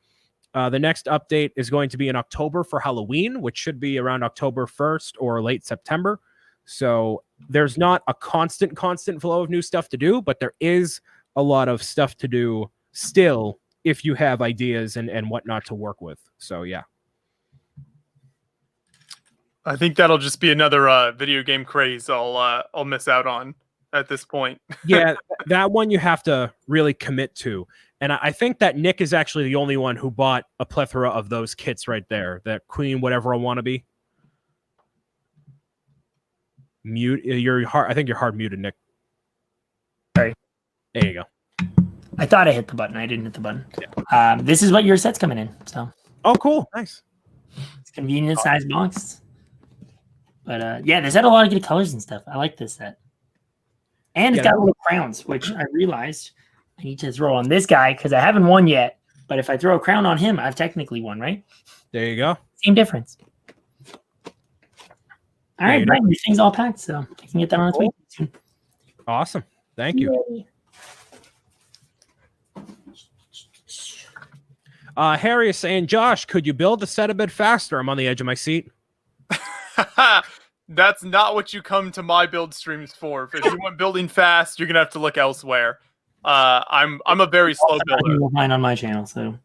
The next update is going to be in October for Halloween, which should be around October 1st or late September. So there's not a constant flow of new stuff to do, but there is a lot of stuff to do still if you have ideas and whatnot to work with. So, yeah.
I think that'll just be another video game craze I'll miss out on at this point.
Yeah, that one you have to really commit to. And I think that Nick is actually the only one who bought a plethora of those kits right there. That Queen whatever I want to be. Mute. I think you're hard muted, Nick.
Sorry.
There you go.
I thought I hit the button. I didn't hit the button. Yeah. This is what your set's coming in. So.
Oh, cool. Nice.
It's convenient size box. But yeah, this had a lot of good colors and stuff. I like this set. And it's got little crowns, which I realized I need to throw on this guy because I haven't won yet. But if I throw a crown on him, I've technically won, right?
There you go.
Same difference. All right, Brian, your thing's all packed, so I can get that on its way soon.
Awesome. Thank you.
Yay.
Harry is saying, Josh, could you build the set a bit faster? I'm on the edge of my seat.
That's not what you come to my build streams for. If you want building fast, you're gonna have to look elsewhere. I'm a very slow builder.
You'll find on my channel, so.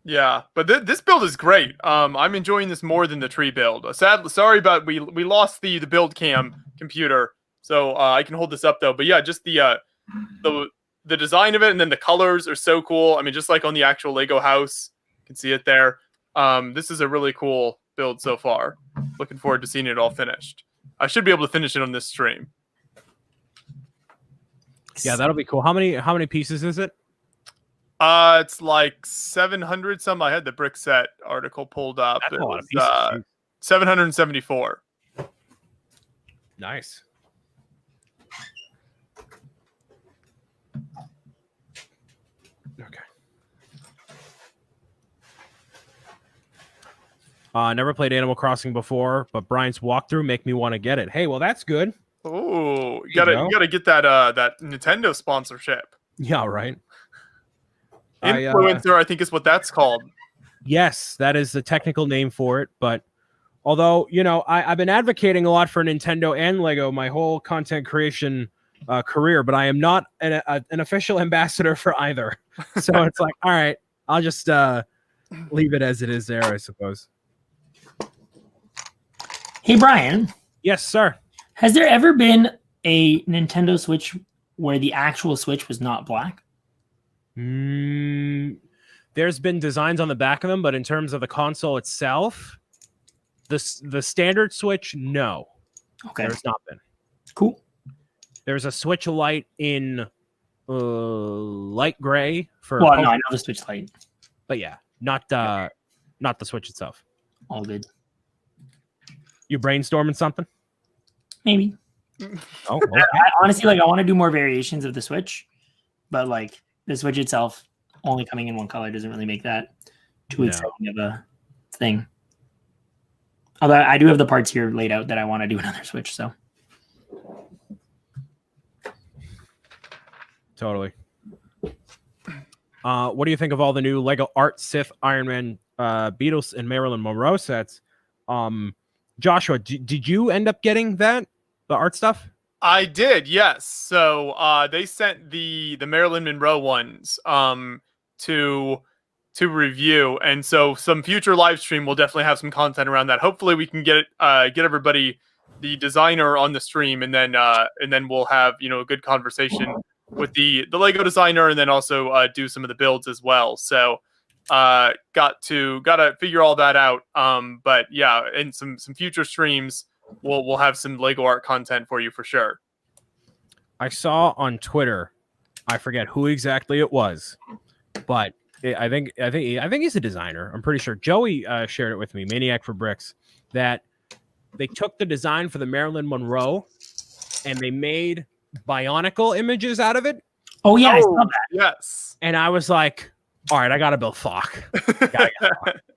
Yeah, but this build is great. I'm enjoying this more than the tree build. Sorry about we lost the build cam computer, so I can hold this up though. But yeah, just the design of it and then the colors are so cool. I mean, just like on the actual Lego house, you can see it there. This is a really cool build so far. Looking forward to seeing it all finished. I should be able to finish it on this stream.
Yeah, that'll be cool. How many pieces is it?
It's like 700 some. I had the brick set article pulled up.
That's
It
a lot of
was,
pieces.
774.
Nice. Okay. Never played Animal Crossing before, but Brian's walkthrough make me want to get it. Hey, well, that's good.
Oh, you
go.
gotta get that that Nintendo sponsorship.
Yeah, right.
Influencer, I think is what that's called.
Yes, that is the technical name for it. But although, I've been advocating a lot for Nintendo and Lego my whole content creation career, but I am not an official ambassador for either. So it's like, all right, I'll just leave it as it is there, I suppose.
Hey, Brian.
Yes, sir.
Has there ever been a Nintendo Switch where the actual Switch was not black?
There's been designs on the back of them, but in terms of the console itself, the standard Switch, no.
Okay.
There's not been.
Cool.
There's a Switch Lite in light gray for.
Well, no, I know the Switch Lite.
But yeah, not the Switch itself.
All good.
You brainstorming something?
Maybe.
Oh, okay.
Honestly, I want to do more variations of the Switch, but the Switch itself only coming in one color doesn't really make that too exciting of a thing. Although I do have the parts here laid out that I want to do another Switch. So
totally. What do you think of all the new Lego Art Sith Iron Man Beatles and Marilyn Monroe sets? Joshua, did you end up getting the art stuff?
I did, yes. So they sent the Marilyn Monroe ones to review, and so some future live stream will definitely have some content around that. Hopefully, we can get everybody, the designer, on the stream, and then we'll have a good conversation with the Lego designer, and then also do some of the builds as well. So gotta figure all that out. But yeah, in some future streams, we'll have some Lego art content for you for sure.
I saw on Twitter, I forget who exactly it was, but I think he's a designer. I'm pretty sure Joey shared it with me, Maniac for Bricks, that they took the design for the Marilyn Monroe and they made Bionicle images out of it.
Oh yeah, I saw that.
Yes.
And I was like, all right, I gotta build Thok.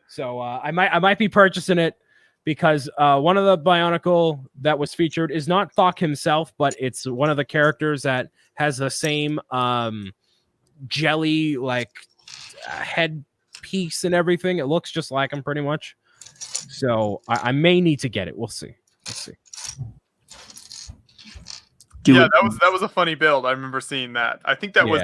So I might be purchasing it because one of the Bionicle that was featured is not Thok himself, but it's one of the characters that has the same jelly head piece and everything. It looks just like him pretty much. So I may need to get it. We'll see.
That was a funny build. I remember seeing that. I think that was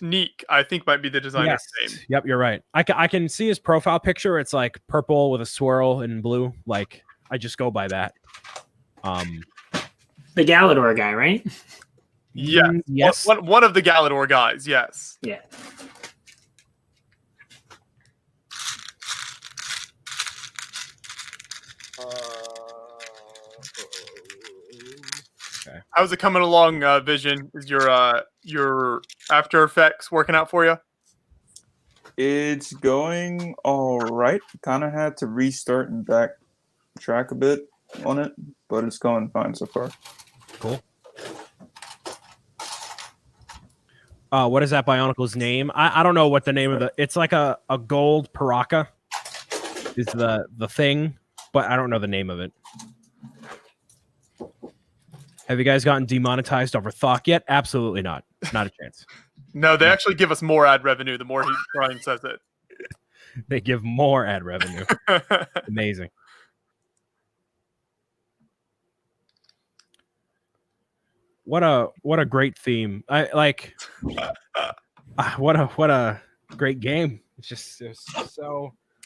Neek, I think, might be the designer's name.
Yep, you're right. I can see his profile picture. It's like purple with a swirl in blue. I just go by that.
The Galador guy, right?
Yeah.
Yes.
One of the Galador guys. Yes.
Yeah.
Okay.
How's it coming along, Vision? Is your After Effects working out for you?
It's going all right. Kind of had to restart and backtrack a bit on it, but it's going fine so far.
Cool. What is that Bionicle's name? I don't know what the name of it's like a gold Paraka is the thing, but I don't know the name of it. Have you guys gotten demonetized over Thok yet? Absolutely not. Not a chance.
No, they actually give us more ad revenue the more Brian says it.
They give more ad revenue. Amazing. What a great theme. What a great game. It was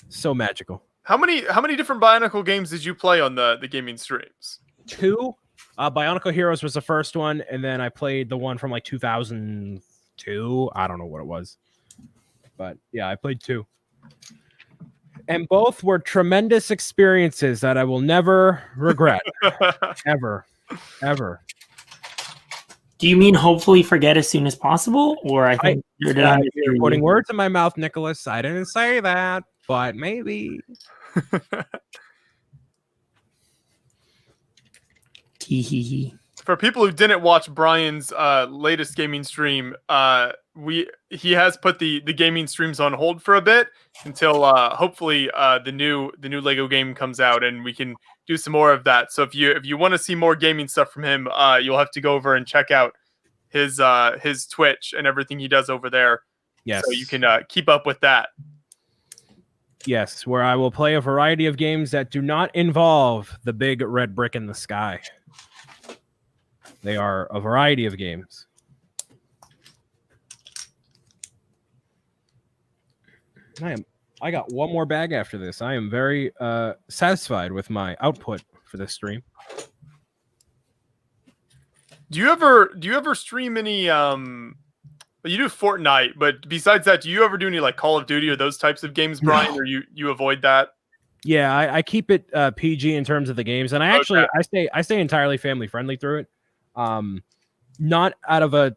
so magical.
How many different Bionicle games did you play on the gaming streams?
2. Bionicle Heroes was the first one, and then I played the one from 2002. I don't know what it was, but yeah, I played 2. And both were tremendous experiences that I will never regret. Ever.
Do you mean hopefully forget as soon as possible? Or I think
You're putting words in my mouth, Nicholas. I didn't say that, but maybe.
For people who didn't watch Brian's latest gaming stream, he has put the gaming streams on hold for a bit until hopefully the new Lego game comes out and we can do some more of that. So if you want to see more gaming stuff from him, you'll have to go over and check out his Twitch and everything he does over there.
Yes.
So you can keep up with that.
Yes, where I will play a variety of games that do not involve the big red brick in the sky. They are a variety of games. I got one more bag after this. I am very satisfied with my output for this stream.
Do you ever stream any you do Fortnite, but besides that, do you ever do any like Call of Duty or those types of games, Brian, or you avoid that?
Yeah, I keep it PG in terms of the games, and I stay entirely family friendly through it. Not out of a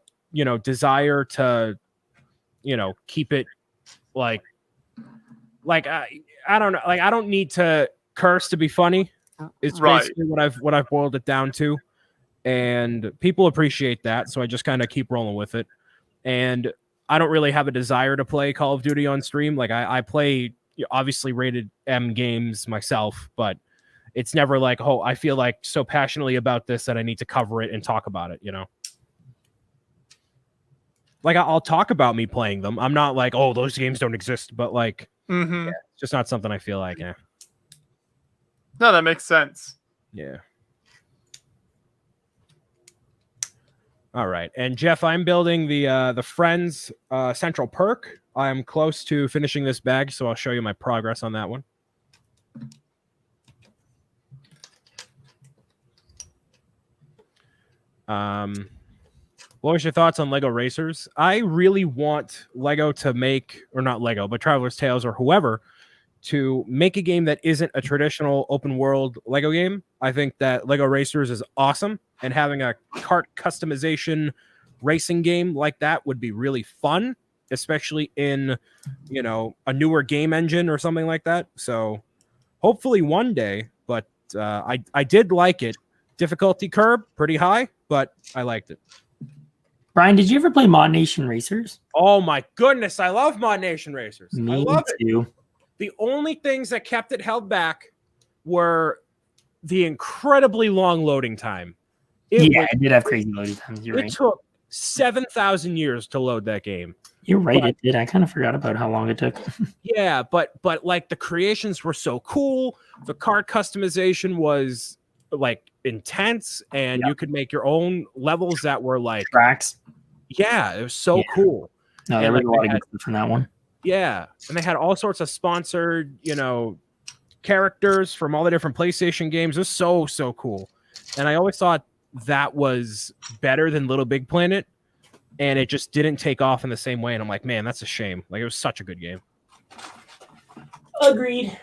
desire to keep it like I don't know, like I don't need to curse to be funny. It's basically what I've boiled it down to, and people appreciate that, so I just kind of keep rolling with it. And I don't really have a desire to play Call of Duty on stream. Like I play obviously rated M games myself, but it's never like, oh, I feel like so passionately about this that I need to cover it and talk about it, Like I'll talk about me playing them. I'm not like, oh, those games don't exist, but like, yeah, it's just not something I feel like. Yeah.
No, that makes sense.
Yeah. All right, and Jeff, I'm building the Friends Central Perk. I'm close to finishing this bag, so I'll show you my progress on that one. What was your thoughts on Lego Racers? I really want Lego to make, or not Lego, but Traveler's Tales or whoever, to make a game that isn't a traditional open world Lego game. I think that Lego Racers is awesome, and having a kart customization racing game like that would be really fun, especially in, a newer game engine or something like that. So hopefully one day, but I did like it. Difficulty curve, pretty high, but I liked it.
Brian, did you ever play Mod Nation Racers?
Oh my goodness, I love Mod Nation Racers. I love
it.
The only things that kept it held back were the incredibly long loading time.
It did have crazy loading times. You're right.
It took 7,000 years to load that game.
You're right, it did. I kind of forgot about how long it took.
Yeah, but like the creations were so cool. The card customization was like intense, and you could make your own levels that were like
tracks.
Yeah, it was so cool.
No, there was a lot of good stuff from that one.
Yeah, and they had all sorts of sponsored, characters from all the different PlayStation games. It was so cool. And I always thought that was better than Little Big Planet, and it just didn't take off in the same way. And I'm like, man, that's a shame. Like, it was such a good game.
Agreed.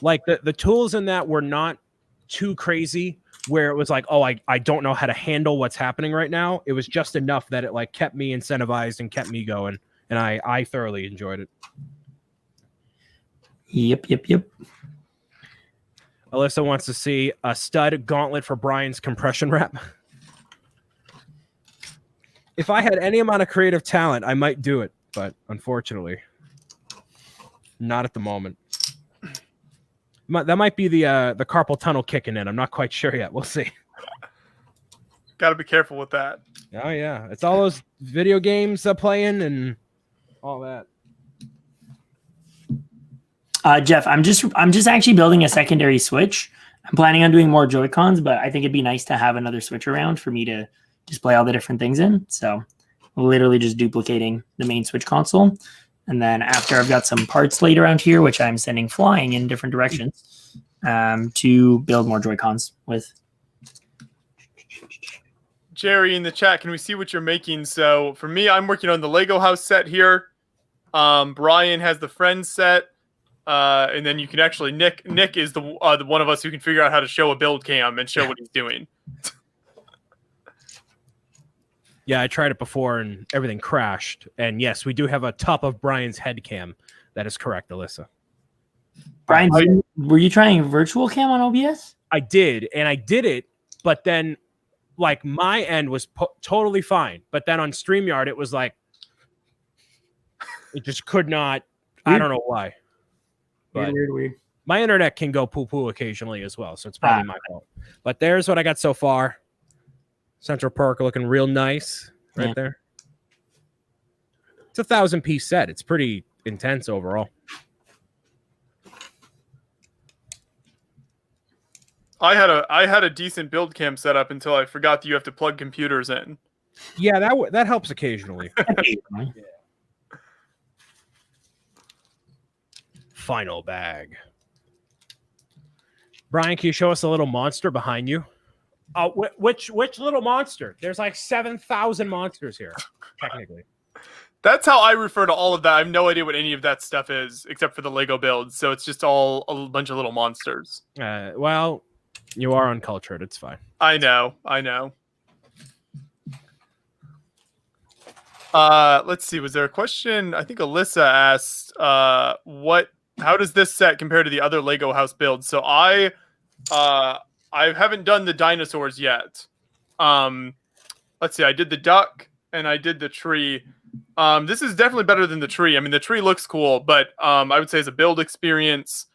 Like, the tools in that were not too crazy, where it was like, oh, I don't know how to handle what's happening right now. It was just enough that it like kept me incentivized and kept me going, and I thoroughly enjoyed it.
Yep.
Alyssa wants to see a stud gauntlet for Brian's compression wrap. If I had any amount of creative talent, I might do it, but unfortunately, not at the moment. That might be the carpal tunnel kicking in. I'm not quite sure yet. We'll see.
Got to be careful with that.
Oh yeah, it's all those video games playing and all that.
Jeff, I'm just actually building a secondary Switch. I'm planning on doing more Joy-Cons, but I think it'd be nice to have another Switch around for me to display all the different things in. So literally just duplicating the main Switch console. And then after I've got some parts laid around here, which I'm sending flying in different directions, to build more Joy-Cons with.
Jerry in the chat, can we see what you're making? So for me, I'm working on the Lego house set here. Brian has the Friends set. And then you can actually Nick is the one of us who can figure out how to show a build cam and show what he's doing.
Yeah, I tried it before and everything crashed. And yes, we do have a top of Brian's head cam. That is correct, Alyssa.
Brian, were you trying virtual cam on OBS?
I did, and I did it, but then like my end was totally fine. But then on StreamYard, it was like it just could not.
Weird.
I don't know why. But
Weird.
my internet can go poo-poo occasionally as well, so it's probably my fault. But there's what I got so far. Central Park looking real nice right there. It's a 1,000-piece set. It's pretty intense overall.
I had a decent build cam set up until I forgot that you have to plug computers in.
Yeah, that helps occasionally. Final bag. Brian, can you show us a little monster behind you? Which little monster? There's like 7,000 monsters here, technically.
That's how I refer to all of that. I have no idea what any of that stuff is, except for the Lego builds. So it's just all a bunch of little monsters.
Well, you are uncultured. It's fine.
I know. Let's see. Was there a question? I think Alyssa asked, how does this set compare to the other Lego house builds? So I haven't done the dinosaurs yet. Let's see. I did the duck and I did the tree. This is definitely better than the tree. I mean, the tree looks cool, but I would say as a build experience,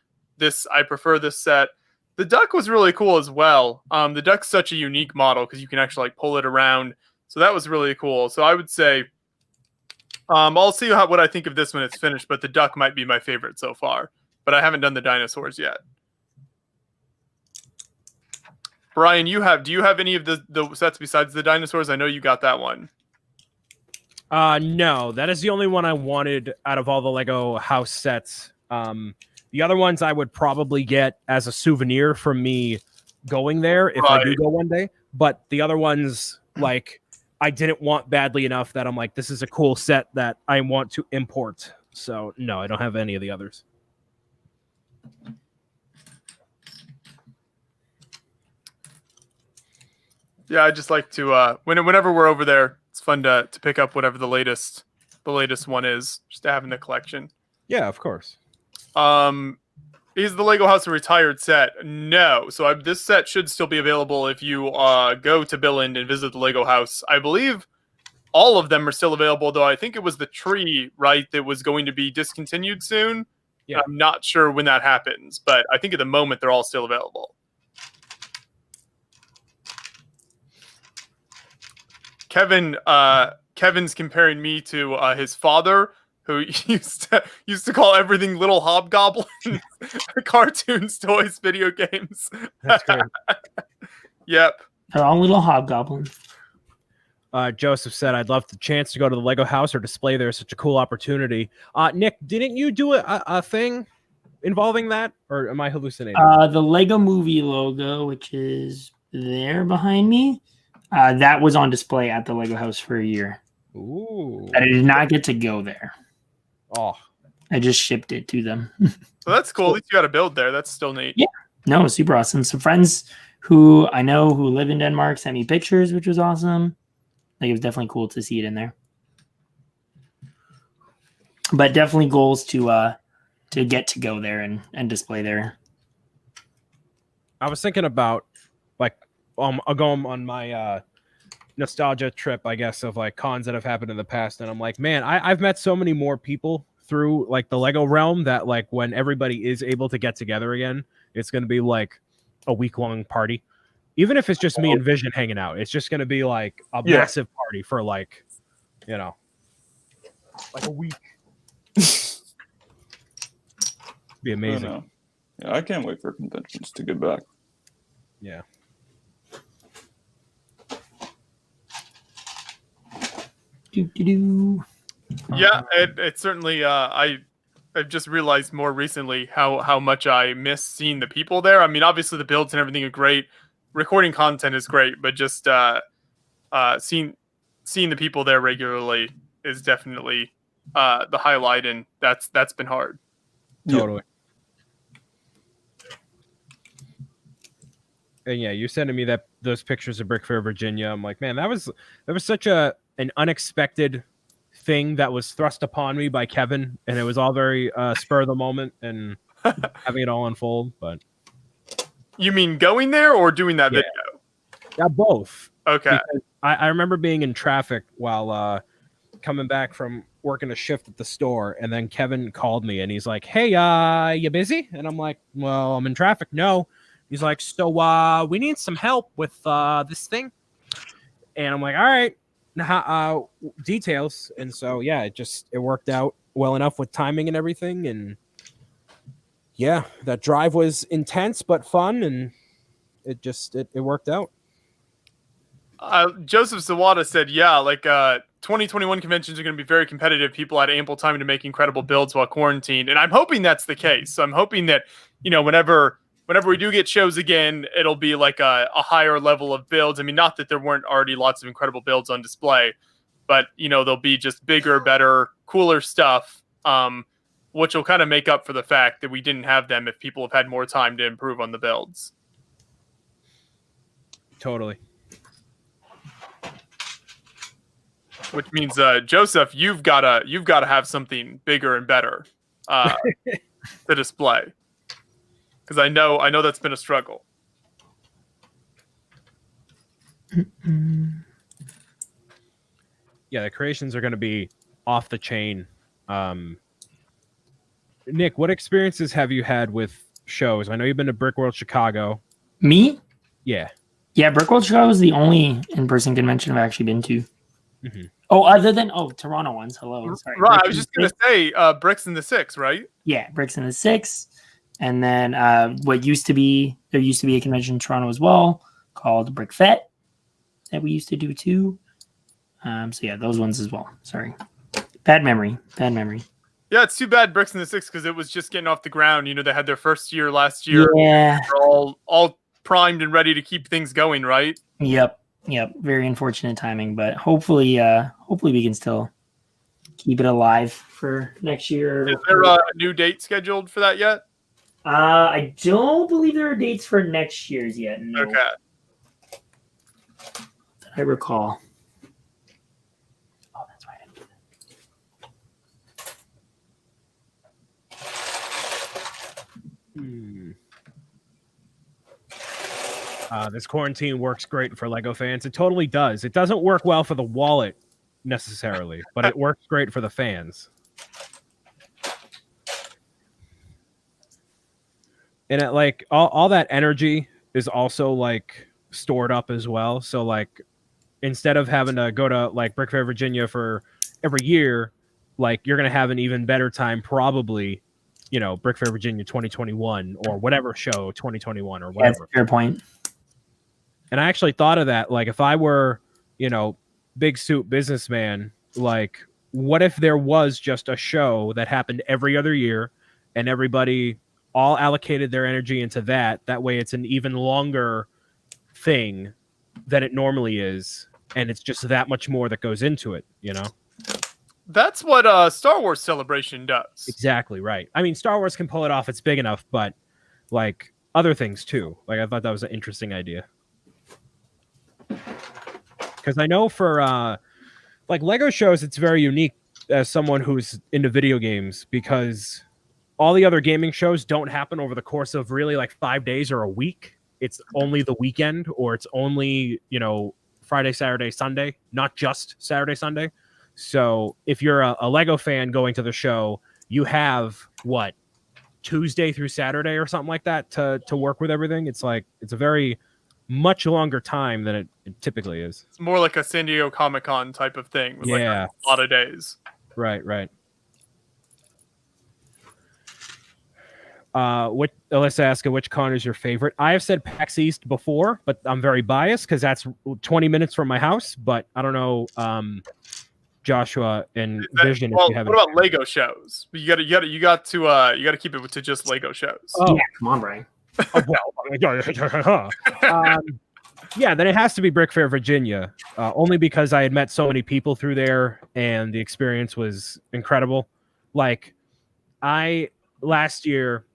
I prefer this set. The duck was really cool as well. The duck's such a unique model because you can actually like pull it around. So that was really cool. So I would say I'll see what I think of this when it's finished, but the duck might be my favorite so far. But I haven't done the dinosaurs yet. Brian, do you have any of the sets besides the dinosaurs? I know you got that one.
No, that is the only one I wanted out of all the Lego house sets. The other ones I would probably get as a souvenir from me going there if I do go one day. But the other ones, like, I didn't want badly enough that I'm like, this is a cool set that I want to import. So, no, I don't have any of the others.
Yeah, I just like to whenever we're over there, it's fun to pick up whatever the latest one is, just to have in the collection.
Yeah, of course.
Is the Lego house a retired set? No. So this set should still be available if you go to Billund and visit the Lego house. I believe all of them are still available, though I think it was the tree, right, that was going to be discontinued soon. Yeah. I'm not sure when that happens, but I think at the moment they're all still available. Kevin's comparing me to his father, who used to call everything little hobgoblins, cartoons, toys, video games.
That's great.
Yep.
They're all little hobgoblins.
Joseph said, I'd love the chance to go to the Lego house or display there. Such a cool opportunity. Nick, didn't you do a thing involving that? Or am I hallucinating?
The Lego movie logo, which is there behind me, that was on display at the Lego house for a year.
Ooh.
I did not get to go there.
Oh.
I just shipped it to them.
Well, that's cool. At least you got a build there. That's still neat.
Yeah. No, super awesome. Some friends who I know who live in Denmark sent me pictures, which was awesome. Like, it was definitely cool to see it in there. But definitely goals to get to go there and display there.
I was thinking about, like, I'll go on my nostalgia trip, I guess, of like cons that have happened in the past, and I'm like, man, I've met so many more people through like the Lego realm that like when everybody is able to get together again, it's going to be like a week-long party. Even if it's just me and Vision hanging out, it's just going to be like a massive party for like, you know, like a week. Be amazing.
Yeah, I can't wait for conventions to get back.
Yeah.
Yeah, it certainly. I've just realized more recently how much I miss seeing the people there. I mean, obviously the builds and everything are great. Recording content is great, but just seeing the people there regularly is definitely the highlight, and that's been hard.
Totally. And yeah, you're sending me those pictures of Brick Fair, Virginia. I'm like, man, that was such an unexpected thing that was thrust upon me by Kevin, and it was all very spur of the moment and having it all unfold. But
you mean going there or doing that video?
Yeah, both.
Okay.
I remember being in traffic while coming back from working a shift at the store, and then Kevin called me and he's like, "Hey, you busy?" And I'm like, "Well, I'm in traffic." No. He's like, "So we need some help with this thing." And I'm like, "All right, now details." And so yeah, it worked out well enough with timing and everything. And yeah, that drive was intense but fun, and it worked out.
Joseph Zawada said, yeah, like 2021 conventions are going to be very competitive. People had ample time to make incredible builds while quarantined. And I'm hoping that's the case. So I'm hoping that, whenever we do get shows again, it'll be like a higher level of builds. I mean, not that there weren't already lots of incredible builds on display, but, there'll be just bigger, better, cooler stuff, which will kind of make up for the fact that we didn't have them if people have had more time to improve on the builds.
Totally.
Which means, Joseph, you've got to have something bigger and better to display, because I know that's been a struggle.
Yeah, the creations are going to be off the chain. Nick, what experiences have you had with shows? I know you've been to Brickworld Chicago.
Me?
Yeah.
Yeah, Brickworld Chicago is the only in-person convention I've actually been to.
Mm-hmm.
Oh, other than Toronto ones. Hello, sorry.
Right, I was just gonna say Bricks in the Six, right?
Yeah, Bricks in the Six, and then there used to be a convention in Toronto as well called Brick Fet that we used to do too. So yeah, those ones as well. Sorry, bad memory.
Yeah, it's too bad Bricks in the Six, because it was just getting off the ground. They had their first year last year.
Yeah,
they're all primed and ready to keep things going, right?
Yep. Very unfortunate timing, but hopefully we can still keep it alive for next year.
Is there a new date scheduled for that yet?
I don't believe there are dates for next year's yet. No.
Okay.
That I recall. Oh, that's why I didn't do that.
This quarantine works great for Lego fans. It totally does. It doesn't work well for the wallet necessarily, but it works great for the fans. And it, like all that energy is also like stored up as well. So like instead of having to go to like Brick Fair, Virginia for every year, like you're gonna have an even better time probably, Brick Fair, Virginia 2021 or whatever show 2021 or whatever.
That's a fair point.
And I actually thought of that. Like, if I were, big suit businessman, like, what if there was just a show that happened every other year and everybody all allocated their energy into that? That way it's an even longer thing than it normally is. And it's just that much more that goes into it,
That's what Star Wars Celebration does.
Exactly right. I mean, Star Wars can pull it off. It's big enough, but like other things too. Like, I thought that was an interesting idea. Because I know for like Lego shows, it's very unique as someone who's into video games, because all the other gaming shows don't happen over the course of really like 5 days or a week. It's only the weekend, or it's only, Friday, Saturday, Sunday, not just Saturday, Sunday. So if you're a Lego fan going to the show, you have what, Tuesday through Saturday or something like that to work with everything. It's like, it's a very much longer time than it typically is.
It's more like a San Diego Comic-Con type of thing with like a lot of days.
Right. Let's ask which con is your favorite? I have said PAX East before, but I'm very biased because that's 20 minutes from my house. But I don't know, Joshua and Vision.
Well, what about Lego shows? You got to keep it to just Lego shows.
Oh, yeah, come on, Brian.
Yeah, then it has to be Brick Fair, Virginia, only because I had met so many people through there, and the experience was incredible. Like, last year,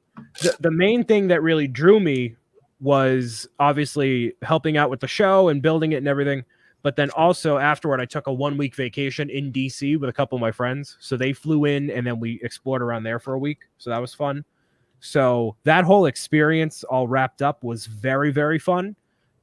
the main thing that really drew me was obviously helping out with the show and building it and everything. But then also afterward, I took a 1-week vacation in DC with a couple of my friends. So they flew in and then we explored around there for a week. So that was fun. So that whole experience all wrapped up was very, very fun.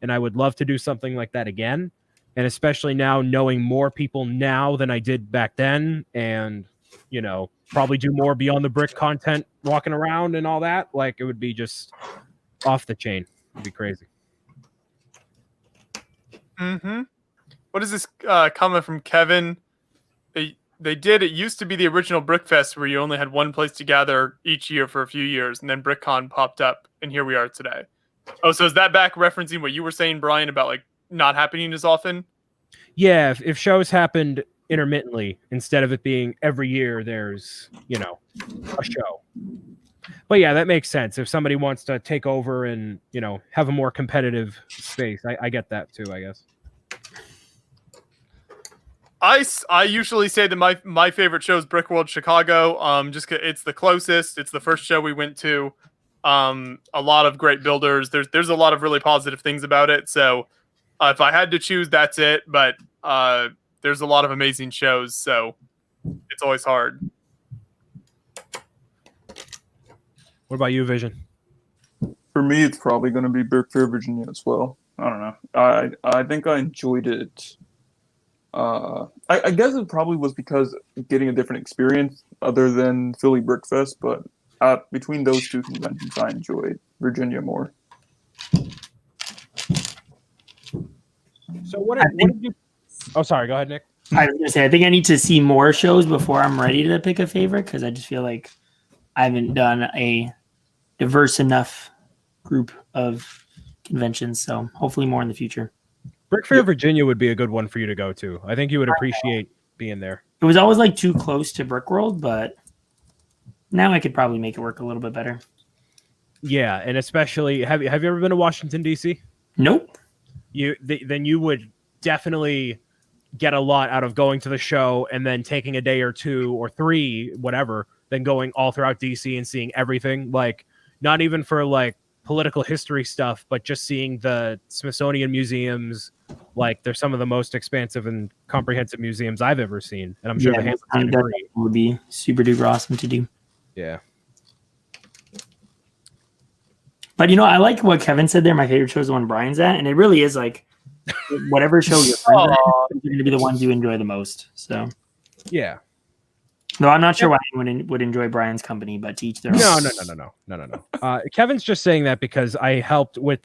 And I would love to do something like that again. And especially now knowing more people now than I did back then. And, you know, probably do more Beyond the Brick content walking around and all that. Like, it would be just off the chain. It'd be crazy.
Mm-hmm. What is this comment from Kevin? They did. It used to be the original Brickfest where you only had one place to gather each year for a few years, and then BrickCon popped up, and here we are today. Oh, so is that back referencing what you were saying, Brian, about like not happening as often?
Yeah, if shows happened intermittently instead of it being every year, there's, you know, a show. But yeah, that makes sense. If somebody wants to take over and, you know, have a more competitive space, I get that too, I guess.
I usually say that my favorite show is Brickworld Chicago. Just 'cause it's the closest. It's the first show we went to. A lot of great builders. There's a lot of really positive things about it. So if I had to choose, that's it. But there's a lot of amazing shows. So it's always hard.
What about you, Vision?
For me, it's probably going to be Brick Fair, Virginia as well. I don't know. I think I enjoyed it. I guess it probably was because getting a different experience other than Philly Brickfest, but between those two conventions, I enjoyed Virginia more.
So what did you... Oh, sorry. Go ahead, Nick.
I was going to say, I think I need to see more shows before I'm ready to pick a favorite, because I just feel like I haven't done a diverse enough group of conventions. So hopefully more in the future.
Brick Fair, Virginia would be a good one for you to go to. I think you would appreciate being there.
It was always like too close to Brickworld, but now I could probably make it work a little bit better.
Yeah, and especially, have you ever been to Washington, D.C.?
Nope.
Then you would definitely get a lot out of going to the show and then taking a day or 2 or 3, whatever, then going all throughout DC and seeing everything. Like, not even for like political history stuff, but just seeing the Smithsonian museums. Like, they're some of the most expansive and comprehensive museums I've ever seen, and I'm sure the Hamilton agree.
Would be super duper awesome to do.
Yeah.
But you know, I like what Kevin said there. My favorite show is the one Brian's at, and it really is like whatever show you're friends at, you're going to be the ones you enjoy the most. So,
yeah.
No, I'm not sure why anyone would enjoy Brian's company, but to each their own.
No. Kevin's just saying that because I helped with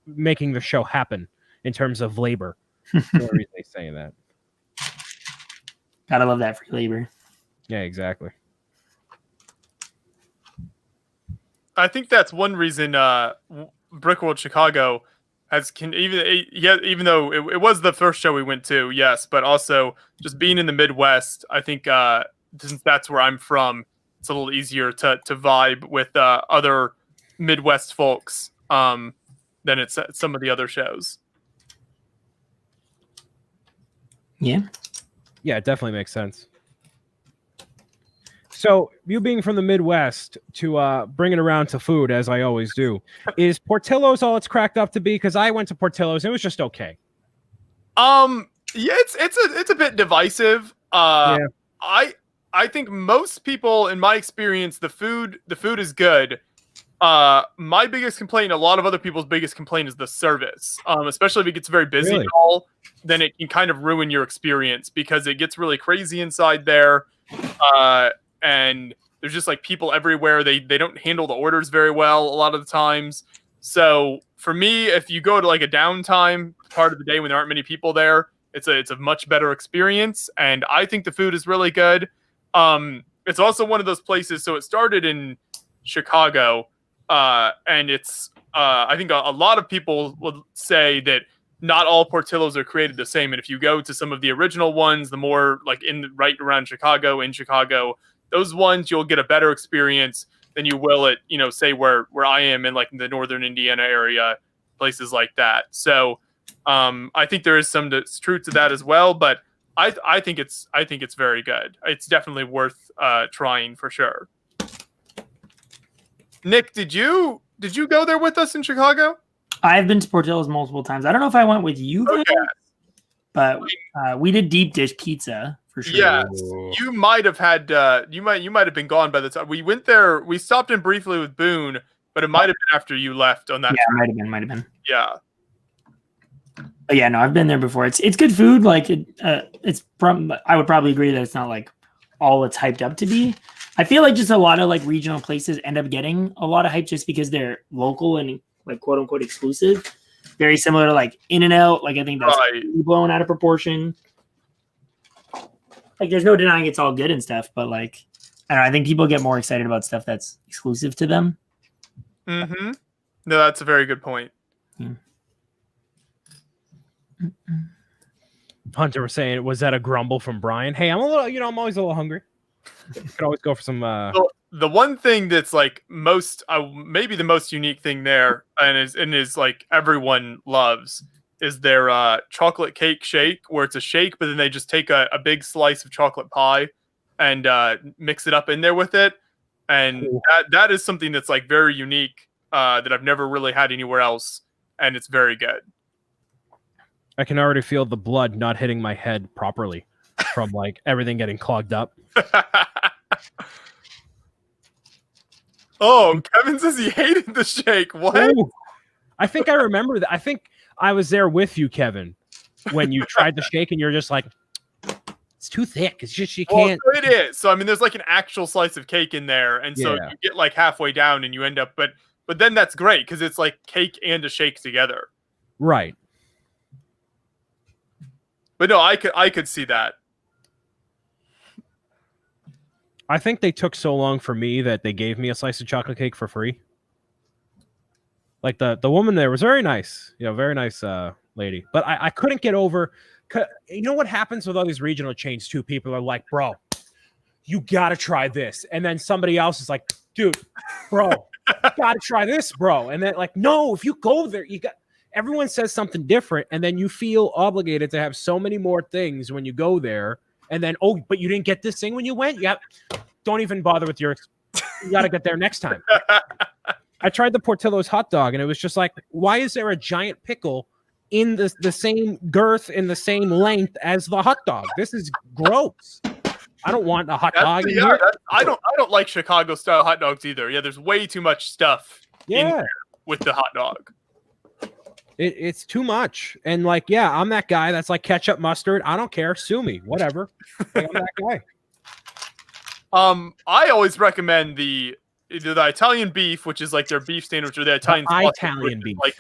making the show happen in terms of labor. That's the reason he's saying that.
Gotta love that free labor.
Yeah, exactly.
I think that's one reason Brickworld Chicago even though it was the first show we went to, yes, but also just being in the Midwest, I think since that's where I'm from, it's a little easier to vibe with other Midwest folks than it's at some of the other shows.
Yeah.
Yeah, it definitely makes sense. So, you being from the Midwest, to bring it around to food, as I always do, is Portillo's all it's cracked up to be? Because I went to Portillo's, and it was just okay.
Yeah, it's a bit divisive.
Yeah.
I think most people, in my experience, the food is good. My biggest complaint, a lot of other people's biggest complaint, is the service. Especially if it gets very busy
Really?
and all, then it can kind of ruin your experience because it gets really crazy inside there. And there's just like people everywhere. They don't handle the orders very well a lot of the times. So for me, if you go to like a downtime part of the day when there aren't many people there, it's a much better experience. And I think the food is really good. It's also one of those places. So it started in Chicago, and it's I think a lot of people would say that not all Portillos are created the same. And if you go to some of the original ones, the more like right around Chicago, in Chicago, those ones, you'll get a better experience than you will at, say where I am in like the northern Indiana area. places like that. So I think there is some truth to that as well, but I think it's very good. It's definitely worth trying for sure. Nick, did you go there with us in Chicago?
I've been to Portillo's multiple times. I don't know if I went with you guys,
Okay.
but we did deep dish pizza for sure.
Yes, you might have had you might have been gone by the time we went there. We stopped in briefly with Boone, but it might have been after you left on that.
Yeah,
trip.
might have been.
Yeah.
But yeah, no, I've been there before. It's good food. Like I would probably agree that it's not like all it's hyped up to be. I feel like just a lot of like regional places end up getting a lot of hype just because they're local and like quote unquote exclusive. Very similar to like In-N-Out. Like I think that's blown out of proportion. Like there's no denying it's all good and stuff, but like I don't know, I think people get more excited about stuff that's exclusive to them.
Mm-hmm. No, that's a very good point.
Yeah.
Hunter was saying, was that a grumble from Brian? Hey, I'm a little, I'm always a little hungry. Could always go for some.
So the one thing that's like maybe the most unique thing there, and is like everyone loves, is their chocolate cake shake, where it's a shake, but then they just take a big slice of chocolate pie and mix it up in there with it, and
cool.
that is something that's like very unique that I've never really had anywhere else, and it's very good.
I can already feel the blood not hitting my head properly from like everything getting clogged up.
Oh, Kevin says he hated the shake. What?
Ooh, I think I remember that. I think I was there with you, Kevin, when you tried the shake and you're just like, it's too thick. It's just, you can't.
Well, it is. So, I mean, there's like an actual slice of cake in there. And so
Yeah.
you get like halfway down and you end up, but then that's great because it's like cake and a shake together.
Right.
But no, I could see that.
I think they took so long for me that they gave me a slice of chocolate cake for free. Like the woman there was very nice, very nice lady. But I couldn't get over. You know what happens with all these regional chains too? People are like, bro, you got to try this. And then somebody else is like, dude, bro, you got to try this, bro. And then like, no, if you go there, everyone says something different. And then you feel obligated to have so many more things when you go there. And then, oh, but you didn't get this thing when you went? Don't even bother with you got to get there next time. I tried the Portillo's hot dog, and it was just like, why is there a giant pickle in the same girth and the same length as the hot dog? This is gross. I don't want a hot dog in here.
I don't like Chicago style hot dogs either. Yeah, there's way too much stuff in there with the hot dog.
It's too much. And like, yeah, I'm that guy that's like ketchup, mustard. I don't care. Sue me. Whatever. I'm that guy.
I always recommend either the Italian beef, which is like their beef sandwich, or the Italian
Italian beef.
Like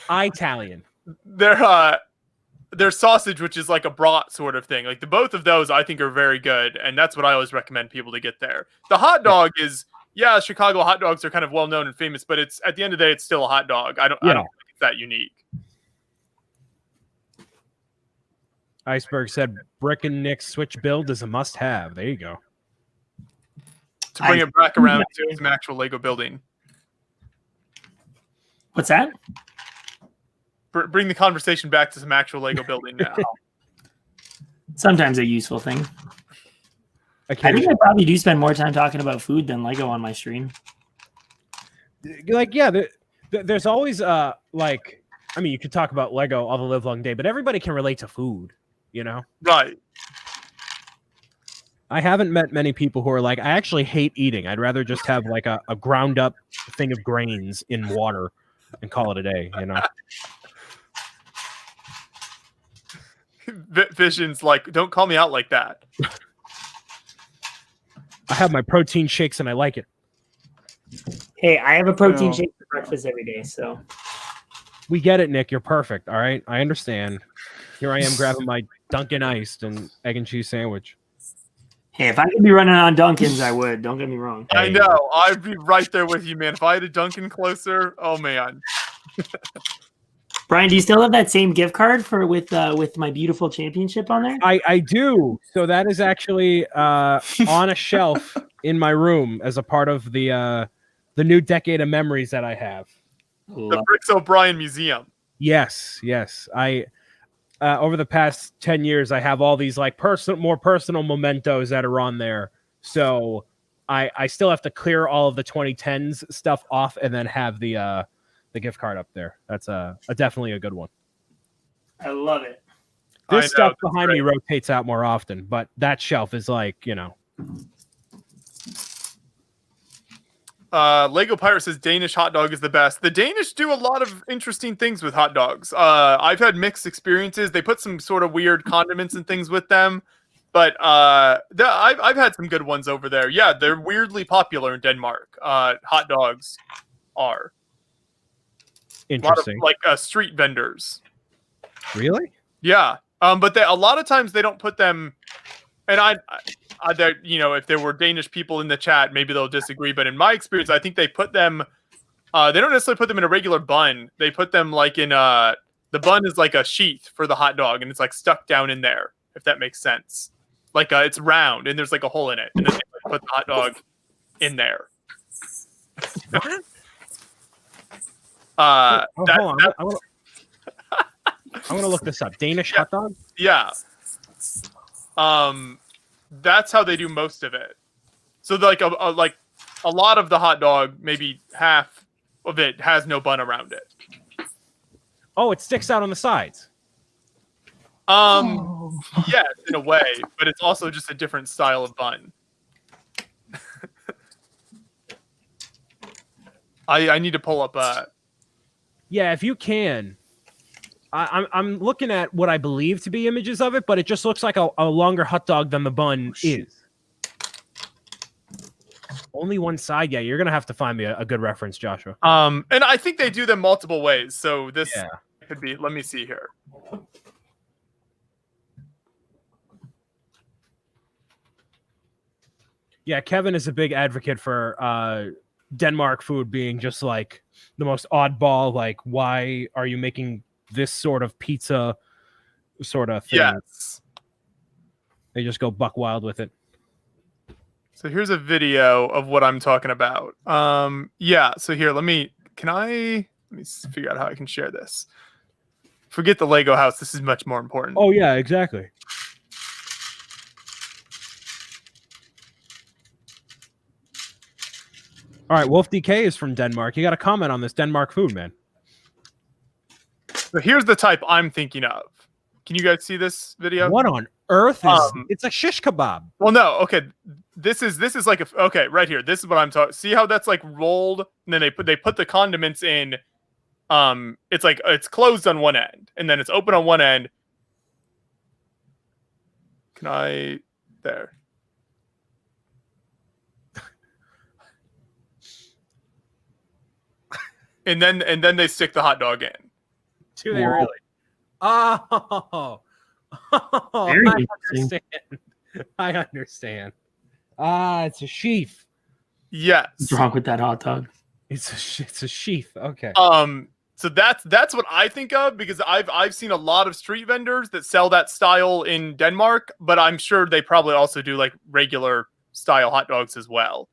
Italian.
Their sausage, which is like a brat sort of thing. Like both of those I think are very good, and that's what I always recommend people to get there. The hot dog is Chicago hot dogs are kind of well known and famous, but it's at the end of the day, it's still a hot dog. I don't think it's that unique.
Iceberg said Brick and Nick's switch build is a must-have. There you go.
To bring it back around to some actual Lego building.
What's that?
Bring the conversation back to some actual Lego building now.
Sometimes a useful thing. I think I probably do spend more time talking about food than Lego on my stream.
Like, yeah, there's always like, I mean, you could talk about Lego all the live long day, but everybody can relate to food,
Right.
I haven't met many people who are like, I actually hate eating. I'd rather just have like a ground up thing of grains in water and call it a day,
Vision's like, don't call me out like that.
I have my protein shakes and I like it.
Hey, I have a protein shake for breakfast every day, so.
We get it, Nick. You're perfect. All right. I understand. Here I am grabbing my Dunkin' Iced and egg and cheese sandwich.
Hey, if I could be running on Dunkin's, I would. Don't get me wrong.
I know. I'd be right there with you, man. If I had a Dunkin' closer, oh man.
Brian, do you still have that same gift card with my beautiful championship on there?
I do. So that is actually on a shelf in my room as a part of the new decade of memories that I have.
The Bricks O'Brien Museum.
Yes. I over the past 10 years, I have all these like more personal mementos that are on there. So I still have to clear all of the 2010s stuff off and then have the gift card up there. That's definitely a good one.
I love it.
This stuff behind me rotates out more often, but that shelf is like,
Lego Pirate says Danish hot dog is the best. The Danish do a lot of interesting things with hot dogs. I've had mixed experiences. They put some sort of weird condiments and things with them, but I've had some good ones over there. Yeah, they're weirdly popular in Denmark. Hot dogs are
interesting.
A lot of, like street vendors.
Really?
Yeah. But a lot of times they don't put them, and if there were Danish people in the chat, maybe they'll disagree. But in my experience, I think they put them. They don't necessarily put them in a regular bun. They put them like in the bun is like a sheath for the hot dog, and it's like stuck down in there. If that makes sense, like it's round and there's like a hole in it, and then they put the hot dog in there.
Hold on. I'm gonna look this up. Danish hot dog?
Yeah. That's how they do most of it. So like a lot of the hot dog, maybe half of it has no bun around it.
Oh, it sticks out on the sides.
Yes, in a way, but it's also just a different style of bun. I need to pull up
Yeah, if you can. I'm looking at what I believe to be images of it, but it just looks like a longer hot dog than the bun is. Only one side. Yeah, you're gonna have to find me a good reference, Joshua.
And I think they do them multiple ways. So this could be. Let me see here.
Yeah, Kevin is a big advocate for Denmark food being just like the most oddball. Like, why are you making this sort of pizza sort of thing?
Yes.
They just go buck wild with it.
So here's a video of what I'm talking about. Yeah, so here, let me figure out how I can share this. Forget the Lego house. This is much more important.
Oh yeah, exactly. All right, Wolf DK is from Denmark. You got to comment on this Denmark food, man.
So here's the type I'm thinking of. Can you guys see this video?
What on earth is it's a shish kebab?
Well, no. Okay, this is like okay, right here. This is what I'm talking. See how that's like rolled, and then they put the condiments in. It's like it's closed on one end, and then it's open on one end. Can I there? And then they stick the hot dog in.
Do they really? Oh,
Very
I
interesting.
understand. I understand. It's a sheath.
Yes.
What's wrong with that hot dog?
It's a sheath. Okay.
So that's what I think of, because I've seen a lot of street vendors that sell that style in Denmark, but I'm sure they probably also do like regular style hot dogs as well.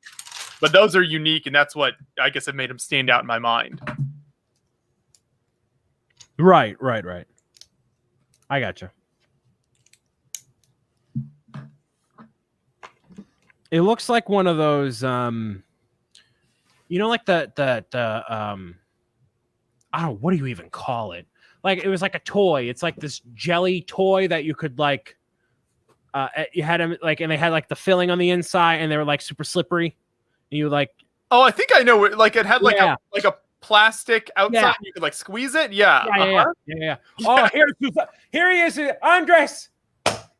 But those are unique, and that's what I guess it made them stand out in my mind.
Right. I gotcha. It looks like one of those, like I don't know, what do you even call it? Like, it was like a toy. It's like this jelly toy that you could like, you had them like, and they had like the filling on the inside, and they were like super slippery. And you like,
oh, I think I know it. Like it had like a plastic outside.
Yeah.
You could like squeeze it. Yeah.
Yeah. Oh, here he is, Andres.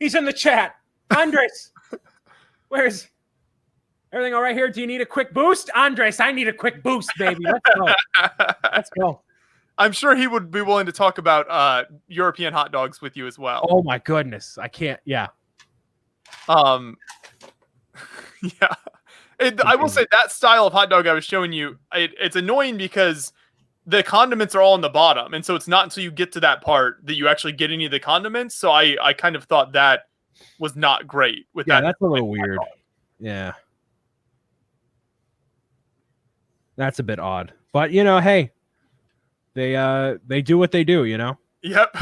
He's in the chat. Andres, where's everything? All right here. Do you need a quick boost, Andres? I need a quick boost, baby. Let's go.
I'm sure he would be willing to talk about European hot dogs with you as well.
Oh my goodness, I can't. Yeah.
Yeah. I will say that style of hot dog I was showing you, it's annoying because the condiments are all on the bottom. And so it's not until you get to that part that you actually get any of the condiments. So I kind of thought that was not great with that.
Yeah, that's a little weird. Yeah. That's a bit odd. But, hey, They do what they do, you know.
Yep.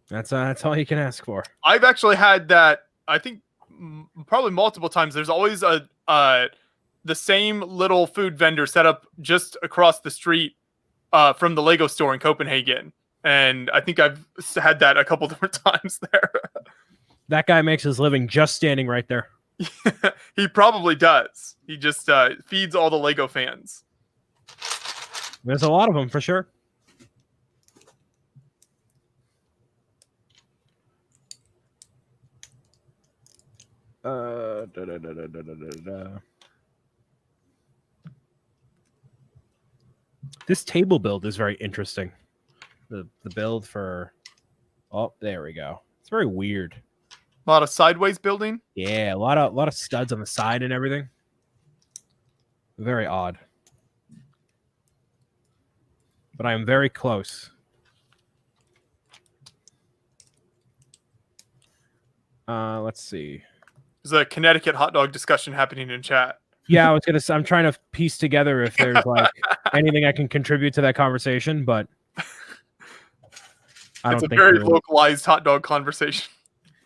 That's all you can ask for.
I've actually had that. I think probably multiple times. There's always the same little food vendor set up just across the street from the Lego store in Copenhagen, and I think I've had that a couple different times there.
That guy makes his living just standing right there.
He probably does. He just feeds all the Lego fans.
There's a lot of them for sure. This table build is very interesting. The build for there we go. It's very weird.
A lot of sideways building.
Yeah, a lot of studs on the side and everything. Very odd. But I am very close. Let's see.
There's a Connecticut hot dog discussion happening in chat.
Yeah, I was gonna say, I'm trying to piece together if there's like anything I can contribute to that conversation, but I don't
It's a
think
very
there-
localized hot dog conversation.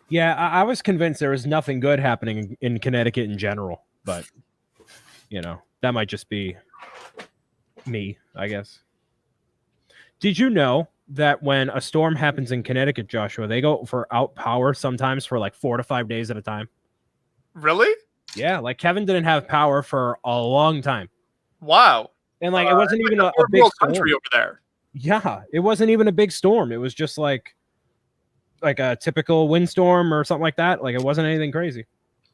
Yeah, I was convinced there was nothing good happening in Connecticut in general, but you know, that might just be me, I guess. Did you know that when a storm happens in Connecticut, Joshua, they go for out power sometimes for like 4 to 5 days at a time?
Really?
Yeah, like Kevin didn't have power for a long time.
Wow.
And like it wasn't even a
Third
big
world
storm.
country over there.
Yeah, it wasn't even a big storm. It was just like a typical windstorm or something like that. Like it wasn't anything crazy.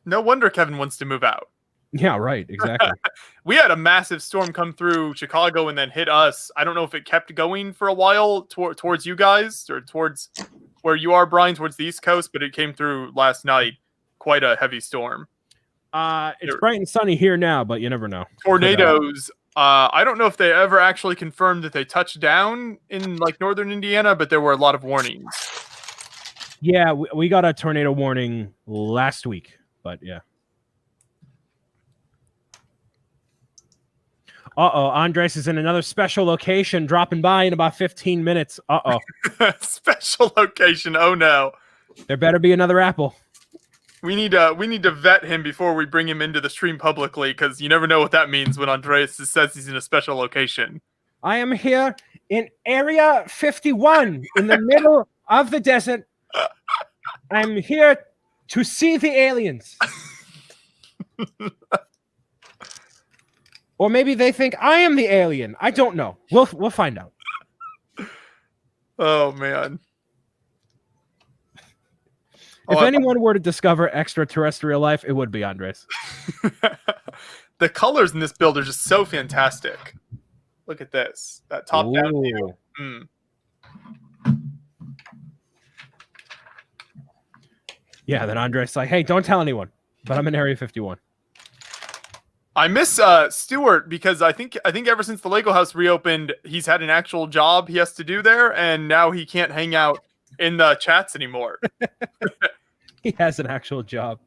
No wonder Kevin wants to move out.
Yeah, right. Exactly.
We had a massive storm come through Chicago and then hit us. I don't know if it kept going for a while towards you guys or towards where you are, Brian, towards the East Coast, but it came through last night. Quite a heavy storm.
It's bright and sunny here now, but you never know.
Tornadoes. I don't know if they ever actually confirmed that they touched down in like northern Indiana, but there were a lot of warnings.
Yeah, we got a tornado warning last week, but yeah. Uh-oh, Andres is in another special location, dropping by in about 15 minutes. Uh-oh.
Special location. Oh no.
There better be another apple.
We need to vet him before we bring him into the stream publicly, because you never know what that means when Andreas says he's in a special location.
I am here in Area 51 in the middle of the desert. I'm here to see the aliens. Or maybe they think I am the alien. I don't know. We'll find out.
Oh man.
If anyone were to discover extraterrestrial life, it would be Andres.
The colors in this build are just so fantastic. Look at this. That top-down view.
Yeah, then Andres like, hey, don't tell anyone. But I'm in Area 51.
I miss Stuart because I think ever since the Lego house reopened, he's had an actual job he has to do there, and now he can't hang out in the chats anymore.
He has an actual job.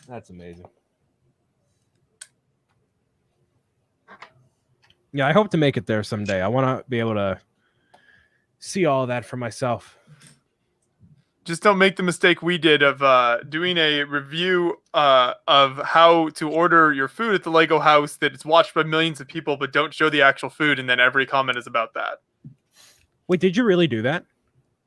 That's amazing. Yeah, I hope to make it there someday. I want to be able to see all that for myself.
Just don't make the mistake we did of doing a review of how to order your food at the Lego house that is watched by millions of people, but don't show the actual food, and then every comment is about that.
Wait, did you really do that?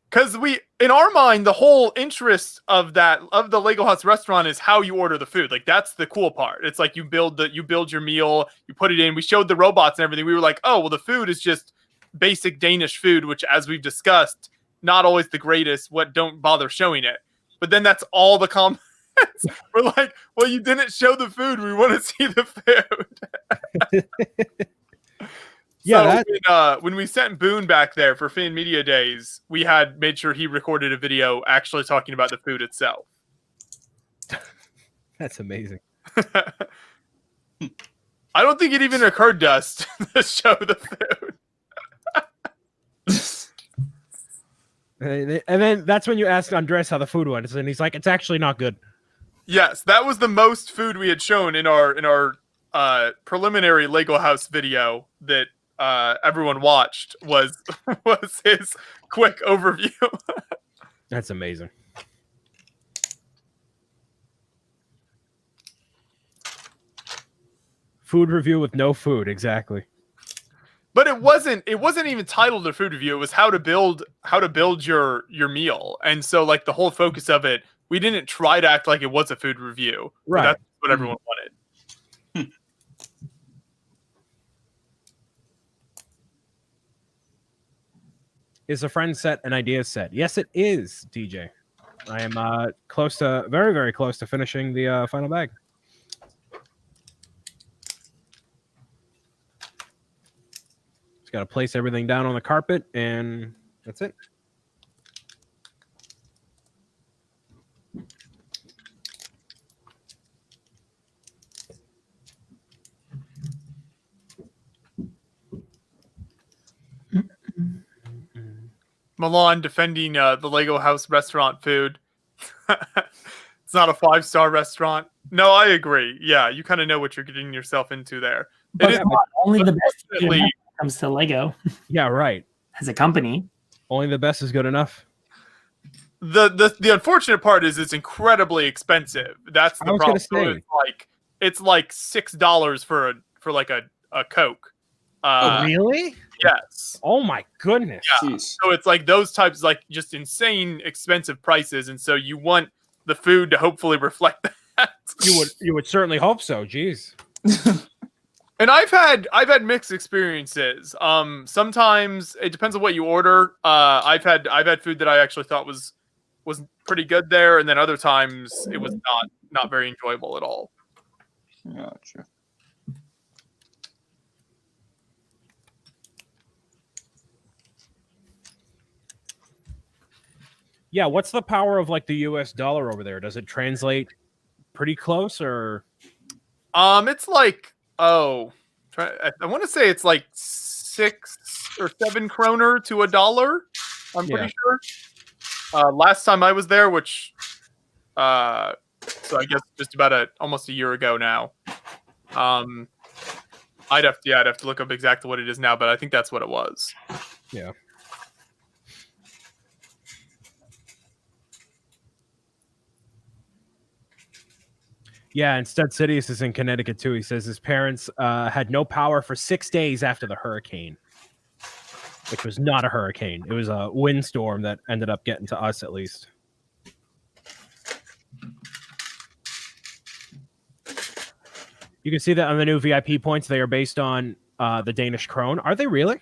Because in our mind, the whole interest of the Lego House restaurant is how you order the food. Like that's the cool part. It's like you build your meal, you put it in. We showed the robots and everything. We were like, oh well, the food is just basic Danish food, which, as we've discussed, not always the greatest. What don't bother showing it. But then that's all the comments. We're like, well, you didn't show the food. We want to see the food.
Yeah.
So when we sent Boone back there for Fan Media Days, we had made sure he recorded a video actually talking about the food itself.
That's amazing.
I don't think it even occurred to us to show the food.
And then that's when you asked Andres how the food went, and he's like, "It's actually not good."
Yes, that was the most food we had shown in our preliminary Lego house video that everyone watched was his quick overview.
That's amazing. Food review with no food, exactly.
But it wasn't even titled a food review. It was how to build your meal. And so like the whole focus of it, we didn't try to act like it was a food review.
Right.
That's what everyone wanted.
Is a friend set an idea set? Yes, it is, DJ. I am close to, very, very close to finishing the final bag. Just got to place everything down on the carpet, and that's it.
Milan defending the Lego House restaurant food. It's not a 5-star restaurant. No, I agree. Yeah, you kind of know what you're getting yourself into there.
But
It is
only the best
definitely-
when it comes to Lego
Yeah, right.
as a company.
Only the best is good enough.
the unfortunate part is it's incredibly expensive. That's the
I was
problem.
gonna say.
So it's like $6 for like a Coke.
Really?
Yes.
Oh my goodness.
Jeez.
So it's like those types, like just insane expensive prices, and so you want the food to hopefully reflect that.
You would certainly hope so. Jeez.
And I've had mixed experiences. Sometimes it depends on what you order. I've had food that I actually thought was pretty good there, and then other times it was not very enjoyable at all.
Gotcha.
Yeah, what's the power of like the US dollar over there? Does it translate pretty close or
It's like I want to say it's like 6 or 7 kroner to $1. I'm pretty sure. Last time I was there, which so I guess just about almost a year ago now. I'd have to look up exactly what it is now, but I think that's what it was.
yeah. Yeah, and Stud Sidious is in Connecticut too. He says his parents had no power for 6 days after the hurricane, which was not a hurricane. It was a windstorm that ended up getting to us at least. You can see that on the new VIP points. They are based on the Danish krone. Are they really?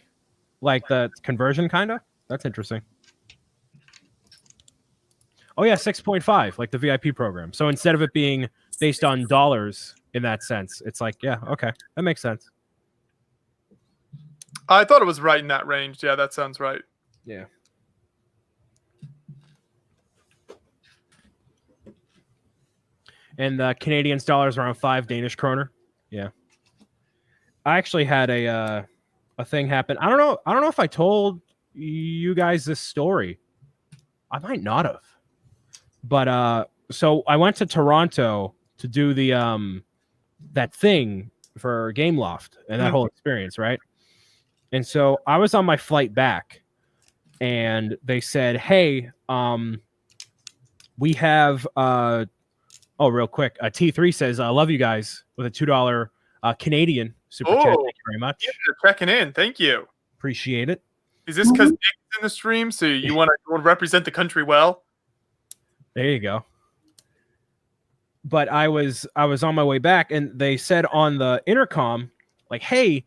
Like the conversion kind of? That's interesting. Oh, yeah, 6.5, like the VIP program. So instead of it being based on dollars in that sense, it's like, yeah, okay, that makes sense.
I thought it was right in that range. Yeah, that sounds right.
Yeah. And the Canadian dollars around 5 Danish kroner. Yeah. I actually had a thing happen. I don't know if I told you guys this story. I might not have. But so I went to Toronto to do the that thing for Gameloft and that whole experience, right? And so I was on my flight back, and they said, "Hey, we have real quick. T3 says, I love you guys with a $2 Canadian super chat. Thank you very much.
Yeah, you're checking in. Thank you.
Appreciate it.
Is this because Nick's in the stream, so you want to represent the country well?
There you go. But I was on my way back, and they said on the intercom, like, "Hey,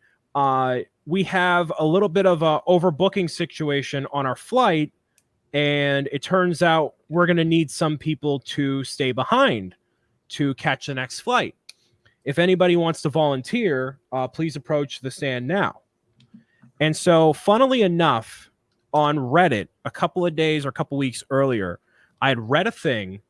we have a little bit of a overbooking situation on our flight, and it turns out we're going to need some people to stay behind to catch the next flight. If anybody wants to volunteer, please approach the stand now." And so, funnily enough, on Reddit, a couple of days or a couple weeks earlier, I had read a thing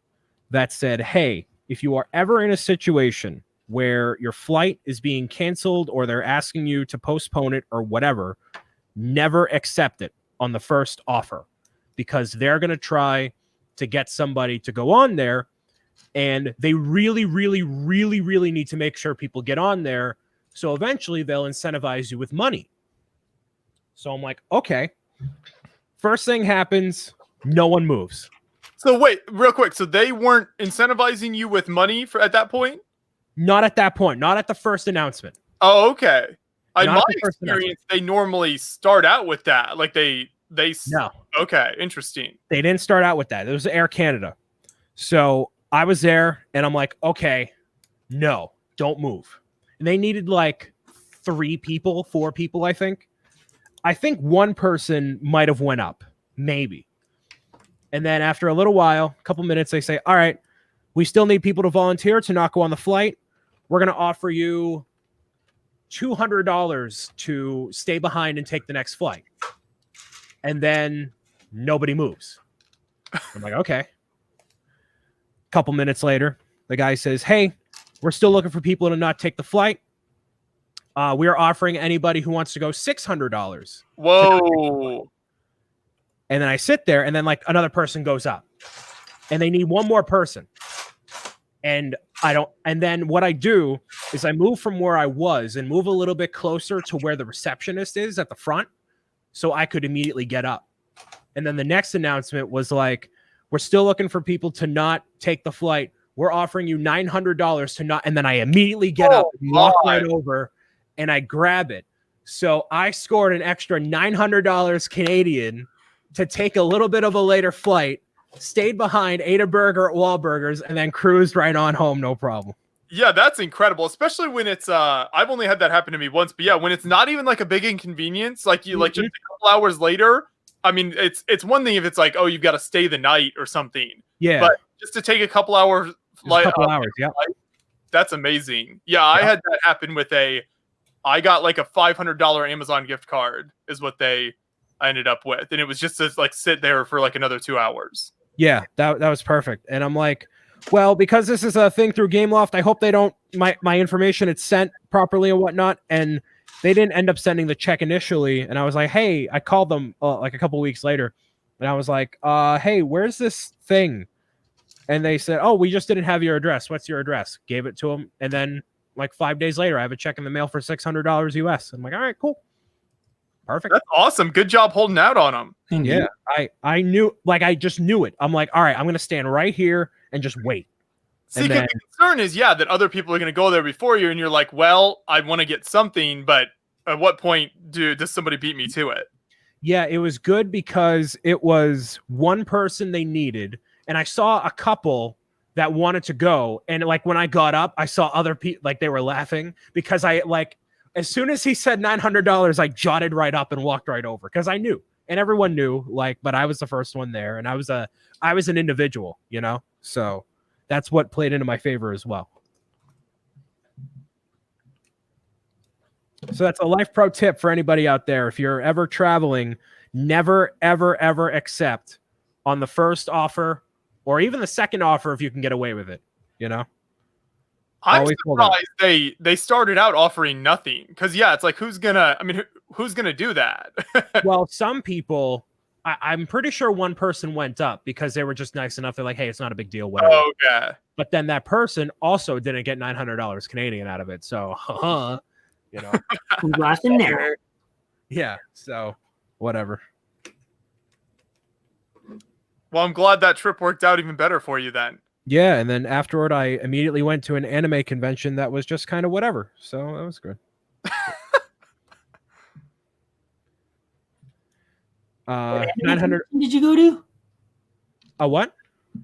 that said, "Hey, if you are ever in a situation where your flight is being canceled or they're asking you to postpone it or whatever, never accept it on the first offer, because they're going to try to get somebody to go on there and they really, really, really, really need to make sure people get on there. So eventually they'll incentivize you with money. So I'm like, okay. First thing happens, no one moves.
So wait, real quick. So they weren't incentivizing you with money at that point?
Not at that point. Not at the first announcement.
Oh, okay. In
Not
my
the first
experience, they normally start out with that. Like they
No.
Okay, interesting.
They didn't start out with that. It was Air Canada. So I was there and I'm like, okay, no, don't move. And they needed like 4 people, I think. I think one person might have went up, maybe. And then after a little while, a couple minutes, they say, all right, we still need people to volunteer to not go on the flight. We're going to offer you $200 to stay behind and take the next flight. And then nobody moves. I'm like, okay. A couple minutes later, the guy says, hey, we're still looking for people to not take the flight. We are offering anybody who wants to go $600.
Whoa.
And then I sit there, and then like another person goes up, and they need one more person. And then what I do is I move from where I was and move a little bit closer to where the receptionist is at the front, so I could immediately get up. And then the next announcement was like, we're still looking for people to not take the flight. We're offering you $900 to not, and then I immediately get up, walk right over, and I grab it. So I scored an extra $900 Canadian to take a little bit of a later flight, stayed behind, ate a burger at Wahlburgers, and then cruised right on home, no problem.
Yeah, that's incredible, especially when it's I've only had that happen to me once, but yeah, when it's not even like a big inconvenience, like you like just a couple hours later. I mean, it's one thing if it's like, oh, you've got to stay the night or something.
Yeah.
But just to take a couple hours
Just a couple hours, yeah.
That's amazing. Yeah, I had that happen with I got like a $500 Amazon gift card is what I ended up with, and it was just to like sit there for like another 2 hours.
Yeah, that was perfect. And I'm like, well, because this is a thing through Gameloft, I hope they don't my information it's sent properly and whatnot. And they didn't end up sending the check initially. And I was like, hey, I called them like a couple weeks later, and I was like, hey, where's this thing? And they said, oh, we just didn't have your address. What's your address? Gave it to them, and then like 5 days later, I have a check in the mail for $600 US. I'm like, all right, cool. Perfect.
That's awesome. Good job holding out on them.
Yeah, I knew, like, I just knew it. I'm like, all right, I'm going to stand right here and just wait.
See, because the concern is, yeah, that other people are going to go there before you, and you're like, well, I want to get something, but at what point does somebody beat me to it?
Yeah, it was good because it was one person they needed, and I saw a couple that wanted to go, and like when I got up, I saw other people, like they were laughing because I like, as soon as he said $900, I jotted right up and walked right over because I knew, and everyone knew, like, but I was the first one there, and I was an individual, you know, so that's what played into my favor as well. So that's a life pro tip for anybody out there. If you're ever traveling, never, ever, ever accept on the first offer or even the second offer if you can get away with it, you know?
I'm surprised they started out offering nothing because, yeah, it's like, who's gonna do that?
Well, some people, I'm pretty sure one person went up because they were just nice enough. They're like, hey, it's not a big deal, whatever.
Oh, yeah.
But then that person also didn't get $900 Canadian out of it. So, you know,
congrats in there.
Yeah. So, whatever.
Well, I'm glad that trip worked out even better for you then.
Yeah, and then afterward, I immediately went to an anime convention that was just kind of whatever. So that was good. 900.
Did you go to?
A what?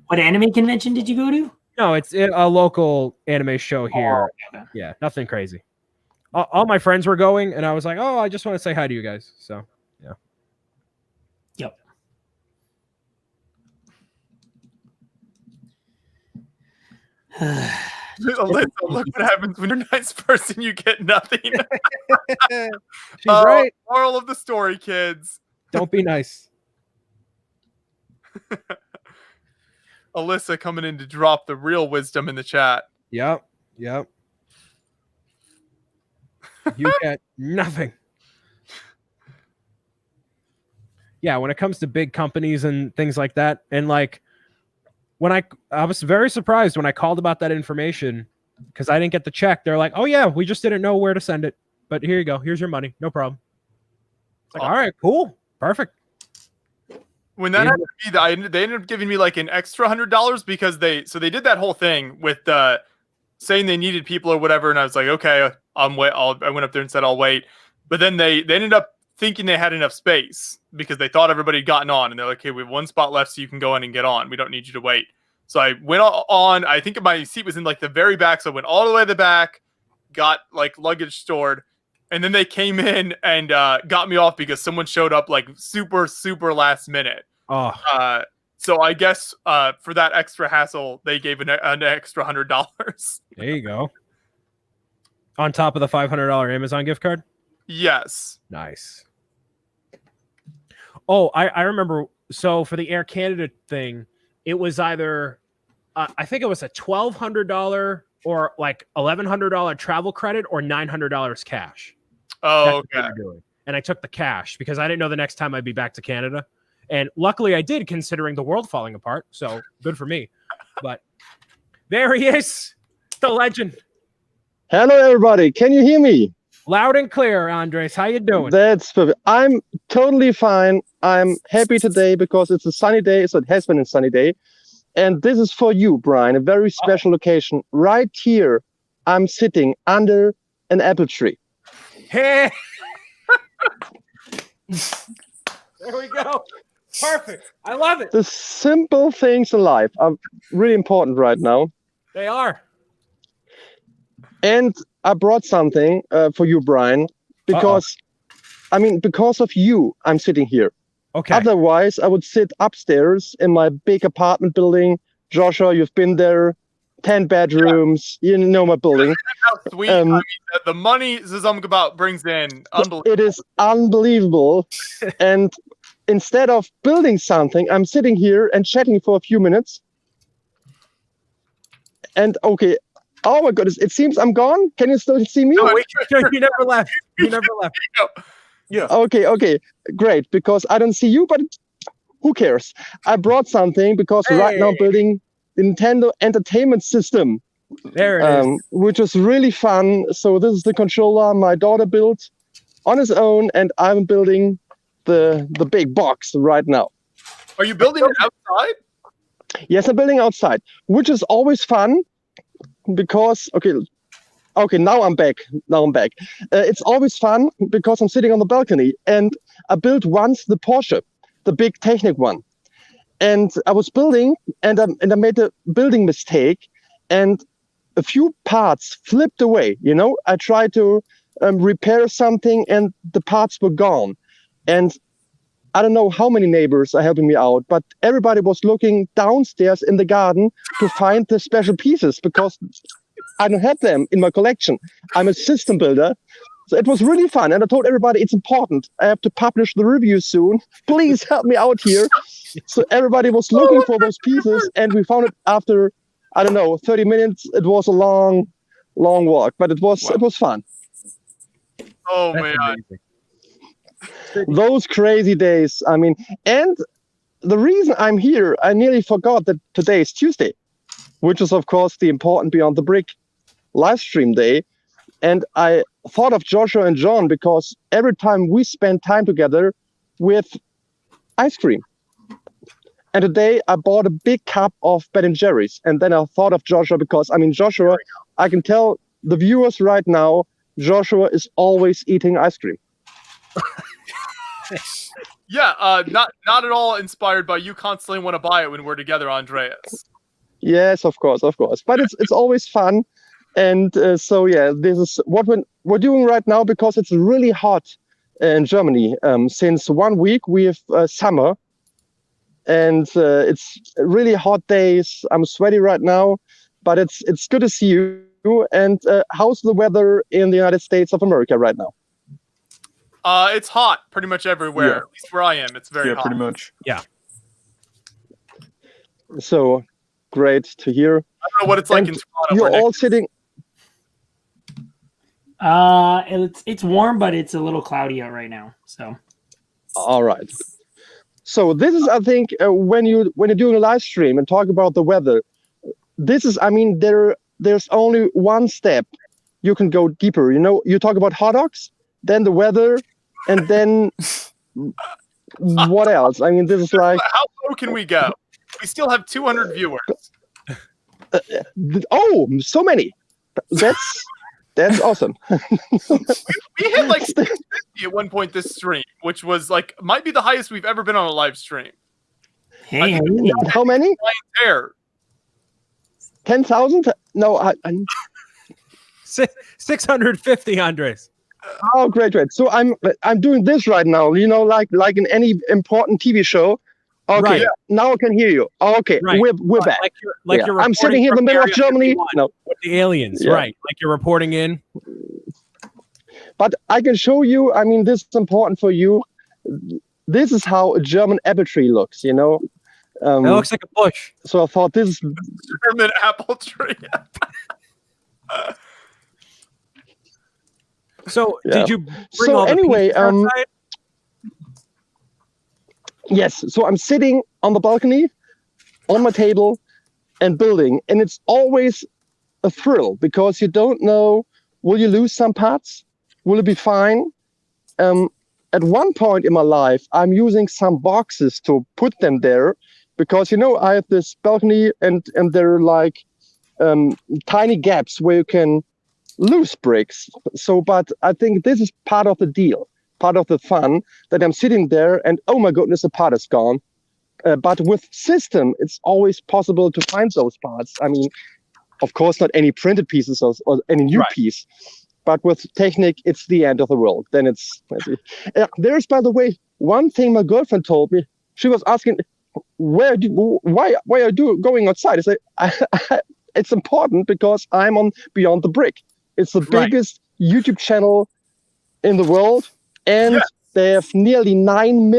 What anime convention did you go to?
No, it's a local anime show here.
Oh, okay.
Yeah, nothing crazy. All my friends were going, and I was like, oh, I just want to say hi to you guys. So, yeah.
Yep.
Alyssa, look what happens when you're a nice person, you get nothing.
She's right.
Moral of the story, kids.
Don't be nice.
Alyssa coming in to drop the real wisdom in the chat.
Yep. You get nothing. Yeah, when it comes to big companies and things like that, and like when I was very surprised when I called about that information because I didn't get the check. They're like, "Oh yeah, we just didn't know where to send it, but here you go. Here's your money. No problem." It's like, all right, cool, perfect.
When that happened to me, they ended up giving me like an extra $100 because they did that whole thing with saying they needed people or whatever, and I was like, okay, I went up there and said I'll wait, but then they ended up thinking they had enough space because they thought everybody had gotten on, and they're like, hey, we have one spot left, so you can go in and get on. We don't need you to wait. So I went on. I think my seat was in like the very back, so I went all the way to the back, got like luggage stored. And then they came in and got me off because someone showed up like super, super last minute.
Oh,
so I guess for that extra hassle, they gave an extra $100.
there you go. On top of the $500 Amazon gift card?
Yes.
Nice. Oh, I remember. So for the Air Canada thing, it was either, I think it was a $1,200 or like $1,100 travel credit or $900 cash.
Oh, okay.
And I took the cash because I didn't know the next time I'd be back to Canada. And luckily I did, considering the world falling apart. So good for me. But there he is, the legend.
Hello, everybody. Can you hear me?
Loud and clear, Andres. How you doing?
That's perfect. I'm totally fine. I'm happy today because it's a sunny day. So it has been a sunny day. And this is for you, Brian, a very special location. Right here, I'm sitting under an apple tree.
Hey. There we go. Perfect. I love it.
The simple things in life are really important right now.
They are.
And I brought something for you, Brian, because, because of you, I'm sitting here.
Okay.
Otherwise, I would sit upstairs in my big apartment building. Joshua, you've been there. 10 bedrooms. Yeah. You know my building.
How sweet. I mean, the money Zazumgabout brings in, unbelievable.
It is unbelievable. And instead of building something, I'm sitting here and chatting for a few minutes. And okay, oh my goodness, it seems I'm gone. Can you still see me?
No, you never left. You never left.
Yeah.
Okay, great. Because I don't see you, but who cares? I brought something because right now I'm building the Nintendo Entertainment System.
There it is.
Which is really fun. So this is the controller my daughter built on his own, and I'm building the big box right now.
Are you building it outside?
Yes, I'm building outside, which is always fun because okay, now I'm back. It's always fun because I'm sitting on the balcony, and I built once the Porsche, the big Technic one. And I was building, and I made a building mistake, and a few parts flipped away. You know, I tried to repair something, and the parts were gone. And I don't know how many neighbors are helping me out, but everybody was looking downstairs in the garden to find the special pieces because I don't have them in my collection. I'm a system builder. So it was really fun. And I told everybody it's important. I have to publish the review soon. Please help me out here. So everybody was looking for those pieces, and we found it after, I don't know, 30 minutes. It was a long walk, but it was fun.
Oh,
That's
man.
amazing.
Those crazy days. I mean, and the reason I'm here, I nearly forgot that today is Tuesday, which is, of course, the important Beyond the Brick live stream day. And I thought of Joshua and John because every time we spend time together with ice cream. And today I bought a big cup of Ben & Jerry's. And then I thought of Joshua because, I mean, Joshua, I can tell the viewers right now, Joshua is always eating ice cream.
Yeah, not at all inspired by you constantly want to buy it when we're together, Andreas.
Yes, of course. But it's always fun. And so, yeah, this is what we're doing right now because it's really hot in Germany. Since 1 week, we have summer. And it's really hot days. I'm sweaty right now, but it's good to see you. And how's the weather in the United States of America right now?
It's hot pretty much everywhere.
Yeah.
At least where I am, it's very hot.
Pretty much.
Yeah.
So great to hear.
I don't know what it's like in Toronto.
You're all sitting.
It's warm, but it's a little cloudy out right now. So.
All right. So this is, I think, when you're doing a live stream and talk about the weather, this is, I mean, there's only one step you can go deeper. You know, you talk about hot dogs, then the weather, and then what else? I mean, this is like,
How low can we go? We still have 200 viewers.
oh, so many. That's awesome.
We hit like 650 at one point this stream, which was like might be the highest we've ever been on a live stream.
Hey,
I
hey.
How many?
There.
10,000? No,
650, Andres.
oh, great. So I'm doing this right now. You know, like in any important TV show. Okay,
Right.
now I can hear you. Okay,
Right.
we're back.
Like
Yeah.
you're
I'm sitting here in the middle of Germany. No,
with the aliens,
Yeah.
right? Like you're reporting in.
but I can show you. I mean, this is important for you. This is how a German apple tree looks. You know.
It looks like a bush.
So I thought this is
German apple tree.
So
Yeah.
did you bring
So
all the
anyway,
pieces outside?
yes. So I'm sitting on the balcony, on my table, and building, and it's always a thrill because you don't know, will you lose some parts? Will it be fine? At one point in my life, I'm using some boxes to put them there because, you know, I have this balcony and there are like tiny gaps where you can lose bricks. So, but I think this is part of the deal, part of the fun that I'm sitting there and, oh my goodness, the part is gone. But with system, it's always possible to find those parts. I mean, of course, not any printed pieces or any new
Right.
piece. But with Technic, it's the end of the world. Then it's there's, by the way, one thing my girlfriend told me. She was asking, why are you going outside? I say, it's important because I'm on Beyond the Brick. It's the
Right.
biggest YouTube channel in the world, and
Yes.
they have nearly 9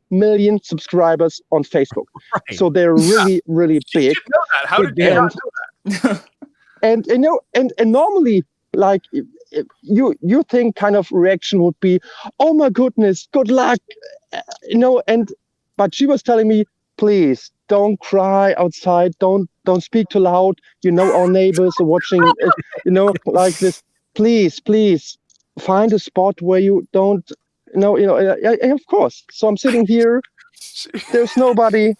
million subscribers on Facebook.
Right.
So they're really, really
You
big.
should know that. How did you
Yeah.
not know that?
And you know, and normally, like you think kind of reaction would be, oh my goodness, good luck, you know. But she was telling me, please don't cry outside, don't speak too loud. You know, our neighbors are watching, you know, like this. Please find a spot where you don't, of course. So I'm sitting here. There's nobody.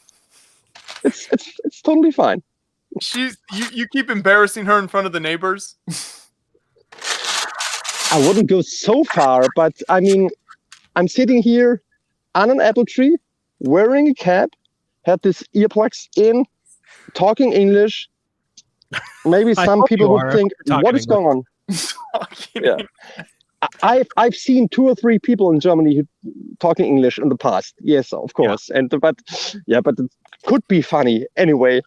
It's totally fine.
You keep embarrassing her in front of the neighbors.
I wouldn't go so far, but I mean, I'm sitting here on an apple tree, wearing a cap, had this earplugs in, talking English. Maybe
I
some
hope
people
you
would
are.
think,
You're
what
talking
is going on?
Fucking
Yeah. I've seen 2 or 3 people in Germany who talking English in the past. Yes, of course. But it could be funny anyway.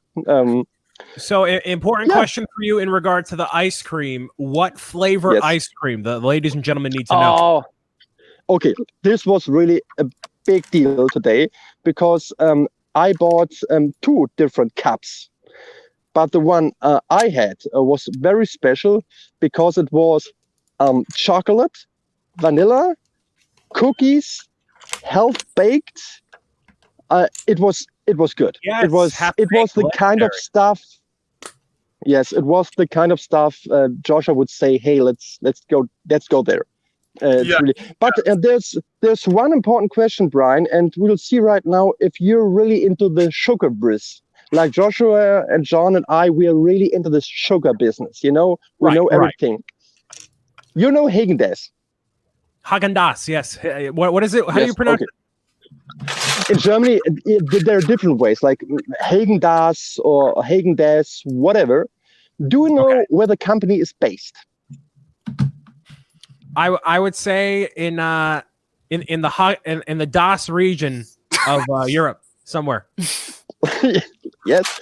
So, important
Yeah.
question for you in regard to the ice cream. What flavor
Yes.
ice cream? The ladies and gentlemen need to know.
Oh, okay. This was really a big deal today because I bought 2 different cups. But the one I had was very special because it was chocolate, vanilla, cookies, half baked. It was good.
Yes,
it was
half-baked,
the kind of
legendary.
stuff. Yes, it was the kind of stuff Joshua would say, "Hey, let's go there." It's
Yeah.
really, but there's one important question, Brian, and we'll see right now if you're really into the sugar bris. Like Joshua and John and I, we are really into this sugar business. You know, we
Right,
know
right.
everything. You know Häagen-Dazs.
Haagen-Dazs, yes. What is it? How do you
Yes,
pronounce
okay. In Germany, there are different ways, like Häagen-Dazs or Häagen-Dazs, whatever. Do you know where the company is based?
I would say in the Das region of Europe somewhere.
Yes.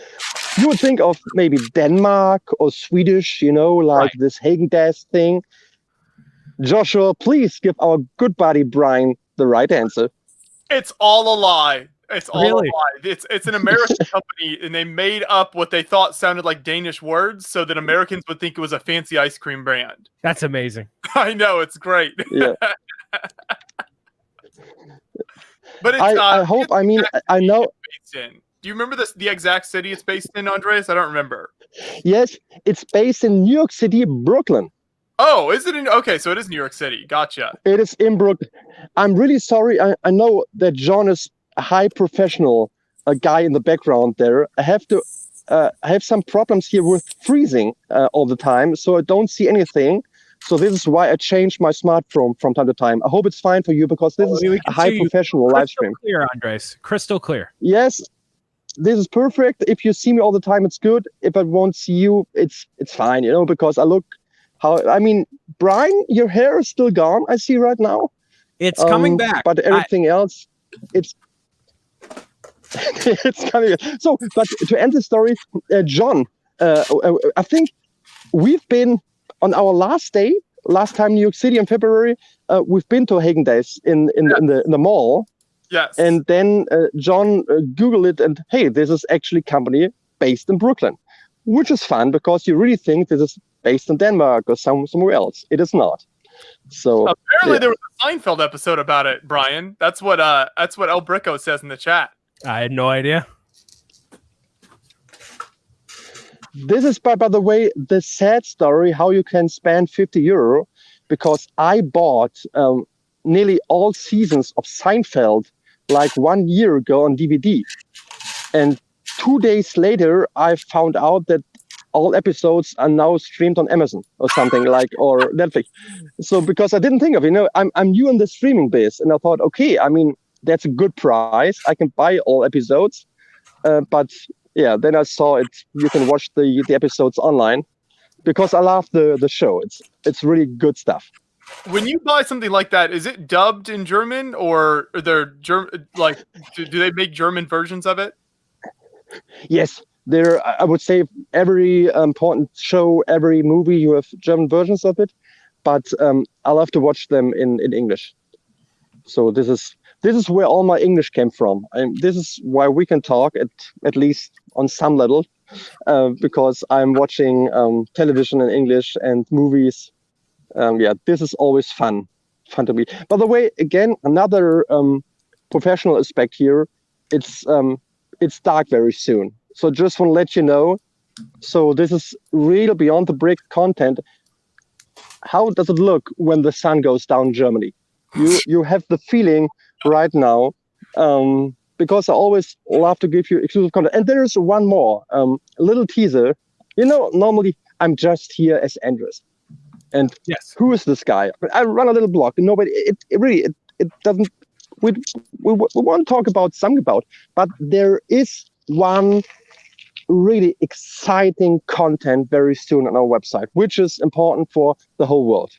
You would think of maybe Denmark or Swedish, you know, like
Right.
this Häagen-Dazs thing. Joshua, please give our good buddy Brian the right answer.
It's all a lie. It's all
Really?
a lie. It's an American company, and they made up what they thought sounded like Danish words so that Americans would think it was a fancy ice cream brand.
That's amazing.
I know, it's great.
Yeah.
But it's,
I hope. I mean, I know.
based in. Do you remember the exact city it's based in, Andreas? I don't remember.
Yes, it's based in New York City, Brooklyn.
Oh, is it in? Okay, so it is New York City. Gotcha.
It is in Brooklyn. I'm really sorry. I know that John is a high professional, a guy in the background there. I have to. I have some problems here with freezing all the time, so I don't see anything. So this is why I changed my smartphone from time to time. I hope it's fine for you because this is
We
a
can
high
see you
professional live stream.
Crystal clear, Andres. Crystal clear.
Yes, this is perfect. If you see me all the time, it's good. If I won't see you, it's fine, you know, because I look I mean, Brian, your hair is still gone, I see right now.
It's coming back.
But everything else, it's it's coming. So, but to end the story, John, I think we've been on our last time New York City in February. We've been to Hagen Days in the mall.
Yes.
And then John Googled it, and hey, this is actually a company based in Brooklyn, which is fun because you really think this is based in Denmark or somewhere else. It is not. So
apparently there was a Seinfeld episode about it, Brian. That's what El Bricko says in the chat.
I had no idea.
This is, by the way, the sad story how you can spend €50 because I bought nearly all seasons of Seinfeld like 1 year ago on DVD. And 2 days later, I found out that all episodes are now streamed on Amazon or something like, or Netflix. So because I didn't think of, I'm new in the streaming biz, and I thought, okay, I mean, that's a good price. I can buy all episodes. But yeah, then I saw it. You can watch the episodes online because I love the show. It's really good stuff.
When you buy something like that, is it dubbed in German or are there do they make German versions of it?
Yes, there. I would say every important show, every movie, you have German versions of it, but I love to watch them in English. So this is where all my English came from. This is why we can talk at least on some level, because I'm watching television in English and movies. This is always fun to me. By the way, again, another professional aspect here. It's dark very soon, so just want to let you know. So this is real beyond the brick content. How does it look when the sun goes down in Germany? You have the feeling right now, because I always love to give you exclusive content. And there is one more, a little teaser. Normally I'm just here as Andres. And
yes,
who is this guy? I run a little blog. Nobody. It doesn't. We want to talk about something about. But there is one really exciting content very soon on our website, which is important for the whole world.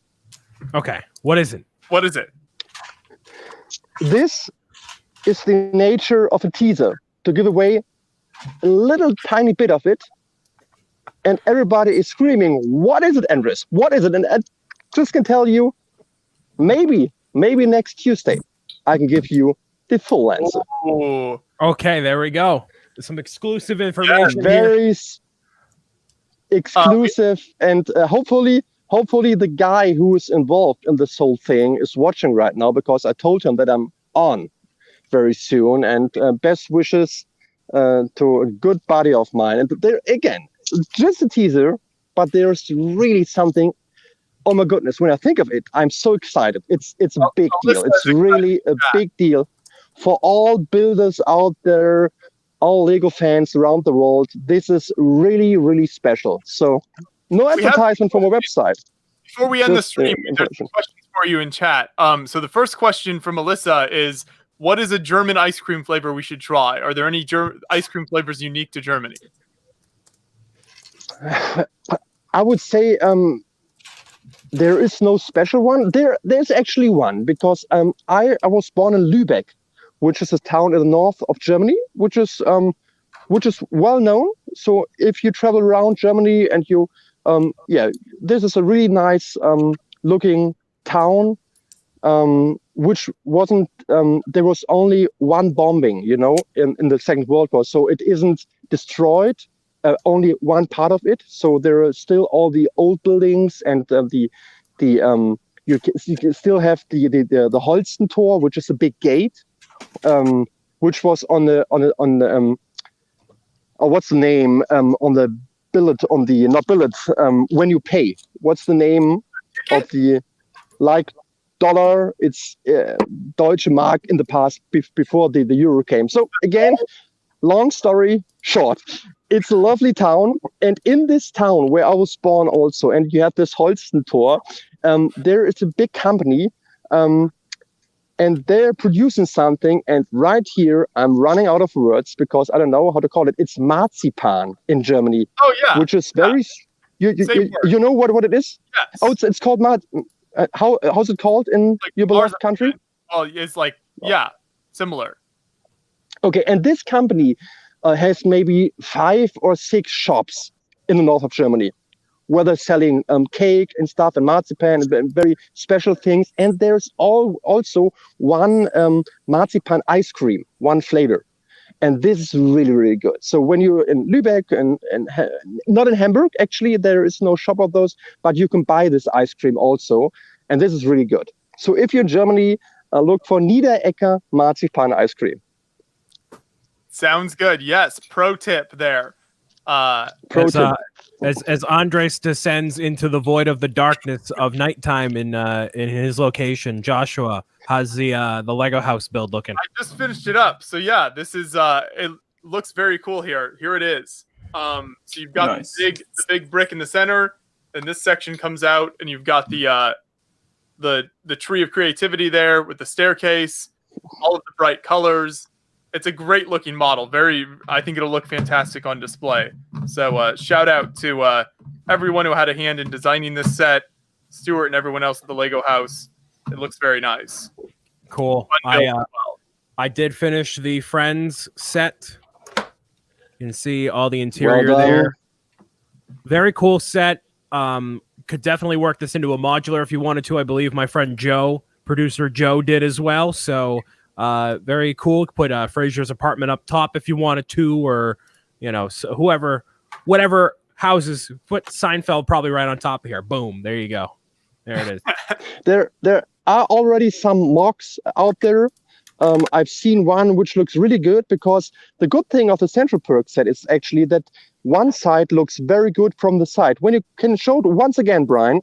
Okay, what is it?
What is it?
This is the nature of a teaser, to give away a little tiny bit of it. And everybody is screaming, what is it, Andres? What is it? And I just can tell you, maybe next Tuesday, I can give you the full answer.
Oh.
Okay, there we go. Some exclusive information.
Very exclusive. And hopefully the guy who is involved in this whole thing is watching right now, because I told him that I'm on very soon. And best wishes to a good buddy of mine. And there again, just a teaser, but there's really something. Oh my goodness, when I think of it, I'm so excited. It's a big deal. It's really a big deal for all builders out there, all Lego fans around the world. This is really, really special. So no advertisement from our website.
Before we end the stream, there's some questions for you in chat. So the first question from Melissa is, what is a German ice cream flavor we should try? Are there any ice cream flavors unique to Germany?
I would say there is no special one. There's actually one, because I was born in Lübeck, which is a town in the north of Germany, which is well known. So if you travel around Germany and you, this is a really nice looking town, which wasn't. There was only one bombing, in the Second World War, so it isn't destroyed. Only one part of it, so there are still all the old buildings, and you can still have the Holstentor, which is a big gate, which was on the what's the name on the billet on the not billet when you pay. What's the name of the like dollar? It's Deutsche Mark in the past before the euro came. So again, long story short, it's a lovely town, and in this town where I was born also, and you have this Holstentor, there is a big company, and they're producing something, and right here I'm running out of words because I don't know how to call it. It's marzipan in Germany.
Oh yeah.
Which is very you know what it is?
Yes.
Oh, it's called how's it called in
Like
your beloved country?
Oh, it's like similar.
Okay, and this company has maybe 5 or 6 shops in the north of Germany where they're selling cake and stuff and marzipan and very special things. And there's also one marzipan ice cream, one flavor. And this is really, really good. So when you're in Lübeck and not in Hamburg, actually, there is no shop of those, but you can buy this ice cream also. And this is really good. So if you're in Germany, look for Niederecker marzipan ice cream.
Sounds good. Yes. Pro tip there.
As Andres descends into the void of the darkness of nighttime in his location, Joshua, how's the Lego house build looking?
I just finished it up. So yeah, this is it looks very cool here. Here it is. So you've got
Nice.
the big brick in the center, and this section comes out, and you've got the tree of creativity there with the staircase, all of the bright colors. It's a great looking model. I think it'll look fantastic on display. So shout out to everyone who had a hand in designing this set, Stuart and everyone else at the Lego house. It looks very nice.
Cool. I did finish the Friends set. You can see all the interior there. Very cool set. Could definitely work this into a modular if you wanted to. I believe my friend Joe, producer Joe, did as well. So very cool. Put Fraser's apartment up top if you wanted to, or so whatever houses. Put Seinfeld probably right on top of here. Boom, there you go. There it is.
There are already some mocks out there. I've seen one which looks really good, because the good thing of the Central Perk set is actually that one side looks very good from the side. When you can show it once again, Brian,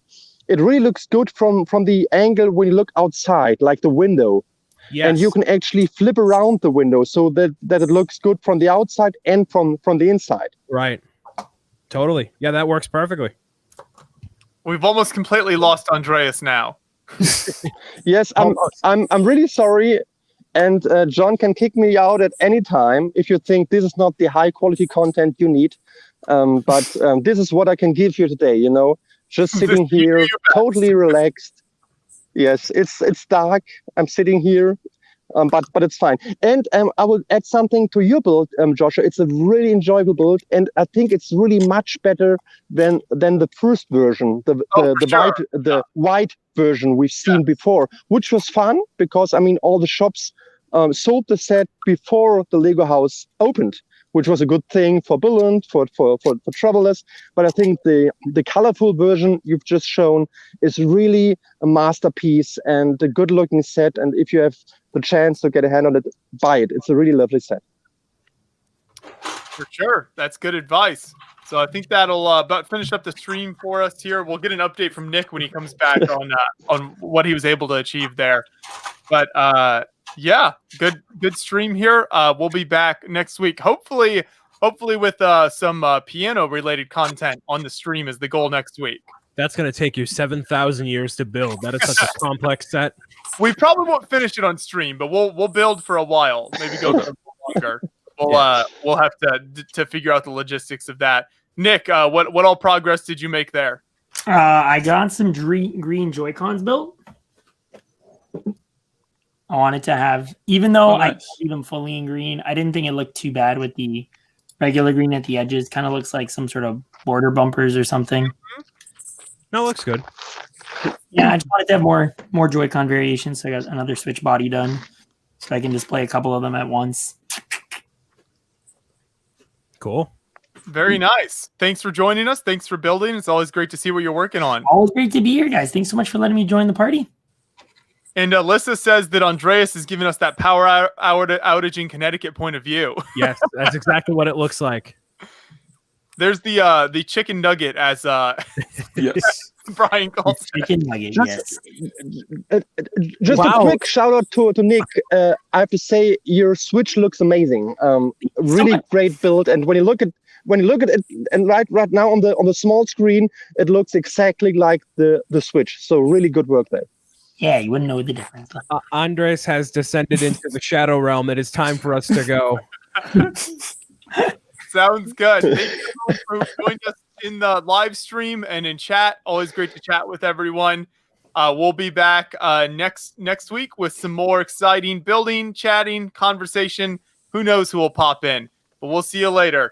it really looks good from the angle when you look outside, like the window.
Yes.
And you can actually flip around the window so that it looks good from the outside and from the inside.
Right. Totally. Yeah, that works perfectly.
We've almost completely lost Andreas now.
Yes, I'm really sorry. And John can kick me out at any time if you think this is not the high quality content you need. But this is what I can give you today, just sitting here, totally relaxed. Yes, it's dark. I'm sitting here, but it's fine. And I will add something to your build, Joshua. It's a really enjoyable build, and I think it's really much better than the first version, the white version we've seen before, which was fun because all the shops sold the set before the Lego house opened, which was a good thing for Billund, for travelers. But I think the colorful version you've just shown is really a masterpiece and a good looking set. And if you have the chance to get a hand on it, buy it. It's a really lovely set.
For sure. That's good advice. So I think that'll about finish up the stream for us here. We'll get an update from Nick when he comes back on what he was able to achieve there. But yeah, good stream here. We'll be back next week. Hopefully with some piano related content on the stream is the goal next week.
That's going to take you 7,000 years to build. That is such a complex set.
We probably won't finish it on stream, but we'll build for a while. Maybe go for longer. We'll have to figure out the logistics of that. Nick, what all progress did you make there?
I got some green Joy-Cons built. I wanted to have, even though I see them fully in green, I didn't think it looked too bad with the regular green at the edges. Kind of looks like some sort of border bumpers or something.
No, it looks good.
Yeah, I just wanted to have more Joy-Con variations, so I got another Switch body done, so I can display a couple of them at once.
Cool.
Very nice. Thanks for joining us. Thanks for building. It's always great to see what you're working on.
Always great to be here, guys. Thanks so much for letting me join the party.
And Alyssa says that Andreas is giving us that power outage in Connecticut point of view.
Yes, that's exactly what it looks like.
There's the chicken nugget, as
Yes.
Brian calls it.
Chicken nugget,
Just,
yes.
just
Wow.
a quick shout out to Nick. I have to say your Switch looks amazing. Really
much.
great build. And when you look at it, and right now on the small screen, it looks exactly like the Switch. So really good work there.
Yeah, you wouldn't know the difference.
Andres has descended into the shadow realm. It is time for us to go.
Sounds good. Thank you everyone for joining us in the live stream and in chat. Always great to chat with everyone. We'll be back next week with some more exciting building, chatting, conversation. Who knows who will pop in? But we'll see you later.